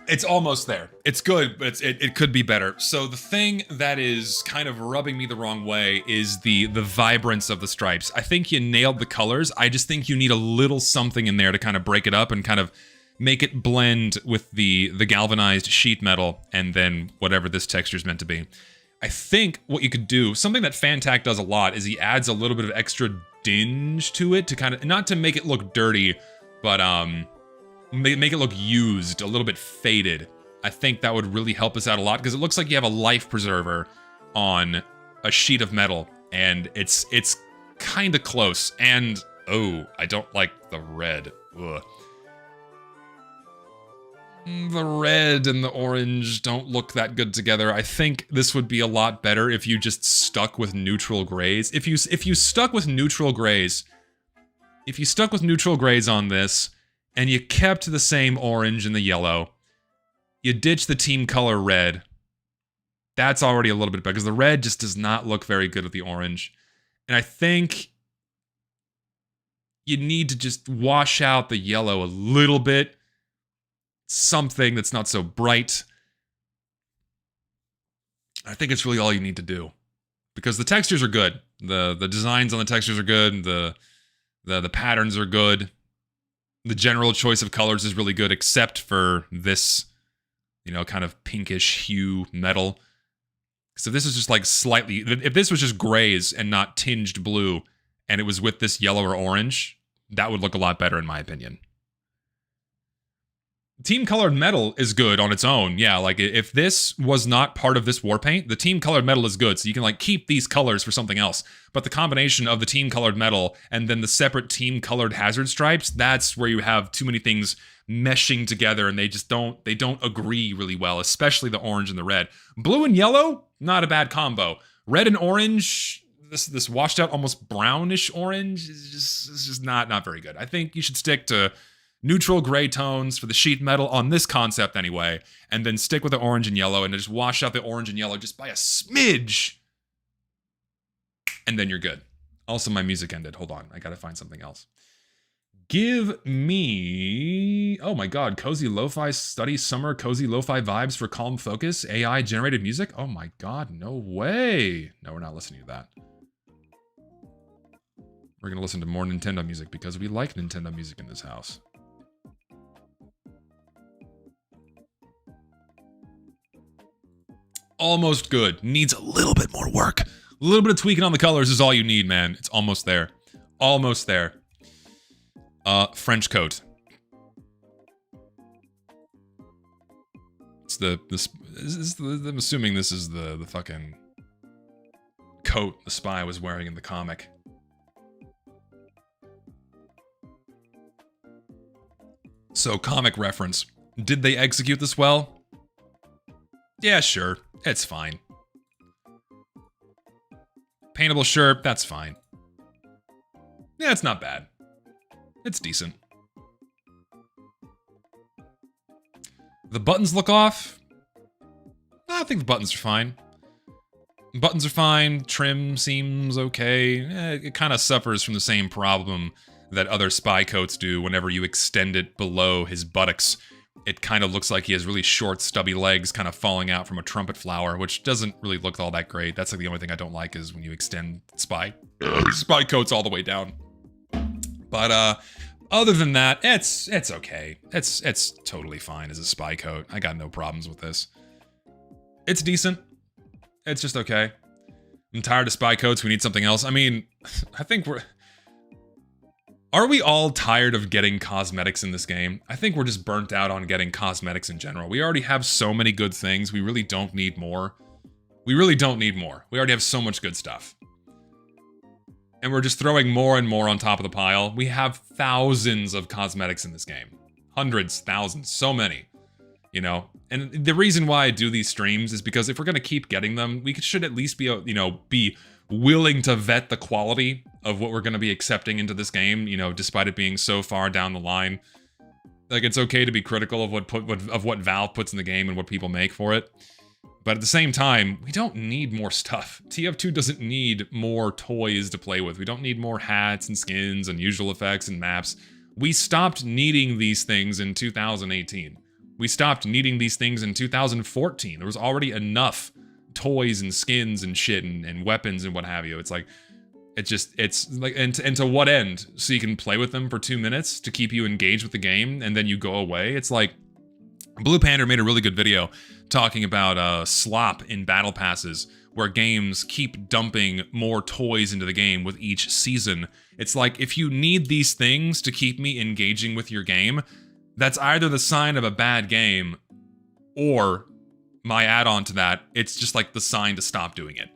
It's almost there. It's good, but it could be better. So the thing that is kind of rubbing me the wrong way is the vibrance of the stripes. I think you nailed the colors. I just think you need a little something in there to kind of break it up and kind of make it blend with the galvanized sheet metal and then whatever this texture is meant to be. I think what you could do, something that Fantac does a lot, is he adds a little bit of extra dinge to it to kind of, not to make it look dirty, but make it look used, a little bit faded. I think that would really help us out a lot because it looks like you have a life preserver on a sheet of metal and it's kind of close. And oh, I don't like the red. Ugh. The red and the orange don't look that good together. I think this would be a lot better if you just stuck with neutral grays. If you stuck with neutral grays, on this, and you kept the same orange and the yellow, you ditch the team color red, that's already a little bit better, because the red just does not look very good with the orange. And I think you need to just wash out the yellow a little bit. Something that's not so bright. I think it's really all you need to do. Because the textures are good. The designs on the textures are good. The patterns are good. The general choice of colors is really good, except for this, you know, kind of pinkish hue metal. So this is just like slightly, if this was just grays and not tinged blue, and it was with this yellow or orange, that would look a lot better in my opinion. Team colored metal is good on its own. Yeah, like if this was not part of this war paint, the team colored metal is good. So you can like keep these colors for something else. But the combination of the team colored metal and then the separate team colored hazard stripes, that's where you have too many things meshing together and they don't agree really well, especially the orange and the red. Blue and yellow, not a bad combo. Red and orange, this washed out almost brownish orange is just not very good. I think you should stick to neutral gray tones for the sheet metal on this concept anyway, and then stick with the orange and yellow and just wash out the orange and yellow just by a smidge. And then you're good. Also, my music ended. Hold on. I gotta find something else. Give me... Oh my god. Cozy Lo-Fi Study Summer Cozy Lo-Fi Vibes for Calm Focus. AI generated music? Oh my god. No way. No, we're not listening to that. We're gonna listen to more Nintendo music because we like Nintendo music in this house. Almost good. Needs a little bit more work. A little bit of tweaking on the colors is all you need, man. It's almost there. Almost there. French coat. It's I'm assuming this is the fucking coat the spy was wearing in the comic. So, comic reference. Did they execute this well? Yeah, sure. It's fine. Paintable, sure. That's fine. Yeah, it's not bad. It's decent. The buttons look off. I think the buttons are fine. Buttons are fine. Trim seems okay. It kind of suffers from the same problem that other spy coats do whenever you extend it below his buttocks. It kind of looks like he has really short, stubby legs kind of falling out from a trumpet flower, which doesn't really look all that great. That's like the only thing I don't like is when you extend spy coats all the way down. But other than that, it's okay. It's totally fine as a spy coat. I got no problems with this. It's decent. It's just okay. I'm tired of spy coats. We need something else. I mean, I think Are we all tired of getting cosmetics in this game? I think we're just burnt out on getting cosmetics in general. We already have so many good things. We really don't need more. We really don't need more. We already have so much good stuff. And we're just throwing more and more on top of the pile. We have thousands of cosmetics in this game. Hundreds, thousands, so many. You know? And the reason why I do these streams is because if we're going to keep getting them, we should at least be, you know, be willing to vet the quality of what we're going to be accepting into this game, you know, despite it being so far down the line. Like, it's okay to be critical of what Valve puts in the game and what people make for it. But at the same time, we don't need more stuff. TF2 doesn't need more toys to play with. We don't need more hats and skins and usual effects and maps. We stopped needing these things in 2018. We stopped needing these things in 2014. There was already enough toys and skins and shit and weapons and what have you. It's like, it's like, and to what end? So you can play with them for 2 minutes to keep you engaged with the game and then you go away? It's like, Blue Panda made a really good video talking about slop in battle passes, where games keep dumping more toys into the game with each season. It's like, if you need these things to keep me engaging with your game, that's either the sign of a bad game, or my add-on to that, it's just like the sign to stop doing it.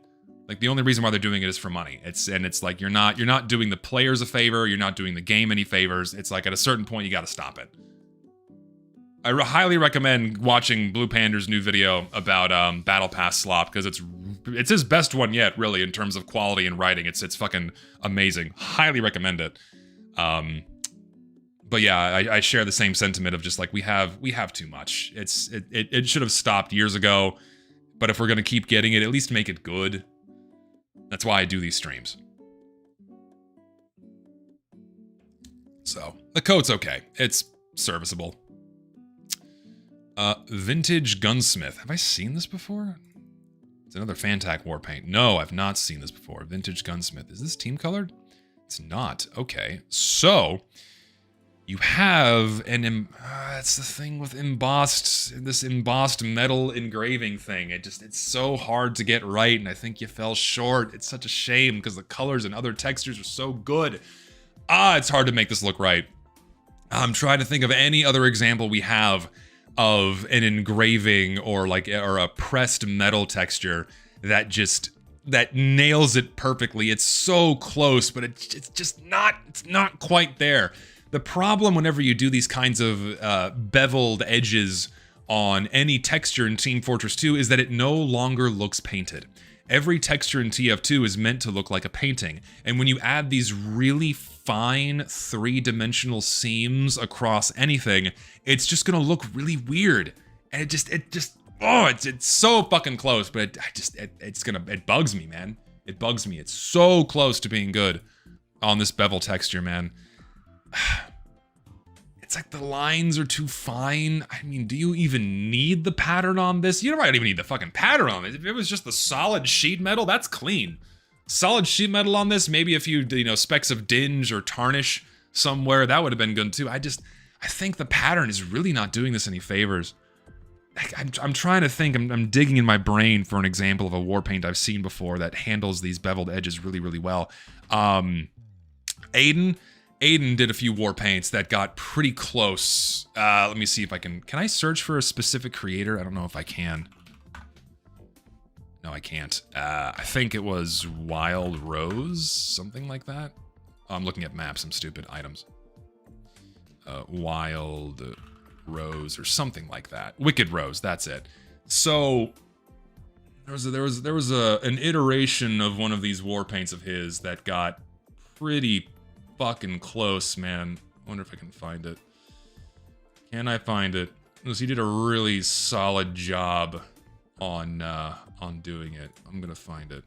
Like, the only reason why they're doing it is for money. It's like, you're not doing the players a favor, you're not doing the game any favors. It's like, at a certain point, you gotta stop it. I highly recommend watching Blue Panda's new video about Battle Pass slop, because it's his best one yet, really, in terms of quality and writing. It's fucking amazing. Highly recommend it. But yeah, I share the same sentiment of just like, we have too much. It should have stopped years ago, but if we're gonna keep getting it, at least make it good. That's why I do these streams. So the coat's okay. It's serviceable. Vintage Gunsmith. Have I seen this before? It's another Fantac war paint. No, I've not seen this before. Vintage Gunsmith. Is this team colored? It's not. Okay. So, you have an... that's the thing with this embossed metal engraving thing. It's so hard to get right, and I think you fell short. It's such a shame, because the colors and other textures are so good. It's hard to make this look right. I'm trying to think of any other example we have of an engraving or a pressed metal texture that nails it perfectly. It's so close, but it's just not quite there. The problem whenever you do these kinds of beveled edges on any texture in Team Fortress 2 is that it no longer looks painted. Every texture in TF2 is meant to look like a painting, and when you add these really fine three-dimensional seams across anything, it's just gonna look really weird. And it's so fucking close, but it bugs me, man. It bugs me. It's so close to being good on this bevel texture, man. It's like the lines are too fine. I mean, do you even need the pattern on this? You don't even need the fucking pattern on it. If it was just the solid sheet metal, that's clean. Solid sheet metal on this, maybe a few, specks of dinge or tarnish somewhere, that would have been good too. I think the pattern is really not doing this any favors. I'm trying to think, I'm digging in my brain for an example of a war paint I've seen before that handles these beveled edges really, really well. Aiden did a few war paints that got pretty close. Let me see if I can I search for a specific creator? I don't know if I can. No, I can't. I think it was Wild Rose, something like that. Oh, I'm looking at maps, I'm stupid. Items. Wild Rose or something like that. Wicked Rose, that's it. So there was an iteration of one of these war paints of his that got pretty fucking close, man. I wonder if I can find it. Can I find it? Because he did a really solid job on doing it. I'm gonna find it.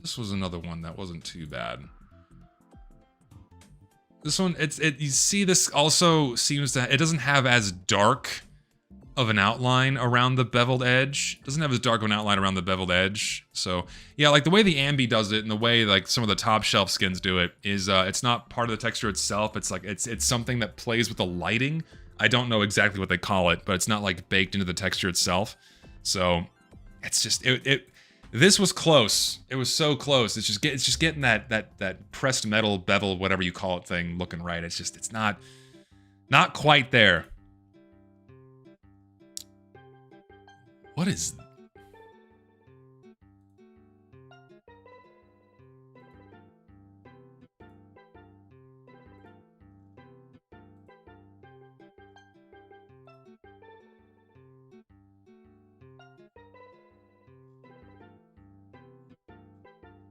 This was another one that wasn't too bad. This one, you see, this also seems to, it doesn't have as dark of an outline around the beveled edge. It doesn't have as dark of an outline around the beveled edge. So yeah, like the way the Ambi does it and the way like some of the top shelf skins do it is it's not part of the texture itself. It's like, it's something that plays with the lighting. I don't know exactly what they call it, but it's not like baked into the texture itself. So it's just, this was close. It was so close. It's just getting that pressed metal bevel, whatever you call it, thing looking right. It's not quite there. What is?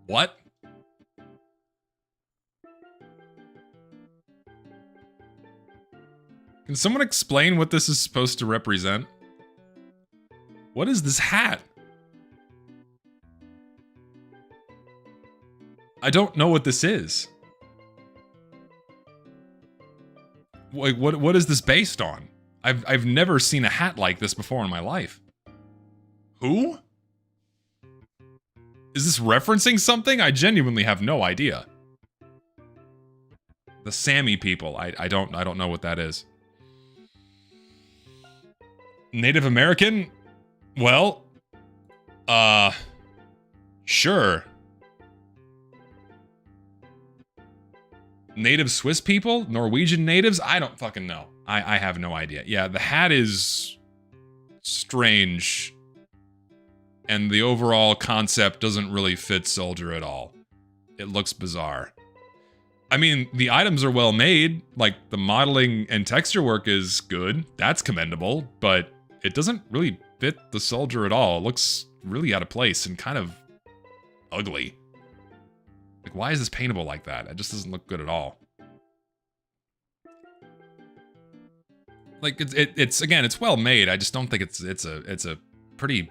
What? Can someone explain what this is supposed to represent? What is this hat? I don't know what this is. Like, what is this based on? I've never seen a hat like this before in my life. Who? Is this referencing something? I genuinely have no idea. The Sami people. I don't know what that is. Native American? Well, sure. Native Swiss people? Norwegian natives? I don't fucking know. I have no idea. Yeah, the hat is strange. And the overall concept doesn't really fit Soldier at all. It looks bizarre. I mean, the items are well made. Like, the modeling and texture work is good. That's commendable. But it doesn't really fit the Soldier at all. It looks really out of place and kind of ugly. Like, why is this paintable like that? It just doesn't look good at all. Like, it's again, it's well made. I just don't think it's a pretty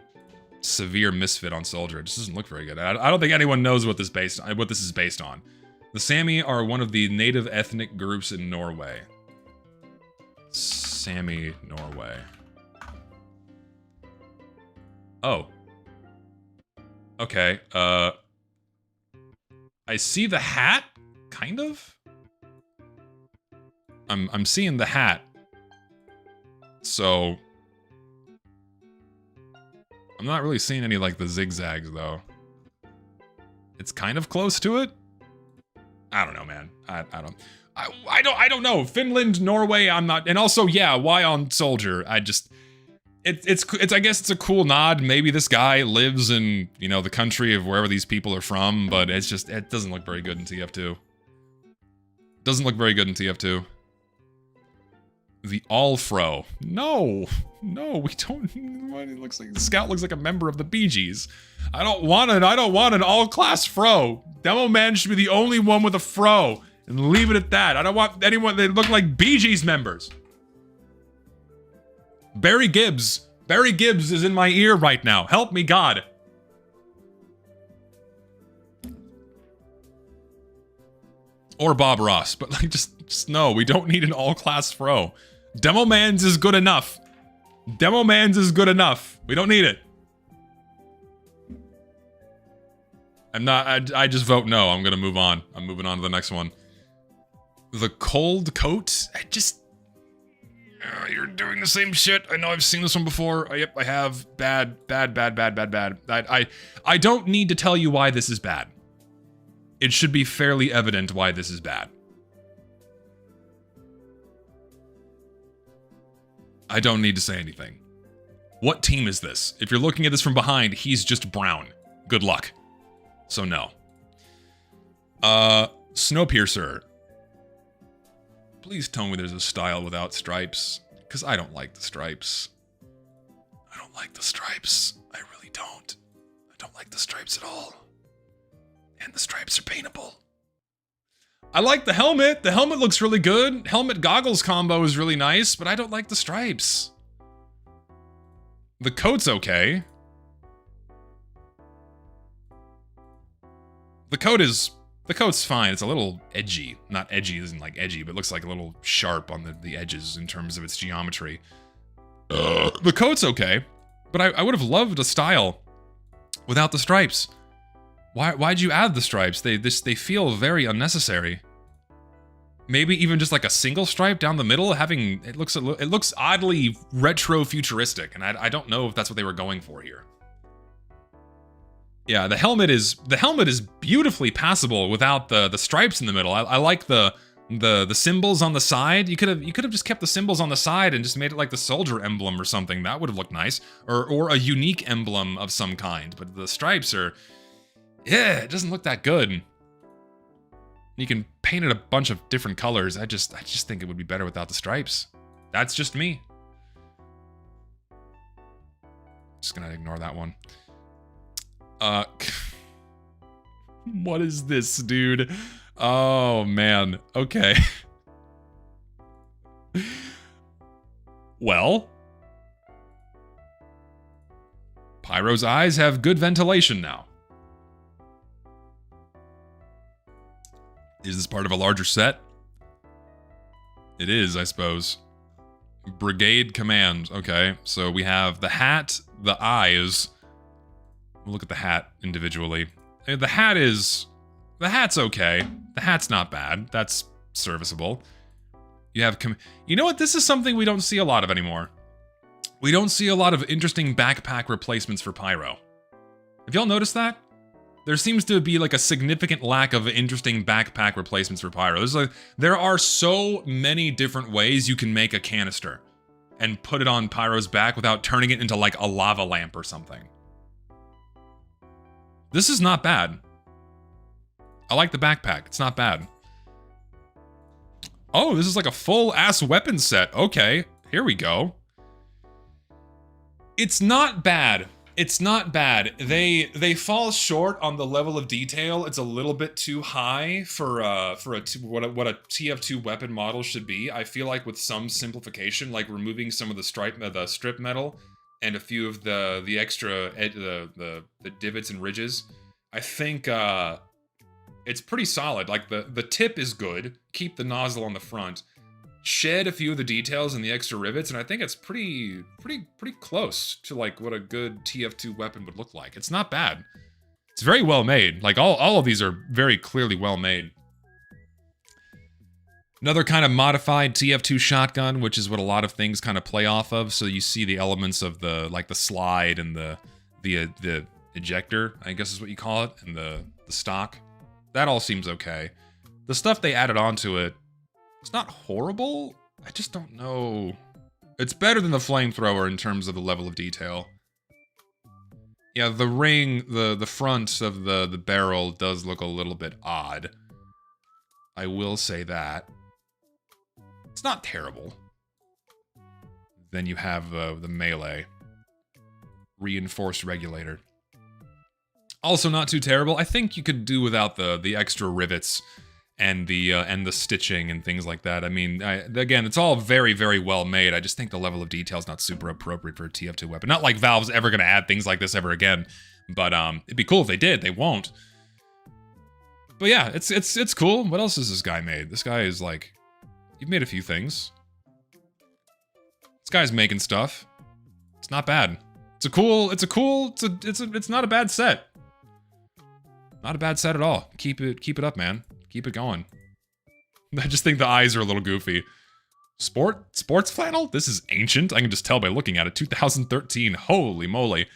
severe misfit on Soldier. It just doesn't look very good. I don't think anyone knows what this is based on. The Sami are one of the native ethnic groups in Norway. Sami, Norway. Oh. Okay, I see the hat, kind of? I'm seeing the hat. So I'm not really seeing any, like, the zigzags, though. It's kind of close to it? I don't know, man. I don't know. Finland, Norway, I'm not... And also, yeah, why on Soldier? I just... It's I guess it's a cool nod. Maybe this guy lives in, you know, the country of wherever these people are from, but it's just... It doesn't look very good in TF2. Doesn't look very good in TF2. The All-Fro. No, we don't. It looks like Scout looks like a member of the Bee Gees. I don't want an all-class fro. Demo Man should be the only one with a fro, and leave it at that. I don't want anyone that look like Bee Gees members. Barry Gibbs is in my ear right now. Help me, God. Or Bob Ross, but like just no. We don't need an all-class fro. Demo Man's is good enough. Demo Man's is good enough. We don't need it. I just vote no. I'm gonna move on. I'm moving on to the next one. The Cold Coat. You're doing the same shit. I know I've seen this one before. Yep, I have. Bad. I don't need to tell you why this is bad. It should be fairly evident why this is bad. I don't need to say anything. What team is this? If you're looking at this from behind, he's just brown. Good luck. So no. Snowpiercer. Please tell me there's a style without stripes, because I don't like the stripes. I don't like the stripes. I really don't. I don't like the stripes at all. And the stripes are paintable. I like the helmet. The helmet looks really good. Helmet goggles combo is really nice, but I don't like the stripes. The coat's okay. The coat's fine. It's a little edgy. Not edgy isn't like edgy, but looks like a little sharp on the edges in terms of its geometry. The coat's okay, but I would have loved a style without the stripes. Why'd you add the stripes? They feel very unnecessary. Maybe even just like a single stripe down the middle. It looks oddly retro futuristic, and I don't know if that's what they were going for here. Yeah, the helmet is beautifully passable without the stripes in the middle. I like the symbols on the side. You could have just kept the symbols on the side and just made it like the soldier emblem or something. That would have looked nice, or a unique emblem of some kind. But the stripes are, yeah, it doesn't look that good. You can paint it a bunch of different colors. I just think it would be better without the stripes. That's just me. Just gonna ignore that one. What is this, dude? Oh, man. Okay. Well, Pyro's eyes have good ventilation now. Is this part of a larger set? It is, I suppose. Brigade Command. Okay, so we have the hat, the eyes. We'll look at the hat individually. The hat's okay. The hat's not bad. That's serviceable. You have you know what? This is something we don't see a lot of anymore. We don't see a lot of interesting backpack replacements for Pyro. Have y'all noticed that? There seems to be like a significant lack of interesting backpack replacements for Pyro. There are so many different ways you can make a canister and put it on Pyro's back without turning it into like a lava lamp or something. This is not bad. I like the backpack. It's not bad. Oh, this is like a full-ass weapon set. Okay, here we go. It's not bad. It's not bad. They fall short on the level of detail. It's a little bit too high for what a TF2 weapon model should be. I feel like with some simplification, like removing some of the strip metal and a few of the extra the divots and ridges, I think it's pretty solid. Like the tip is good. Keep the nozzle on the front. Shed a few of the details and the extra rivets, and I think it's pretty close to like what a good TF2 weapon would look like. It's not bad. It's very well made. Like all of these are very clearly well made. Another kind of modified TF2 shotgun, which is what a lot of things kind of play off of. So you see the elements of the slide and the ejector, I guess is what you call it, and the stock. That all seems okay. The stuff they added onto it, it's not horrible. I just don't know. It's better than the flamethrower in terms of the level of detail. Yeah, the ring, the front of the barrel does look a little bit odd. I will say that. It's not terrible. Then you have the melee. Reinforced regulator. Also not too terrible. I think you could do without the extra rivets and the stitching and things like that. I mean, again, it's all very, very well made. I just think the level of detail is not super appropriate for a TF2 weapon. Not like Valve's ever going to add things like this ever again, but it'd be cool if they did. They won't. But yeah, it's cool. What else has this guy made? This guy is like, you've made a few things. This guy's making stuff. It's not bad. It's not a bad set. Not a bad set at all. Keep it up, man. Keep it going. I just think the eyes are a little goofy. Sports flannel? This is ancient. I can just tell by looking at it. 2013. Holy moly.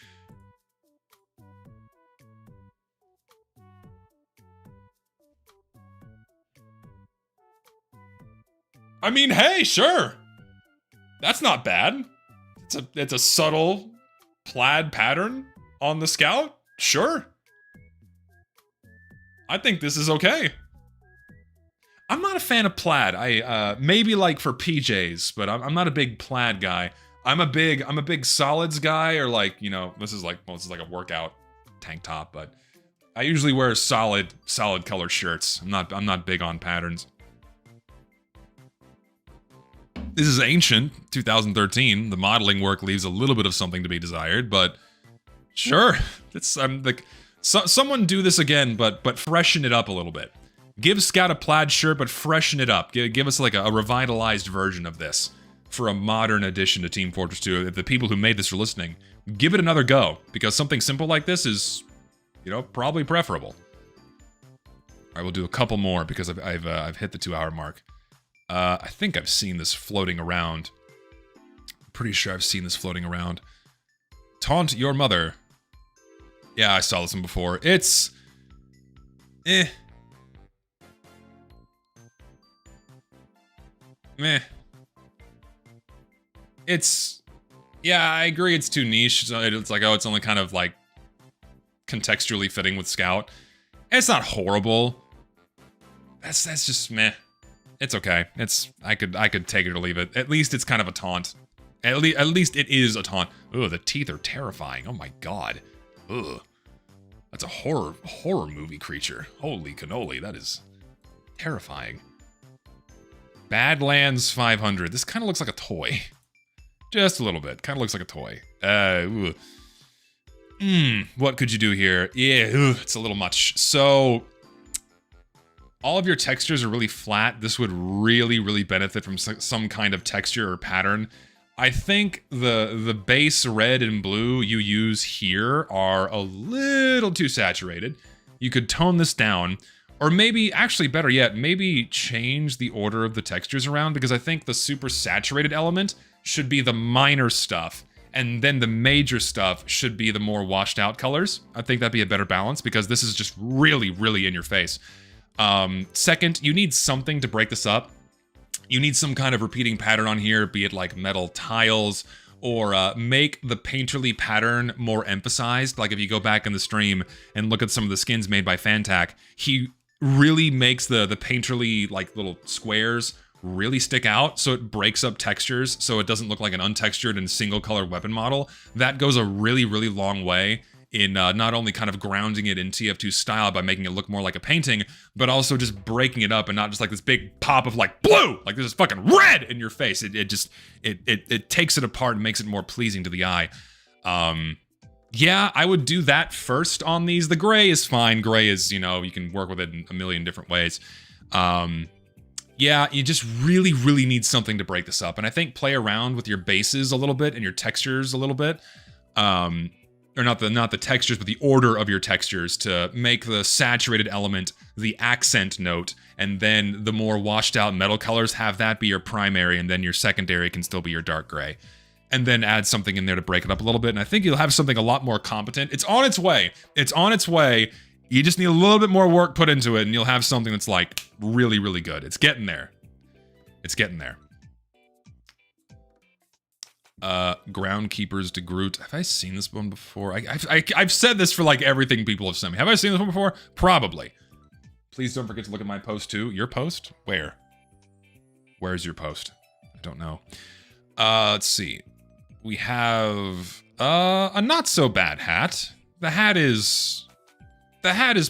I mean, hey, sure. That's not bad. It's a subtle plaid pattern on the Scout. Sure. I think this is okay. I'm not a fan of plaid. I maybe like for PJs, but I'm not a big plaid guy. I'm a big solids guy, or like, you know, this is like a workout tank top, but I usually wear solid colored shirts. I'm not big on patterns. This is ancient, 2013. The modeling work leaves a little bit of something to be desired, but sure. I'm like, someone do this again, but freshen it up a little bit. Give Scout a plaid shirt, but freshen it up. Give us like a revitalized version of this for a modern addition to Team Fortress 2. If the people who made this are listening, give it another go, because something simple like this is, you know, probably preferable. All right, we'll do a couple more because I've hit the 2-hour mark. I think I've seen this floating around. I'm pretty sure I've seen this floating around. Taunt your mother. Yeah, I saw this one before. It's... Meh. It's... Yeah, I agree it's too niche. It's like, oh, it's only kind of like contextually fitting with Scout. It's not horrible. That's just meh. It's okay. I could take it or leave it. At least it's kind of a taunt. At least it is a taunt. Ugh, the teeth are terrifying. Oh my god. Ugh. That's a horror movie creature. Holy cannoli, that is terrifying. Badlands 500. This kind of looks like a toy. Just a little bit. Kind of looks like a toy. What could you do here? Yeah, it's a little much. So, all of your textures are really flat. This would really benefit from some kind of texture or pattern. I think the base red and blue you use here are a little too saturated. You could tone this down, or maybe, actually better yet, maybe change the order of the textures around, because I think the super saturated element should be the minor stuff, and then the major stuff should be the more washed out colors. I think that'd be a better balance, because this is just really in your face. Second, you need something to break this up. You need some kind of repeating pattern on here, be it like metal tiles, or make the painterly pattern more emphasized. Like if you go back in the stream and look at some of the skins made by Fantac, he really makes the painterly like little squares really stick out, so it breaks up textures, so it doesn't look like an untextured and single color weapon model. That goes a really long way in not only kind of grounding it in TF2 style by making it look more like a painting, but also just breaking it up and not just like this big pop of like blue, like this is fucking red in your face. It takes it apart and makes it more pleasing to the eye. Yeah, I would do that first on these. The gray is fine. Gray is, you know, you can work with it in a million different ways. Yeah, you just really need something to break this up. And I think play around with your bases a little bit and your textures a little bit. Or not the textures, but the order of your textures to make the saturated element the accent note, and then the more washed out metal colors, have that be your primary, and then your secondary can still be your dark gray. And then add something in there to break it up a little bit, and I think you'll have something a lot more competent. It's on its way. It's on its way. You just need a little bit more work put into it, and you'll have something that's like really good. It's getting there. It's getting there. Groundkeepers to Groot. Have I seen this one before? I've said this for like everything people have sent me. Have I seen this one before? Probably. Please don't forget to look at my post too. Your post? Where? Where's your post? I don't know. Let's see. We have a not so bad hat. The hat is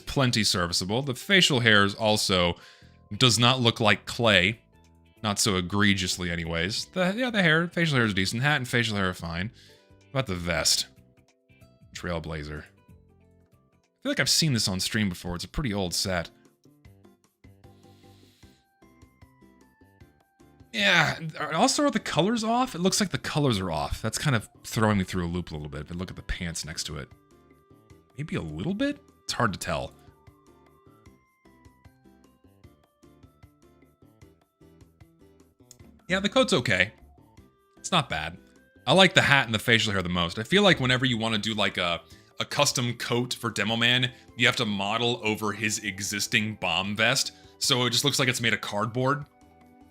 plenty serviceable. The facial hairs also does not look like clay. Not so egregiously anyways. The facial hair is decent. Hat and facial hair are fine. What about the vest? Trailblazer. I feel like I've seen this on stream before. It's a pretty old set. Yeah, also are the colors off? It looks like the colors are off. That's kind of throwing me through a loop a little bit, but look at the pants next to it. Maybe a little bit? It's hard to tell. Yeah, the coat's okay. It's not bad. I like the hat and the facial hair the most. I feel like whenever you want to do like a custom coat for Demo Man, you have to model over his existing bomb vest. So it just looks like it's made of cardboard.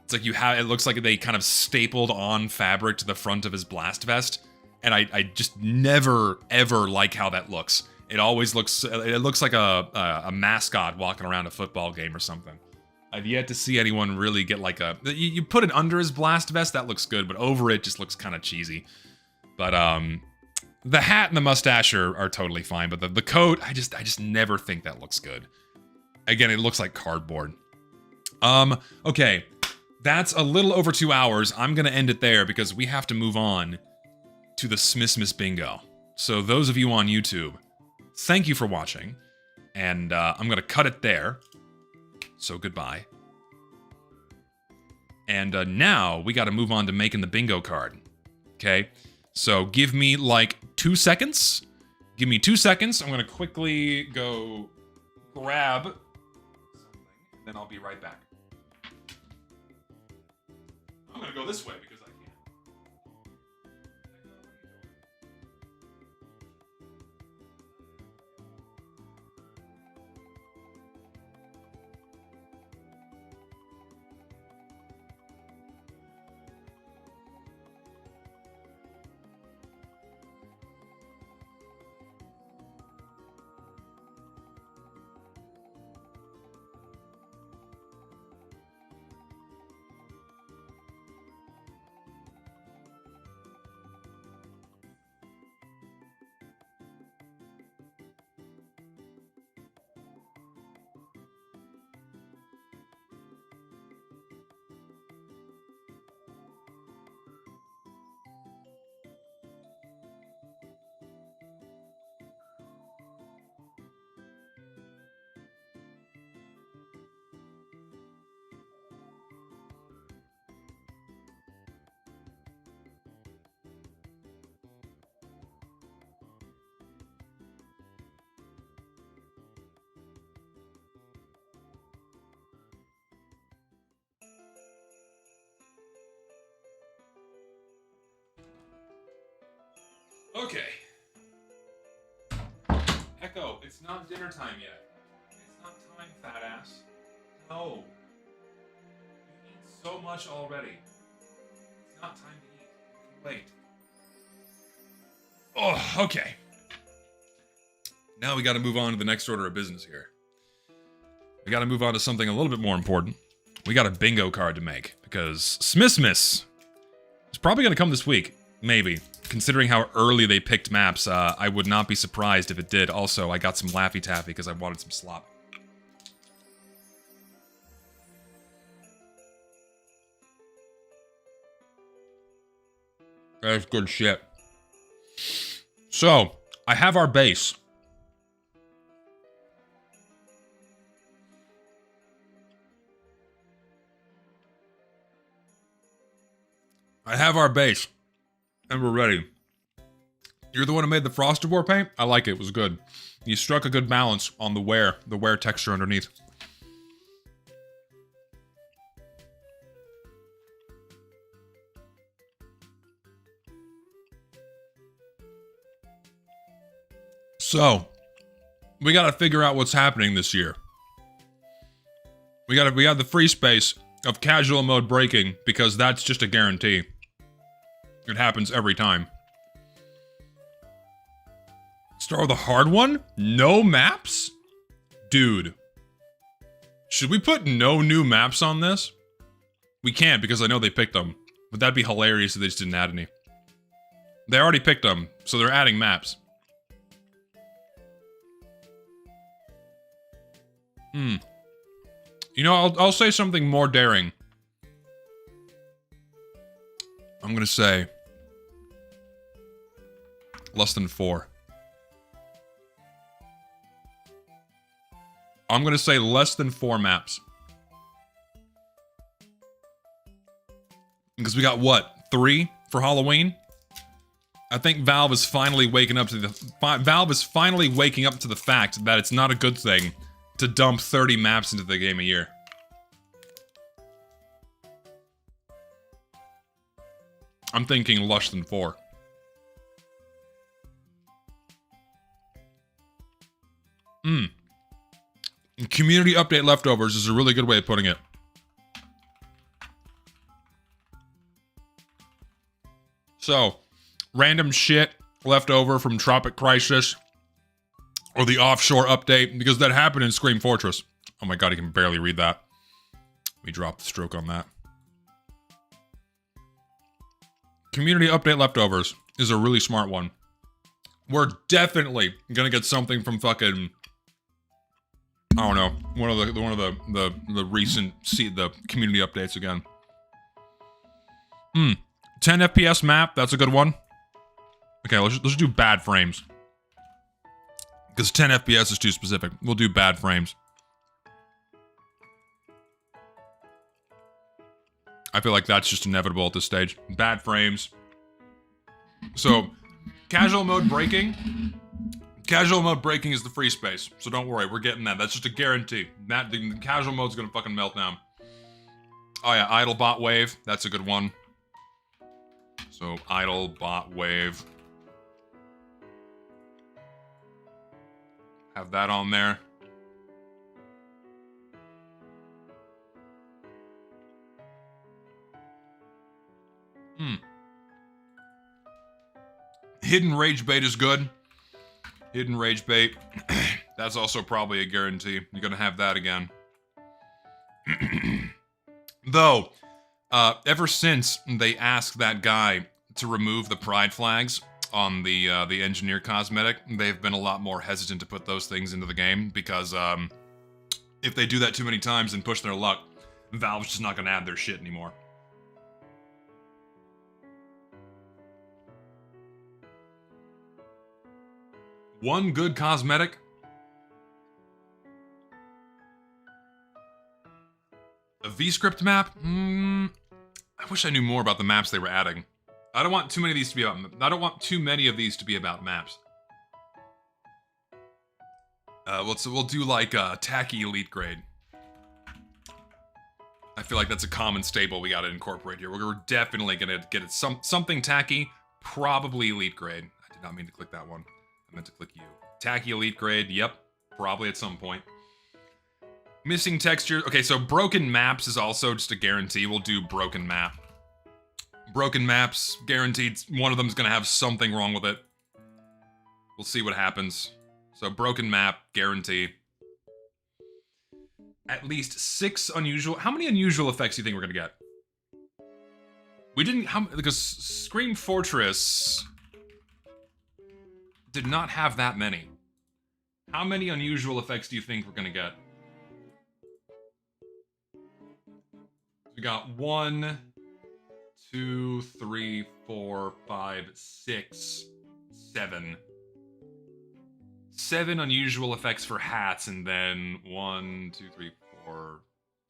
It's like it looks like they kind of stapled on fabric to the front of his blast vest. And I just never, ever like how that looks. It always looks, it looks like a mascot walking around a football game or something. I've yet to see anyone really get like a, you put it under his blast vest, that looks good, but over it just looks kind of cheesy. But the hat and the mustache are totally fine, but the coat, I just never think that looks good. Again, it looks like cardboard. Okay, that's a little over 2 hours. I'm gonna end it there because we have to move on to the Smissmas bingo. So those of you on YouTube, thank you for watching, and I'm gonna cut it there. So goodbye. And now we gotta move on to making the bingo card. Okay, so give me like 2 seconds. Give me 2 seconds. I'm gonna quickly go grab something, and then I'll be right back. I'm gonna go this way because I can. Okay. Echo, it's not dinner time yet. It's not time, fat ass. No. You eat so much already. It's not time to eat. Wait. Oh, okay. Now we gotta move on to the next order of business here. We gotta move on to something a little bit more important. We got a bingo card to make, because Smissmas is probably gonna come this week. Maybe. Considering how early they picked maps, I would not be surprised if it did. Also, I got some Laffy Taffy because I wanted some slop. That's good shit. So, I have our base. I have our base. And we're ready. You're the one who made the Frostivore paint? I like it, it was good. You struck a good balance on the wear texture underneath. So, we gotta figure out what's happening this year. We got the free space of casual mode breaking because that's just a guarantee. It happens every time. Start with a hard one? No maps? Dude. Should we put no new maps on this? We can't because I know they picked them. But that'd be hilarious if they just didn't add any. They already picked them, so they're adding maps. You know, I'll say something more daring. I'm gonna say less than 4. I'm gonna say less than 4 maps. Because we got what? 3 for Halloween? I think Valve is finally waking up to the fact that it's not a good thing to dump 30 maps into the game a year. I'm thinking less than 4. Community update leftovers is a really good way of putting it. So, random shit left over from Tropic Crisis. Or the offshore update, because that happened in Scream Fortress. Oh my god, I can barely read that. Let me drop the stroke on that. Community update leftovers is a really smart one. We're definitely gonna get something from fucking, I don't know, one of the recent the community updates again. 10 FPS map, that's a good one. Okay, let's do bad frames. Because 10 FPS is too specific. We'll do bad frames. I feel like that's just inevitable at this stage. Bad frames. So, casual mode breaking. Casual mode breaking is the free space. So don't worry, we're getting that. That's just a guarantee. The casual mode's gonna fucking melt down. Oh yeah, idle bot wave. That's a good one. So, idle bot wave. Have that on there. Hidden rage bait is good. Hidden rage bait. That's also probably a guarantee. You're gonna have that again. Though, ever since they asked that guy to remove the pride flags on the engineer cosmetic, they've been a lot more hesitant to put those things into the game because if they do that too many times and push their luck, Valve's just not gonna add their shit anymore. One good cosmetic. A VScript map? I wish I knew more about the maps they were adding. I don't want too many of these to be about. I don't want too many of these to be about maps. We'll do like tacky elite grade. I feel like that's a common staple we gotta incorporate here. We're definitely gonna get it something tacky, probably elite grade. I did not mean to click that one. I meant to click you. Tacky elite grade, yep. Probably at some point. Missing texture. Okay, so broken maps is also just a guarantee. We'll do broken map. Broken maps, guaranteed. One of them's gonna have something wrong with it. We'll see what happens. So broken map, guarantee. At least 6 unusual. How many unusual effects do you think we're gonna get? We didn't. Because Scream Fortress did not have that many. How many unusual effects do you think we're gonna get? We got 1, 2, 3, 4, 5, 6, 7. 7 unusual effects for hats, and then 1, 2, 3, 4,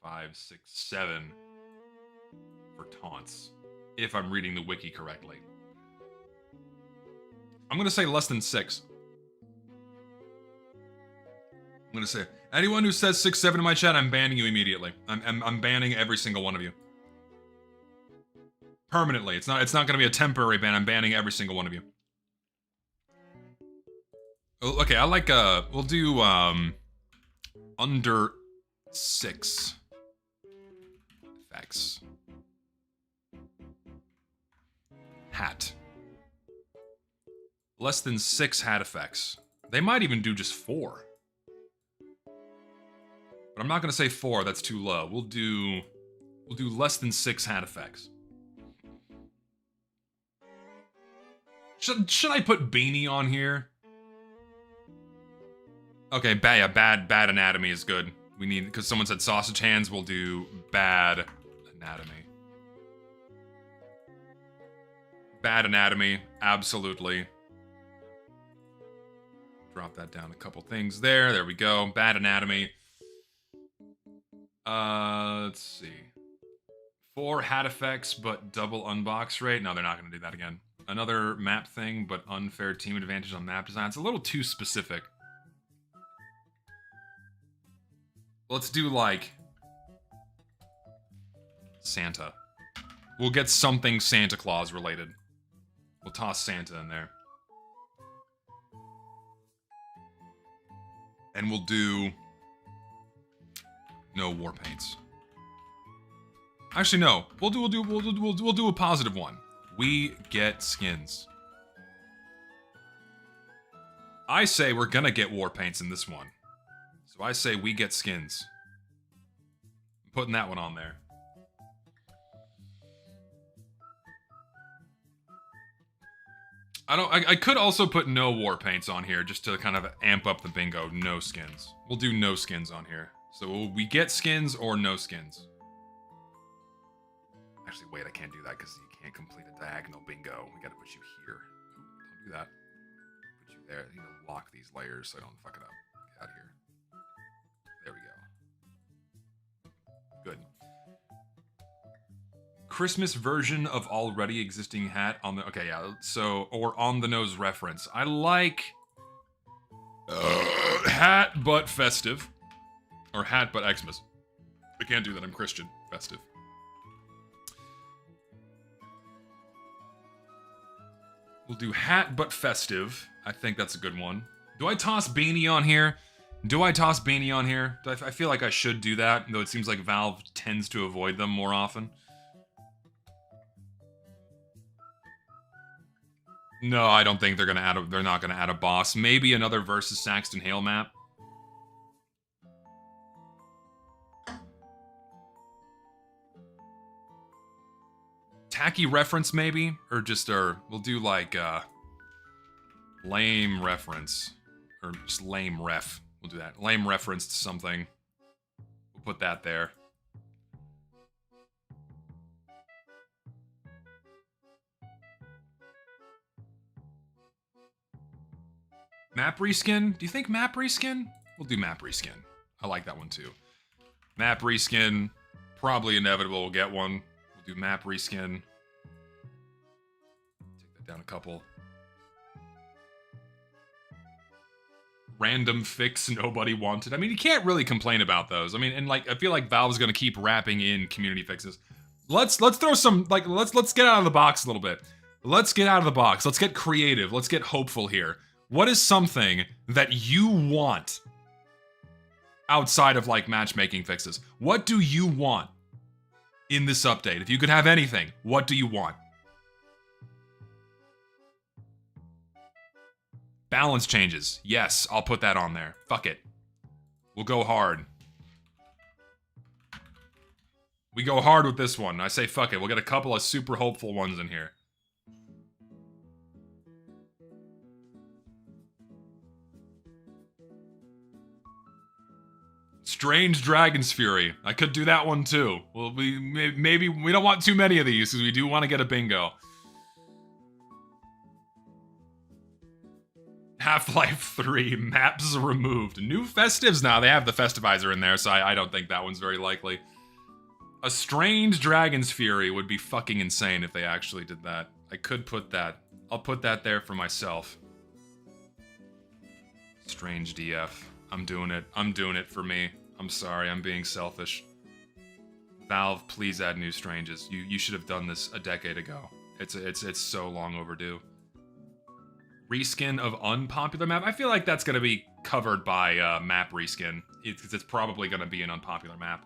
5, 6, 7 for taunts. If I'm reading the wiki correctly. I'm gonna say less than 6. I'm gonna say, anyone who says 6, 7 in my chat, I'm banning you immediately. I'm banning every single one of you. Permanently. It's not gonna be a temporary ban. I'm banning every single one of you. Okay, I like, we'll do, under 6 effects. Hat. Less than 6 hat effects. They might even do just 4. But I'm not gonna say 4, that's too low. We'll do less than 6 hat effects. Should I put Beanie on here? Okay, bad anatomy is good. We need, because someone said sausage hands, we'll do bad anatomy. Bad anatomy, absolutely. Drop that down a couple things there. There we go. Bad anatomy. Let's see. 4 hat effects, but double unbox rate. No, they're not going to do that again. Another map thing, but unfair team advantage on map design. It's a little too specific. Let's do, like, Santa. We'll get something Santa Claus related. We'll toss Santa in there. And we'll do no war paints. Actually, no. We'll do a positive one. We get skins. I say we're gonna get war paints in this one. So I say we get skins. I'm putting that one on there. I could also put no war paints on here just to kind of amp up the bingo. No skins. We'll do no skins on here. So we get skins or no skins. Actually, wait, I can't do that because you can't complete a diagonal bingo. We gotta put you here. Ooh, don't do that. Put you there. You know, lock these layers so I don't fuck it up. Get out of here. There we go. Good. Christmas version of already existing hat on the... Okay, yeah, so... Or on the nose reference. I like... hat but festive. Or hat but Xmas. I can't do that, I'm Christian. Festive. We'll do hat but festive. I think that's a good one. Do I toss beanie on here? I feel like I should do that, though it seems like Valve tends to avoid them more often. No, I don't think they're not gonna add a boss. Maybe another versus Saxton Hale map. Tacky reference maybe? Or we'll do like lame reference. Or just lame ref. We'll do that. Lame reference to something. We'll put that there. Map reskin? Do you think map reskin? We'll do map reskin. I like that one too. Map reskin. Probably inevitable we'll get one. We'll do map reskin. Take that down a couple. Random fix nobody wanted. I mean, you can't really complain about those. I mean, and like, I feel like Valve's gonna keep wrapping in community fixes. Let's throw some, like, let's get out of the box a little bit. Let's get out of the box. Let's get creative. Let's get hopeful here. What is something that you want outside of, like, matchmaking fixes? What do you want in this update? If you could have anything, what do you want? Balance changes. Yes, I'll put that on there. Fuck it. We'll go hard. We go hard with this one. I say fuck it. We'll get a couple of super hopeful ones in here. Strange Dragon's Fury. I could do that one too. Well, maybe we don't want too many of these because we do want to get a bingo. Half-Life 3 maps removed. New festives now. They have the festivizer in there, so I don't think that one's very likely. A Strange Dragon's Fury would be fucking insane if they actually did that. I could put that. I'll put that there for myself. Strange DF. I'm doing it. I'm doing it for me. I'm sorry, I'm being selfish. Valve, please add new Stranges. You should have done this a decade ago. It's so long overdue. Reskin of unpopular map. I feel like that's gonna be covered by map reskin. It's probably gonna be an unpopular map.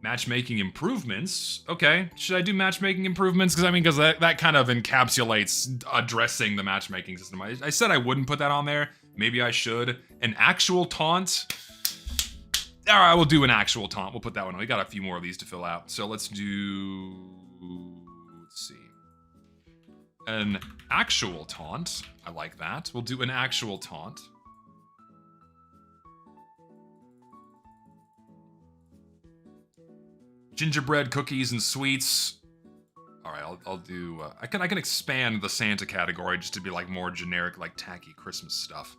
Matchmaking improvements. Okay, should I do matchmaking improvements? Because that kind of encapsulates addressing the matchmaking system. I said I wouldn't put that on there. Maybe I should. An actual taunt. All right, we'll do an actual taunt. We'll put that one on. We got a few more of these to fill out. So let's do. Let's see. An actual taunt. I like that. We'll do an actual taunt. Gingerbread cookies and sweets. All right, I'll do. I can expand the Santa category just to be like more generic, like tacky Christmas stuff.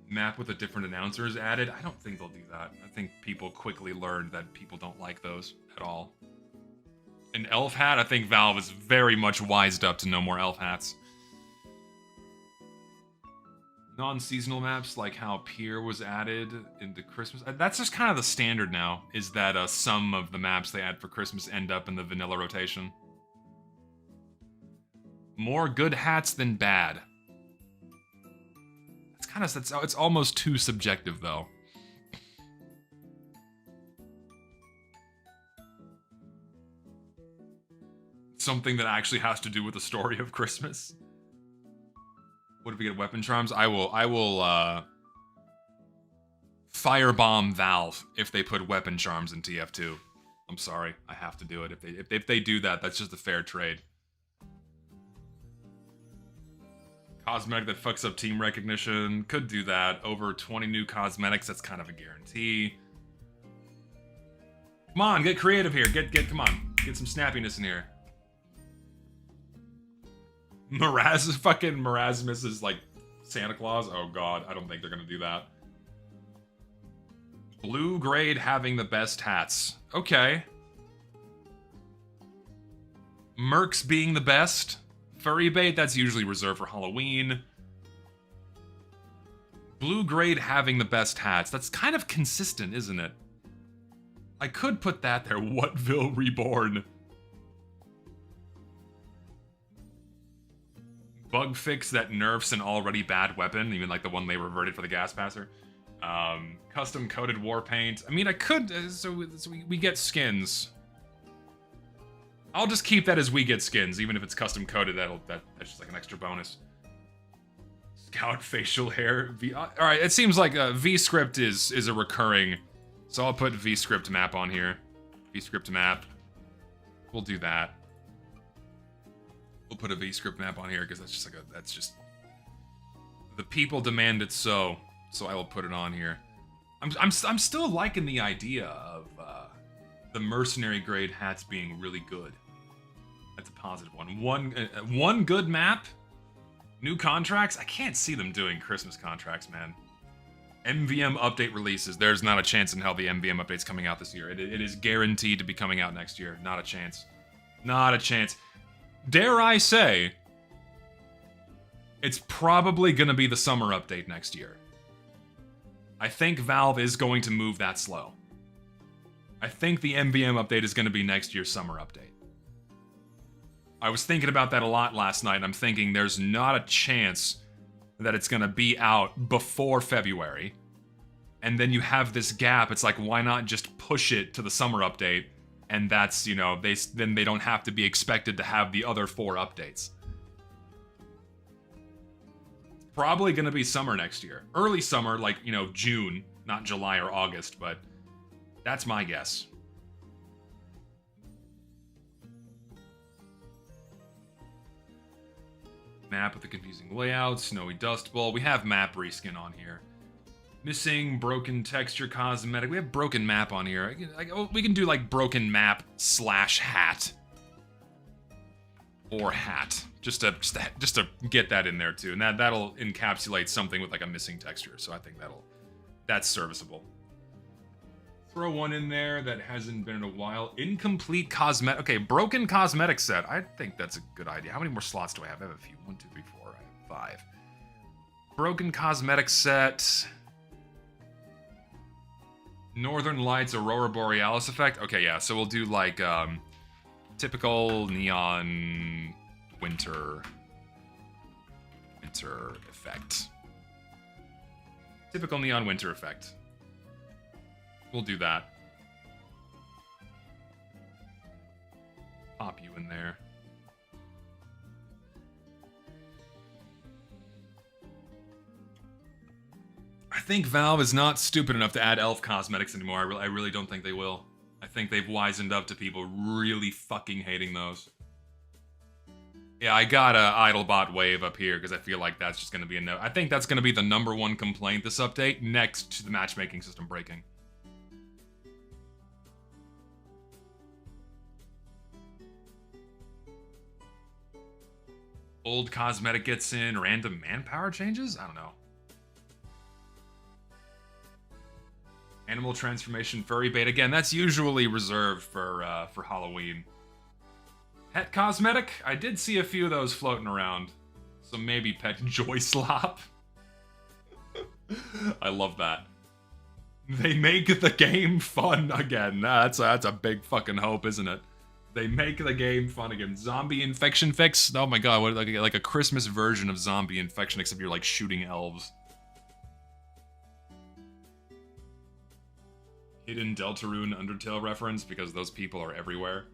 Map with a different announcer is added. I don't think they'll do that. I think people quickly learned that people don't like those at all. An elf hat. I think Valve is very much wised up to no more elf hats. Non-seasonal maps, like how Pier was added into Christmas. That's just kind of the standard now, is that some of the maps they add for Christmas end up in the vanilla rotation. More good hats than bad. It's almost too subjective, though. something that actually has to do with the story of Christmas. What if we get weapon charms? I will firebomb Valve if they put weapon charms in TF2. I'm sorry, I have to do it. If they do that, that's just a fair trade. Cosmetic that fucks up team recognition. Could do that. Over 20 new cosmetics, that's kind of a guarantee. Come on, get creative here. Come on. Get some snappiness in here. Marasmus is like Santa Claus? Oh god, I don't think they're gonna do that. Blue grade having the best hats. Okay. Mercs being the best. Furry bait, that's usually reserved for Halloween. Blue grade having the best hats. That's kind of consistent, isn't it? I could put that there. Whatville Reborn. Bug fix that nerfs an already bad weapon, even like the one they reverted for the gas passer. Custom coated war paint. I mean, I could, so we get skins. I'll just keep that as we get skins, even if it's custom coded. That's just like an extra bonus. Scout facial hair. All right, it seems like VScript is a recurring, so I'll put VScript map on here. VScript map. We'll do that. We'll put a VScript map on here because that's just like that's just the people demand it so I will put it on here. I'm still liking the idea of the mercenary grade hats being really good. That's a positive one. One good map. New contracts. I can't see them doing Christmas contracts, man. MVM update releases. There's not a chance in hell the MVM update's coming out this year. It is guaranteed to be coming out next year. Not a chance. Not a chance. Dare I say, it's probably gonna be the summer update next year. I think Valve is going to move that slow. I think the MVM update is gonna be next year's summer update. I was thinking about that a lot last night, and I'm thinking there's not a chance that it's gonna be out before February. And then you have this gap, it's like, why not just push it to the summer update? And that's, you know, then they don't have to be expected to have the other 4 updates. It's probably gonna be summer next year. Early summer, like, you know, June, not July or August, but that's my guess. Map with the confusing layout, snowy dust bowl. We have map reskin on here. Missing, broken texture, cosmetic. We have broken map on here. We can do like broken map / hat. Or hat. Just to get that in there too. And that'll encapsulate something with like a missing texture. So I think that's serviceable. Throw one in there that hasn't been in a while. Incomplete cosmetic. Okay, broken cosmetic set. I think that's a good idea. How many more slots do I have? I have a few. 1, 2, 3, 4. I have 5. Broken cosmetic set. Northern Lights Aurora Borealis effect. Okay, yeah. So we'll do like typical neon winter effect. Typical neon winter effect. We'll do that. Pop you in there. I think Valve is not stupid enough to add elf cosmetics anymore. I really don't think they will. I think they've wisened up to people really fucking hating those. Yeah, I got a Idlebot wave up here because I feel like that's just going to be a no. I think that's going to be the #1 complaint this update, next to the matchmaking system breaking. Old cosmetic gets in, random manpower changes? I don't know. Animal transformation, furry bait. Again, that's usually reserved for Halloween. Pet cosmetic? I did see a few of those floating around. So maybe pet joy slop. I love that. They make the game fun again. That's a big fucking hope, isn't it? They make the game fun again. Zombie infection fix? Oh my god, what, like a Christmas version of zombie infection, except you're like shooting elves. Hidden Deltarune Undertale reference, because those people are everywhere.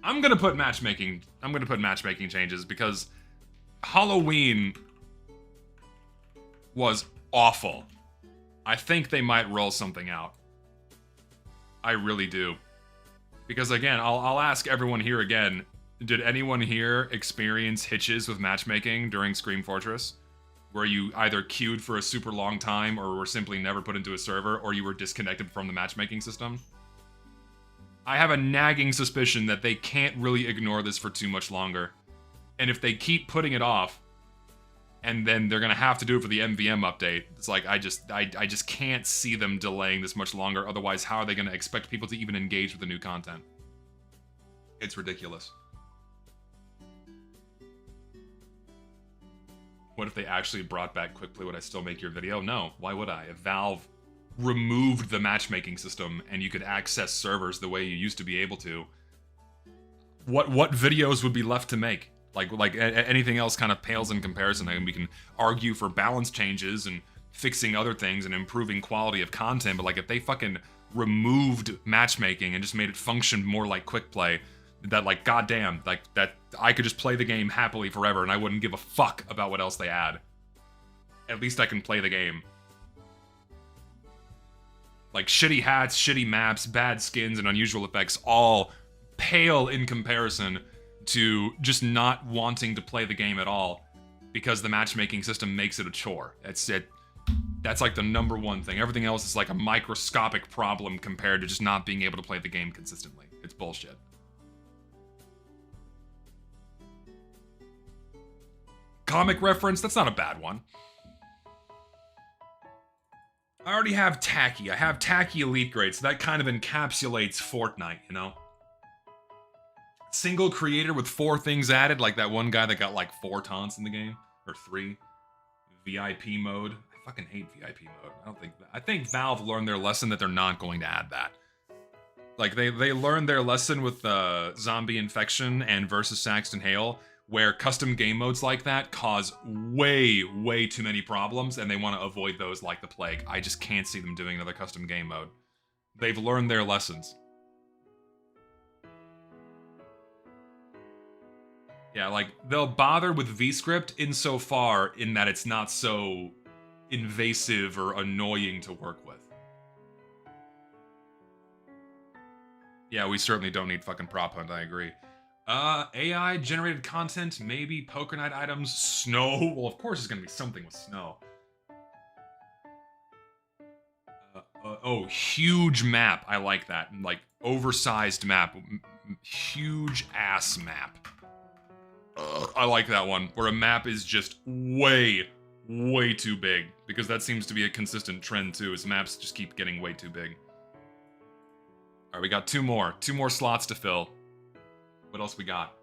I'm gonna put matchmaking changes because Halloween was awful. I think they might roll something out. I really do. Because again, I'll ask everyone here again, did anyone here experience hitches with matchmaking during Scream Fortress? Where you either queued for a super long time or were simply never put into a server or you were disconnected from the matchmaking system? I have a nagging suspicion that they can't really ignore this for too much longer. And if they keep putting it off, and then they're gonna have to do it for the MVM update. It's like, I just can't see them delaying this much longer. Otherwise, how are they gonna expect people to even engage with the new content? It's ridiculous. What if they actually brought back Quick Play? Would I still make your video? No, why would I? If Valve removed the matchmaking system and you could access servers the way you used to be able to, what videos would be left to make? Like anything else kind of pales in comparison. I mean, we can argue for balance changes and fixing other things and improving quality of content, but like if they fucking removed matchmaking and just made it function more like quick play, that like goddamn, like that I could just play the game happily forever and I wouldn't give a fuck about what else they add. At least I can play the game. Like shitty hats, shitty maps, bad skins, and unusual effects all pale in comparison to just not wanting to play the game at all because the matchmaking system makes it a chore. That's it. That's like the number one thing. Everything else is like a microscopic problem compared to just not being able to play the game consistently. It's bullshit. Comic reference, that's not a bad one. I already have Tacky. I have Tacky Elite Grade, so that kind of encapsulates Fortnite, you know? Single creator with 4 things added, like that one guy that got like 4 taunts in the game, or 3. VIP mode. I fucking hate VIP mode. I think Valve learned their lesson that they're not going to add that. Like they learned their lesson with Zombie Infection and Versus Saxton Hale, where custom game modes like that cause way too many problems, and they want to avoid those like the plague. I just can't see them doing another custom game mode. They've learned their lessons. Yeah, like, they'll bother with VScript insofar in that it's not so invasive or annoying to work with. Yeah, we certainly don't need fucking prop hunt, I agree. AI-generated content, maybe Poker Night items, snow. Well, of course there's gonna be something with snow. Oh, huge map. I like that. Like, oversized map. Huge ass map. I like that one, where a map is just way too big, because that seems to be a consistent trend too, is maps just keep getting way too big. Alright, we got 2 more. 2 more slots to fill. What else we got?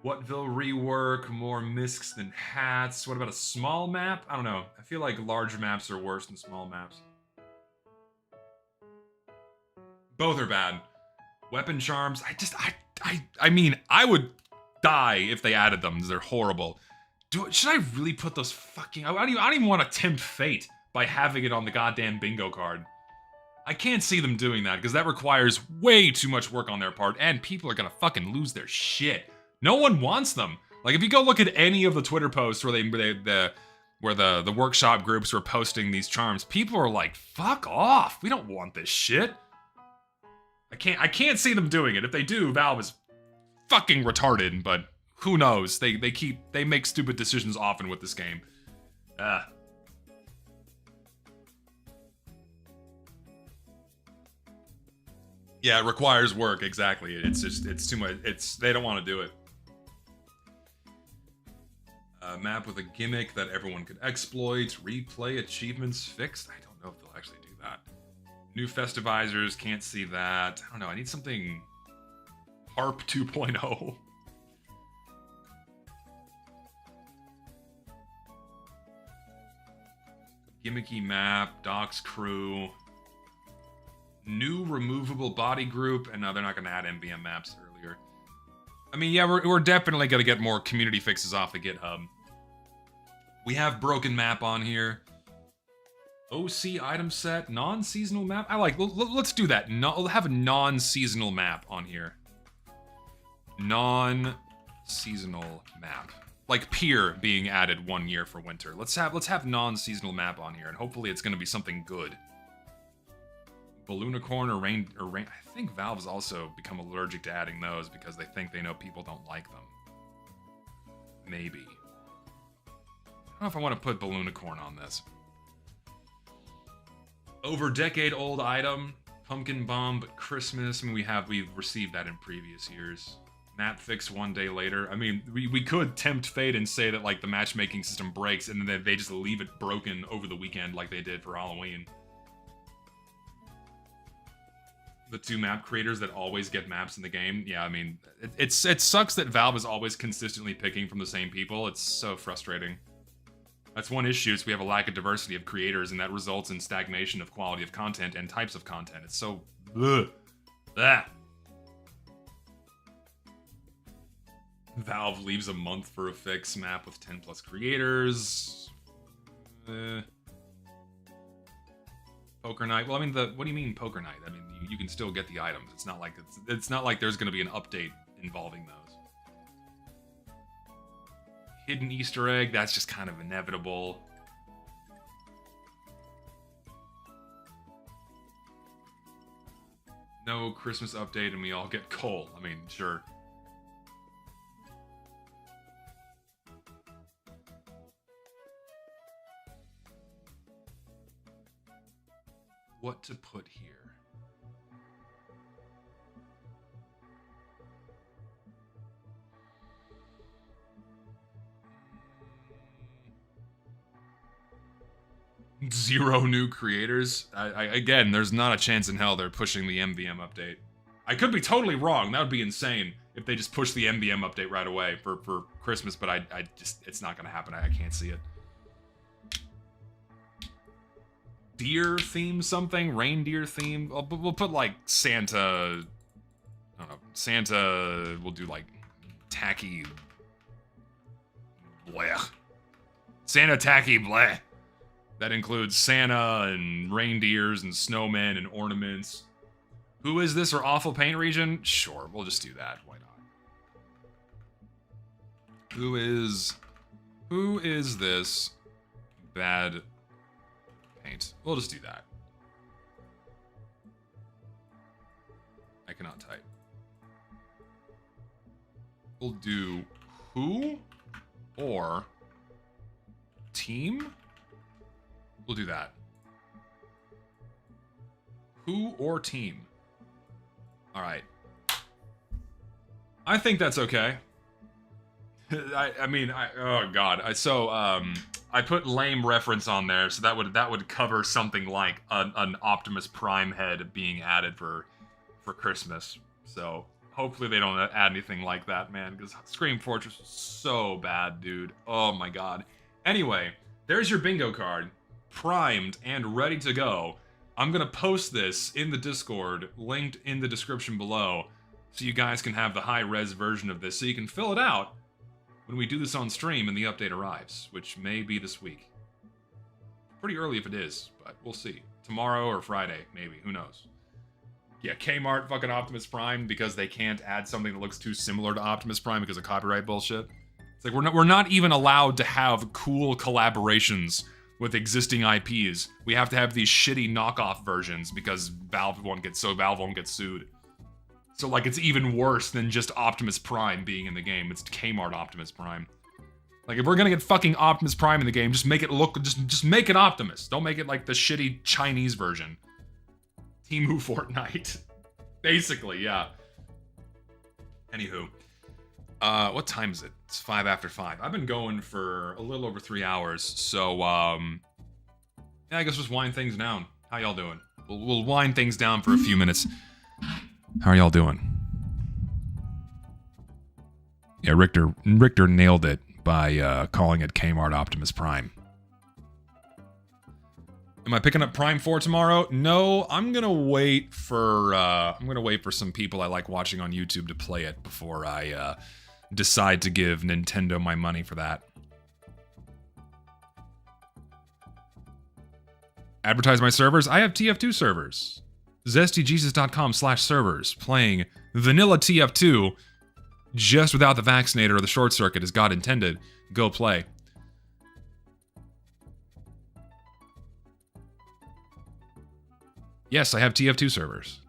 Whatville rework, more miscs than hats. What about a small map? I don't know. I feel like large maps are worse than small maps. Both are bad. Weapon charms, I mean, I would die if they added them. They're horrible. Should I really put those fucking... I don't even want to tempt fate by having it on the goddamn bingo card. I can't see them doing that, because that requires way too much work on their part, and people are gonna fucking lose their shit. No one wants them. Like, if you go look at any of the Twitter posts where the workshop groups were posting these charms, people are like, fuck off. We don't want this shit. I can't see them doing it. If they do, Valve is fucking retarded, but who knows? They make stupid decisions often with this game. Yeah, it requires work, exactly. It's too much. They don't want to do it. Map with a gimmick that everyone could exploit, replay achievements fixed. I don't know if they'll actually do that. New festivizers, can't see that. I don't know, I need something Harp 2.0. Gimmicky map, Doc's crew. New removable body group, and no, they're not going to add MVM maps earlier. I mean, yeah, we're definitely going to get more community fixes off the GitHub. We have broken map on here. OC item set, non-seasonal map. I like. Let's do that. We'll have a non-seasonal map on here. Non-seasonal map, like Pier being added 1 year for winter. Let's have non-seasonal map on here, and hopefully it's gonna be something good. Balloonicorn or rain. I think Valve's also become allergic to adding those because they think they know people don't like them. Maybe. I don't know if I want to put Balloonicorn on this. Over decade-old item, Pumpkin Bomb, but Christmas. I mean, we've received that in previous years. Map fix 1 day later. I mean, we could tempt fate and say that like the matchmaking system breaks and then they just leave it broken over the weekend like they did for Halloween. The 2 map creators that always get maps in the game. Yeah, I mean, it sucks that Valve is always consistently picking from the same people. It's so frustrating. That's one issue, is we have a lack of diversity of creators, and that results in stagnation of quality of content and types of content. It's so... Ugh. That. Valve leaves a month for a fix map with 10 plus creators. Poker night. Well, I mean, what do you mean poker night? I mean, you can still get the items. It's not like there's going to be an update involving those. Hidden Easter egg, that's just kind of inevitable. No Christmas update and we all get coal. I mean, sure. What to put here? Zero new creators. Again, there's not a chance in hell they're pushing the MVM update. I could be totally wrong. That would be insane if they just push the MVM update right away for Christmas, but I just, it's not gonna happen. I can't see it. Deer theme something? Reindeer theme? We'll put like Santa, I don't know, Santa, we'll do like tacky, bleh. Santa tacky bleh. That includes Santa and reindeers and snowmen and ornaments. Who is this, or awful paint region? Sure, we'll just do that. Why not? Who is this bad paint? We'll just do that. I cannot type. We'll do who or team? We'll do that. Who or team? All right. I think that's okay. I mean, oh god. I put lame reference on there, so that would cover something like an Optimus Prime head being added for Christmas. So hopefully they don't add anything like that, man, because Scream Fortress was so bad, dude. Oh my god. Anyway, there's your bingo card. Primed and ready to go. I'm gonna post this in the Discord, linked in the description below, so you guys can have the high-res version of this, so you can fill it out when we do this on stream and the update arrives, which may be this week. Pretty early if it is, but we'll see. Tomorrow or Friday, maybe, who knows. Yeah, Kmart fucking Optimus Prime because they can't add something that looks too similar to Optimus Prime because of copyright bullshit. It's like we're not even allowed to have cool collaborations with existing IPs. We have to have these shitty knockoff versions because Valve won't get sued. So like it's even worse than just Optimus Prime being in the game. It's Kmart Optimus Prime. Like if we're gonna get fucking Optimus Prime in the game, just make it look, just make it Optimus. Don't make it like the shitty Chinese version. Temu Fortnite. Basically, yeah. Anywho. What time is it? It's 5 after 5. I've been going for a little over 3 hours, so, yeah, I guess just wind things down. How y'all doing? We'll wind things down for a few minutes. How are y'all doing? Yeah, Richter nailed it by, calling it Kmart Optimus Prime. Am I picking up Prime 4 tomorrow? No, I'm gonna wait for some people I like watching on YouTube to play it before I, decide to give Nintendo my money for that. Advertise my servers. I have TF2 servers. ZestyJesus.com/servers. Playing vanilla TF2 just without the vaccinator or the short circuit as God intended. Go play. Yes, I have TF2 servers.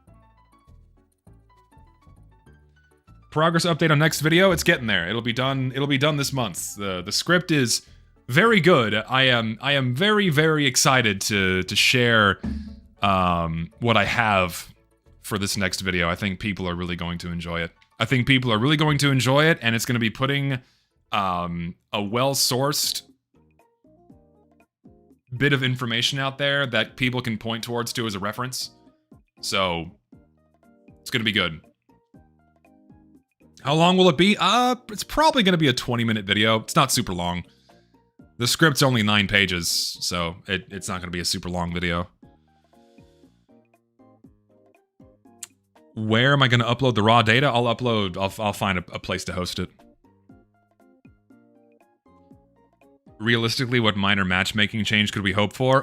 Progress update on next video. It's getting there. It'll be done this month. The script is very good. I am very, very excited to share what I have for this next video. I think people are really going to enjoy it. And it's going to be putting a well-sourced bit of information out there that people can point towards to as a reference. So it's going to be good. How long will it be? It's probably going to be a 20-minute video. It's not super long. The script's only 9 pages, so it's not going to be a super long video. Where am I going to upload the raw data? I'll find a place to host it. Realistically, what minor matchmaking change could we hope for?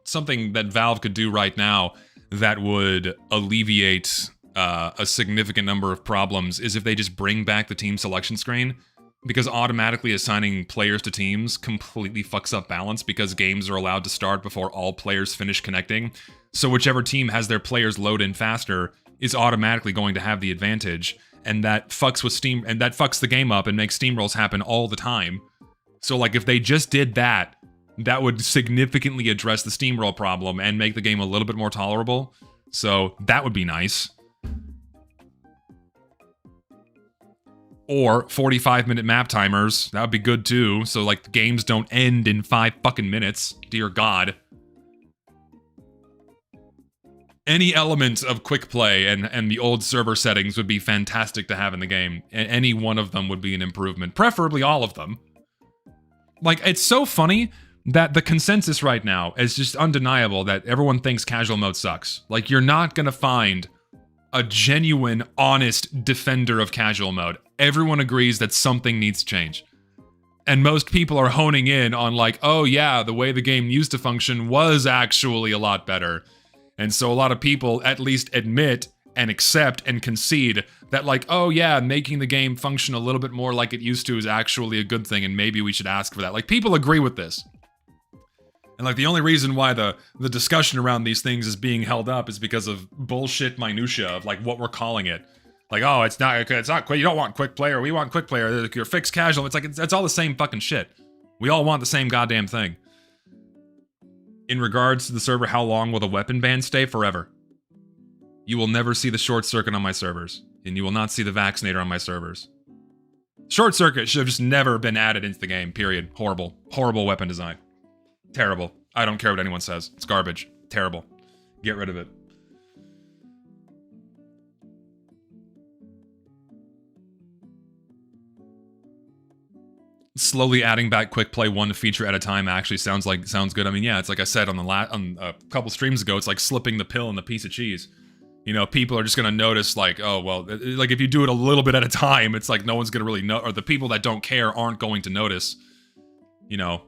Something that Valve could do right now that would alleviate a significant number of problems is if they just bring back the team selection screen, because automatically assigning players to teams completely fucks up balance because games are allowed to start before all players finish connecting. So whichever team has their players load in faster is automatically going to have the advantage, and that fucks with Steam, and that fucks the game up and makes steamrolls happen all the time. So like if they just did that, that would significantly address the steamroll problem and make the game a little bit more tolerable. So that would be nice. Or 45-minute map timers. That would be good too. So like the games don't end in 5 fucking minutes. Dear God. Any element of quick play and the old server settings would be fantastic to have in the game. And any one of them would be an improvement. Preferably all of them. Like, it's so funny that the consensus right now is just undeniable that everyone thinks casual mode sucks. Like, you're not gonna find a genuine, honest defender of casual mode. Everyone agrees that something needs to change. And most people are honing in on like, oh yeah, the way the game used to function was actually a lot better. And so a lot of people at least admit and accept and concede that like, oh yeah, making the game function a little bit more like it used to is actually a good thing and maybe we should ask for that. Like, people agree with this. And like the only reason why the discussion around these things is being held up is because of bullshit minutia of like what we're calling it. Like, oh, it's not quick. You don't want quick play, or we want quick play, or you're fixed casual. It's like it's all the same fucking shit. We all want the same goddamn thing. In regards to the server, how long will the weapon ban stay? Forever. You will never see the short circuit on my servers, and you will not see the vaccinator on my servers. Short circuit should have just never been added into the game, period. Horrible. Horrible weapon design. Terrible. I don't care what anyone says. It's garbage. Terrible. Get rid of it. Slowly adding back quick play one feature at a time actually sounds good. I mean, yeah, it's like I said on a couple streams ago, it's like slipping the pill in the piece of cheese. You know, people are just gonna notice like, oh, well, like if you do it a little bit at a time, it's like no one's gonna really know, or the people that don't care aren't going to notice, you know.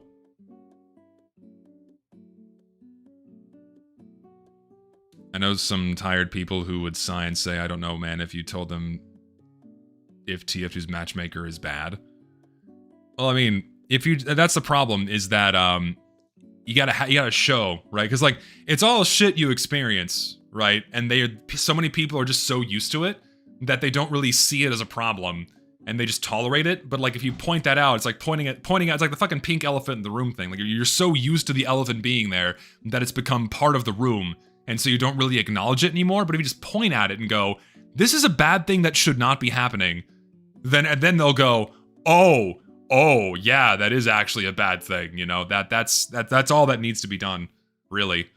I know some tired people who would sigh and say, I don't know, man, if you told them if TF2's matchmaker is bad. Well, I mean, that's the problem, is that you gotta show, right? Because like it's all shit you experience, right? And so many people are just so used to it that they don't really see it as a problem, and they just tolerate it. But like if you point that out, it's like pointing out. It's like the fucking pink elephant in the room thing. Like you're so used to the elephant being there that it's become part of the room, and so you don't really acknowledge it anymore. But if you just point at it and go, "This is a bad thing that should not be happening," then they'll go, Oh, yeah, that is actually a bad thing, you know? That's all that needs to be done, really.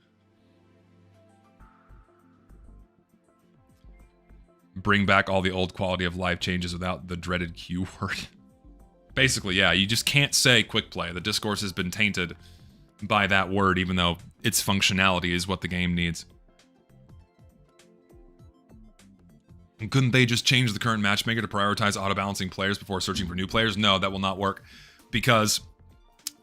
Bring back all the old quality of life changes without the dreaded Q word. Basically, yeah, you just can't say quick play. The discourse has been tainted by that word, even though its functionality is what the game needs. Couldn't they just change the current matchmaker to prioritize auto-balancing players before searching for new players? No, that will not work, because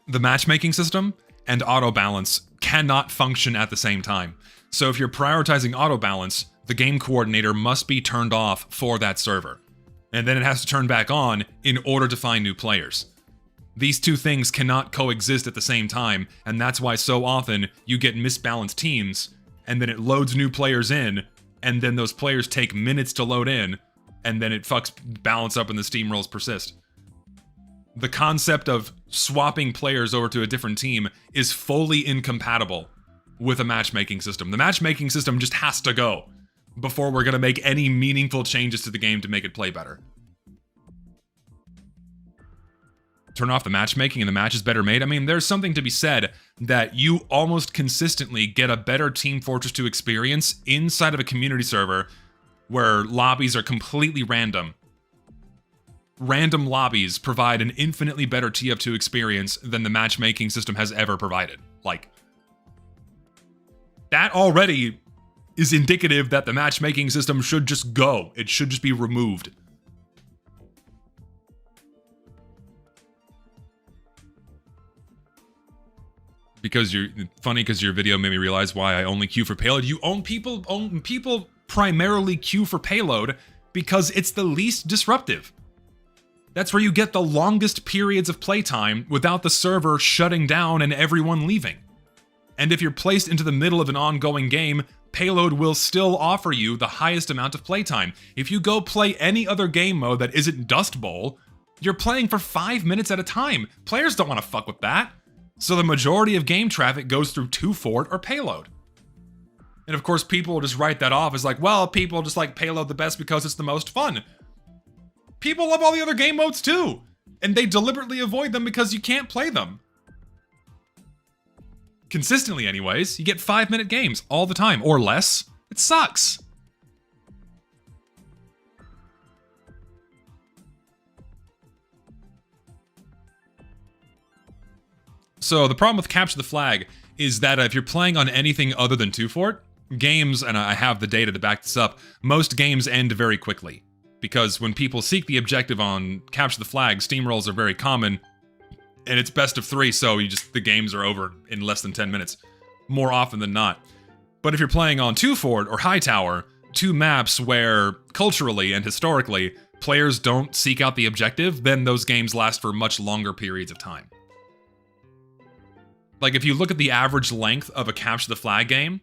the matchmaking system and auto-balance cannot function at the same time. So if you're prioritizing auto balance, the game coordinator must be turned off for that server. And then it has to turn back on in order to find new players. These two things cannot coexist at the same time, and that's why so often you get misbalanced teams, and then it loads new players in, and then those players take minutes to load in, and then it fucks balance up and the steamrolls persist. The concept of swapping players over to a different team is fully incompatible with a matchmaking system. The matchmaking system just has to go before we're going to make any meaningful changes to the game to make it play better. Turn off the matchmaking and the match is better made. I mean, there's something to be said that you almost consistently get a better Team Fortress 2 experience inside of a community server where lobbies are completely random. Random lobbies provide an infinitely better TF2 experience than the matchmaking system has ever provided. Like, that already is indicative that the matchmaking system should just go. It should just be removed. Because because your video made me realize why I only queue for payload. People primarily queue for payload because it's the least disruptive. That's where you get the longest periods of playtime without the server shutting down and everyone leaving. And if you're placed into the middle of an ongoing game, payload will still offer you the highest amount of playtime. If you go play any other game mode that isn't Dust Bowl, you're playing for 5 minutes at a time. Players don't want to fuck with that. So the majority of game traffic goes through 2 Fort or payload. And of course, people will just write that off as like, well, people just like payload the best because it's the most fun. People love all the other game modes too, and they deliberately avoid them because you can't play them. Consistently anyways, you get 5-minute games all the time, or less. It sucks. So the problem with Capture the Flag is that if you're playing on anything other than 2 Fort, games, and I have the data to back this up, most games end very quickly. Because when people seek the objective on Capture the Flag, steamrolls are very common, and it's best of 3, so the games are over in less than 10 minutes, more often than not. But if you're playing on 2 Fort or Hightower, 2 maps where, culturally and historically, players don't seek out the objective, then those games last for much longer periods of time. Like, if you look at the average length of a Capture the Flag game,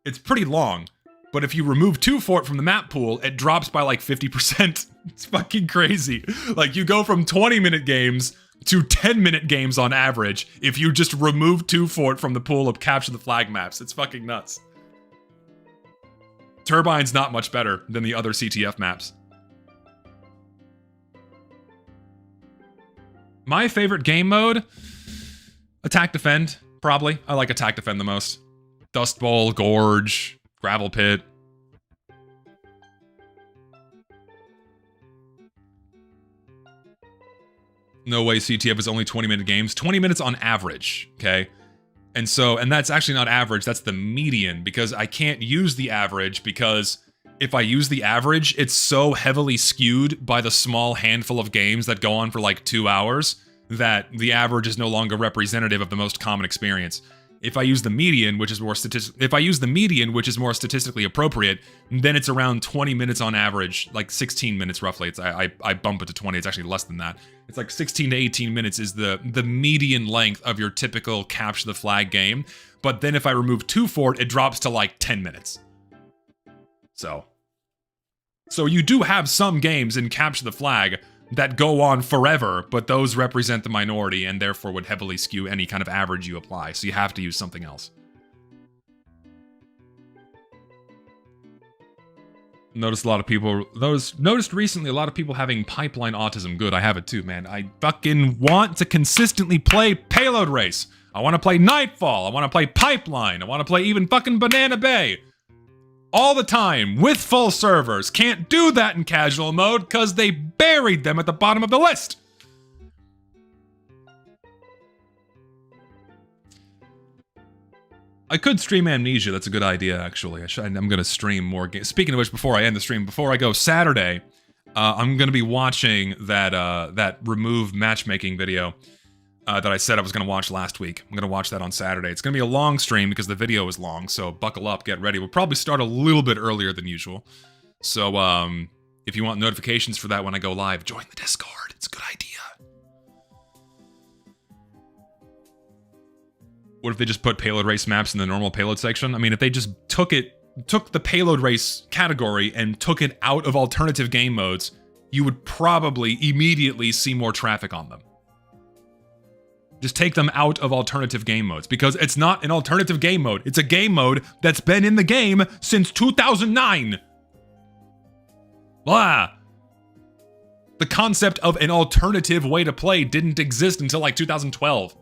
it's pretty long. But if you remove 2 Fort from the map pool, it drops by like 50%. It's fucking crazy. Like, you go from 20-minute games to 10-minute games on average if you just remove 2 Fort from the pool of Capture the Flag maps. It's fucking nuts. Turbine's not much better than the other CTF maps. My favorite game mode? Attack Defend, probably. I like Attack Defend the most. Dust Bowl, Gorge, Gravel Pit. No way CTF is only 20-minute games. 20 minutes on average, okay? And that's actually not average, that's the median, because I can't use the average because if I use the average, it's so heavily skewed by the small handful of games that go on for like 2 hours that the average is no longer representative of the most common experience. If I use the median, which is more statistically appropriate, then it's around 20 minutes on average, like 16 minutes roughly. I bump it to 20. It's actually less than that. It's like 16 to 18 minutes is the median length of your typical Capture the Flag game. But then if I remove 2 Fort, it drops to like 10 minutes. So you do have some games in Capture the Flag that go on forever, but those represent the minority and therefore would heavily skew any kind of average you apply, so you have to use something else. Noticed recently a lot of people having pipeline autism. Good, I have it too, man. I fucking want to consistently play Payload Race. I want to play Nightfall. I want to play Pipeline. I want to play even fucking Banana Bay. All the time, with full servers. Can't do that in casual mode, because they buried them at the bottom of the list. I could stream Amnesia, that's a good idea, actually. I'm gonna stream more games. Speaking of which, before I end the stream, before I go Saturday, I'm gonna be watching that remove matchmaking video. that I said I was going to watch last week. I'm going to watch that on Saturday. It's going to be a long stream because the video is long, so buckle up, get ready. We'll probably start a little bit earlier than usual. So, if you want notifications for that when I go live, join the Discord. It's a good idea. What if they just put payload race maps in the normal payload section? I mean, if they just took the payload race category and took it out of alternative game modes, you would probably immediately see more traffic on them. Just take them out of alternative game modes, because it's not an alternative game mode. It's a game mode that's been in the game since 2009. Blah. The concept of an alternative way to play didn't exist until like 2012.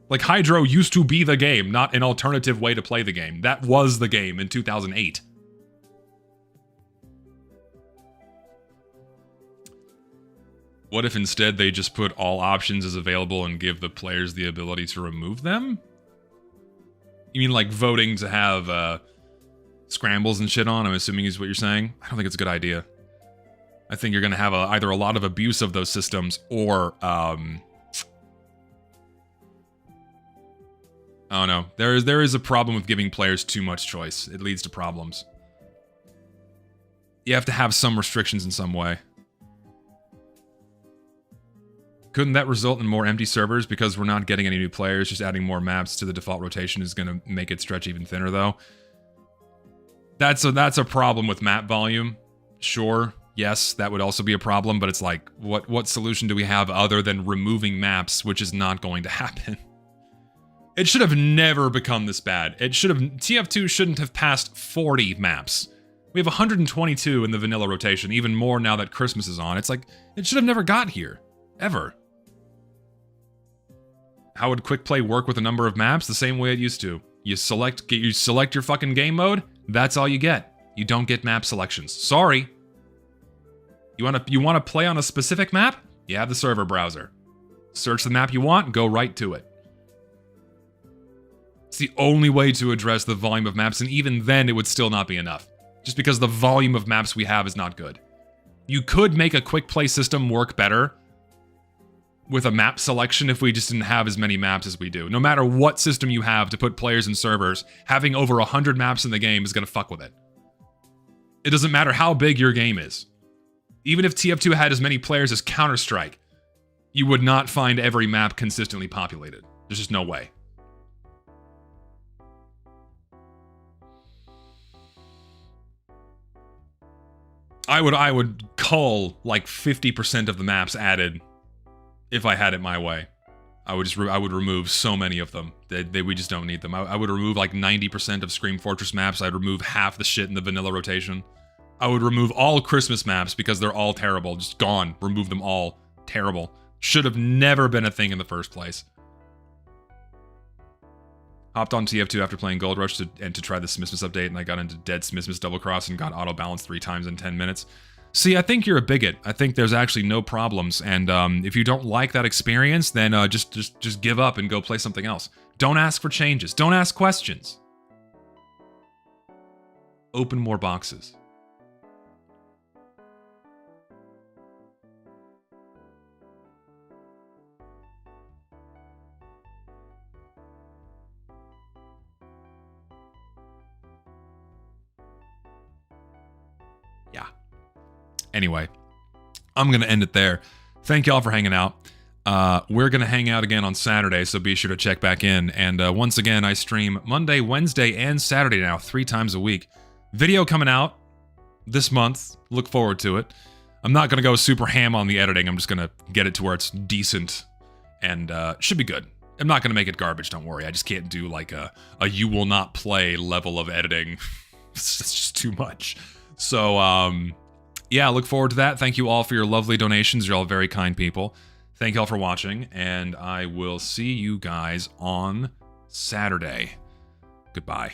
Like, Hydro used to be the game, not an alternative way to play the game. That was the game in 2008. What if instead they just put all options as available and give the players the ability to remove them? You mean like voting to have scrambles and shit on, I'm assuming is what you're saying? I don't think it's a good idea. I think you're going to have either a lot of abuse of those systems or... I don't know. There is a problem with giving players too much choice. It leads to problems. You have to have some restrictions in some way. Couldn't that result in more empty servers because we're not getting any new players? Just adding more maps to the default rotation is going to make it stretch even thinner, though. That's a problem with map volume. Sure, yes, that would also be a problem, but it's like, what solution do we have other than removing maps, which is not going to happen? It should have never become this bad. TF2 shouldn't have passed 40 maps. We have 122 in the vanilla rotation, even more now that Christmas is on. It's like, it should have never got here. Ever. How would quick play work with a number of maps? The same way it used to. You select your fucking game mode, that's all you get. You don't get map selections. Sorry. You wanna play on a specific map? You have the server browser. Search the map you want, go right to it. It's the only way to address the volume of maps, and even then it would still not be enough. Just because the volume of maps we have is not good. You could make a quick play system work better with a map selection if we just didn't have as many maps as we do. No matter what system you have to put players in servers, having over 100 maps in the game is going to fuck with it. It doesn't matter how big your game is. Even if TF2 had as many players as Counter-Strike, you would not find every map consistently populated. There's just no way. I would cull like 50% of the maps added if I had it my way. I would remove so many of them. We just don't need them. I would remove like 90% of Scream Fortress maps. I'd remove half the shit in the vanilla rotation. I would remove all Christmas maps because they're all terrible. Just gone. Remove them all. Terrible. Should have never been a thing in the first place. Hopped on TF2 after playing Gold Rush to try the Smissmas update, and I got into Dead Smissmas Double Cross and got auto-balanced 3 times in 10 minutes. See, I think you're a bigot. I think there's actually no problems, and if you don't like that experience, then just give up and go play something else. Don't ask for changes. Don't ask questions. Open more boxes. Anyway, I'm going to end it there. Thank y'all for hanging out. We're going to hang out again on Saturday, so be sure to check back in. And once again, I stream Monday, Wednesday, and Saturday now, 3 times a week. Video coming out this month. Look forward to it. I'm not going to go super ham on the editing. I'm just going to get it to where it's decent and should be good. I'm not going to make it garbage, don't worry. I just can't do like a you will not play level of editing. It's just too much. So, yeah, look forward to that. Thank you all for your lovely donations. You're all very kind people. Thank you all for watching, and I will see you guys on Saturday. Goodbye.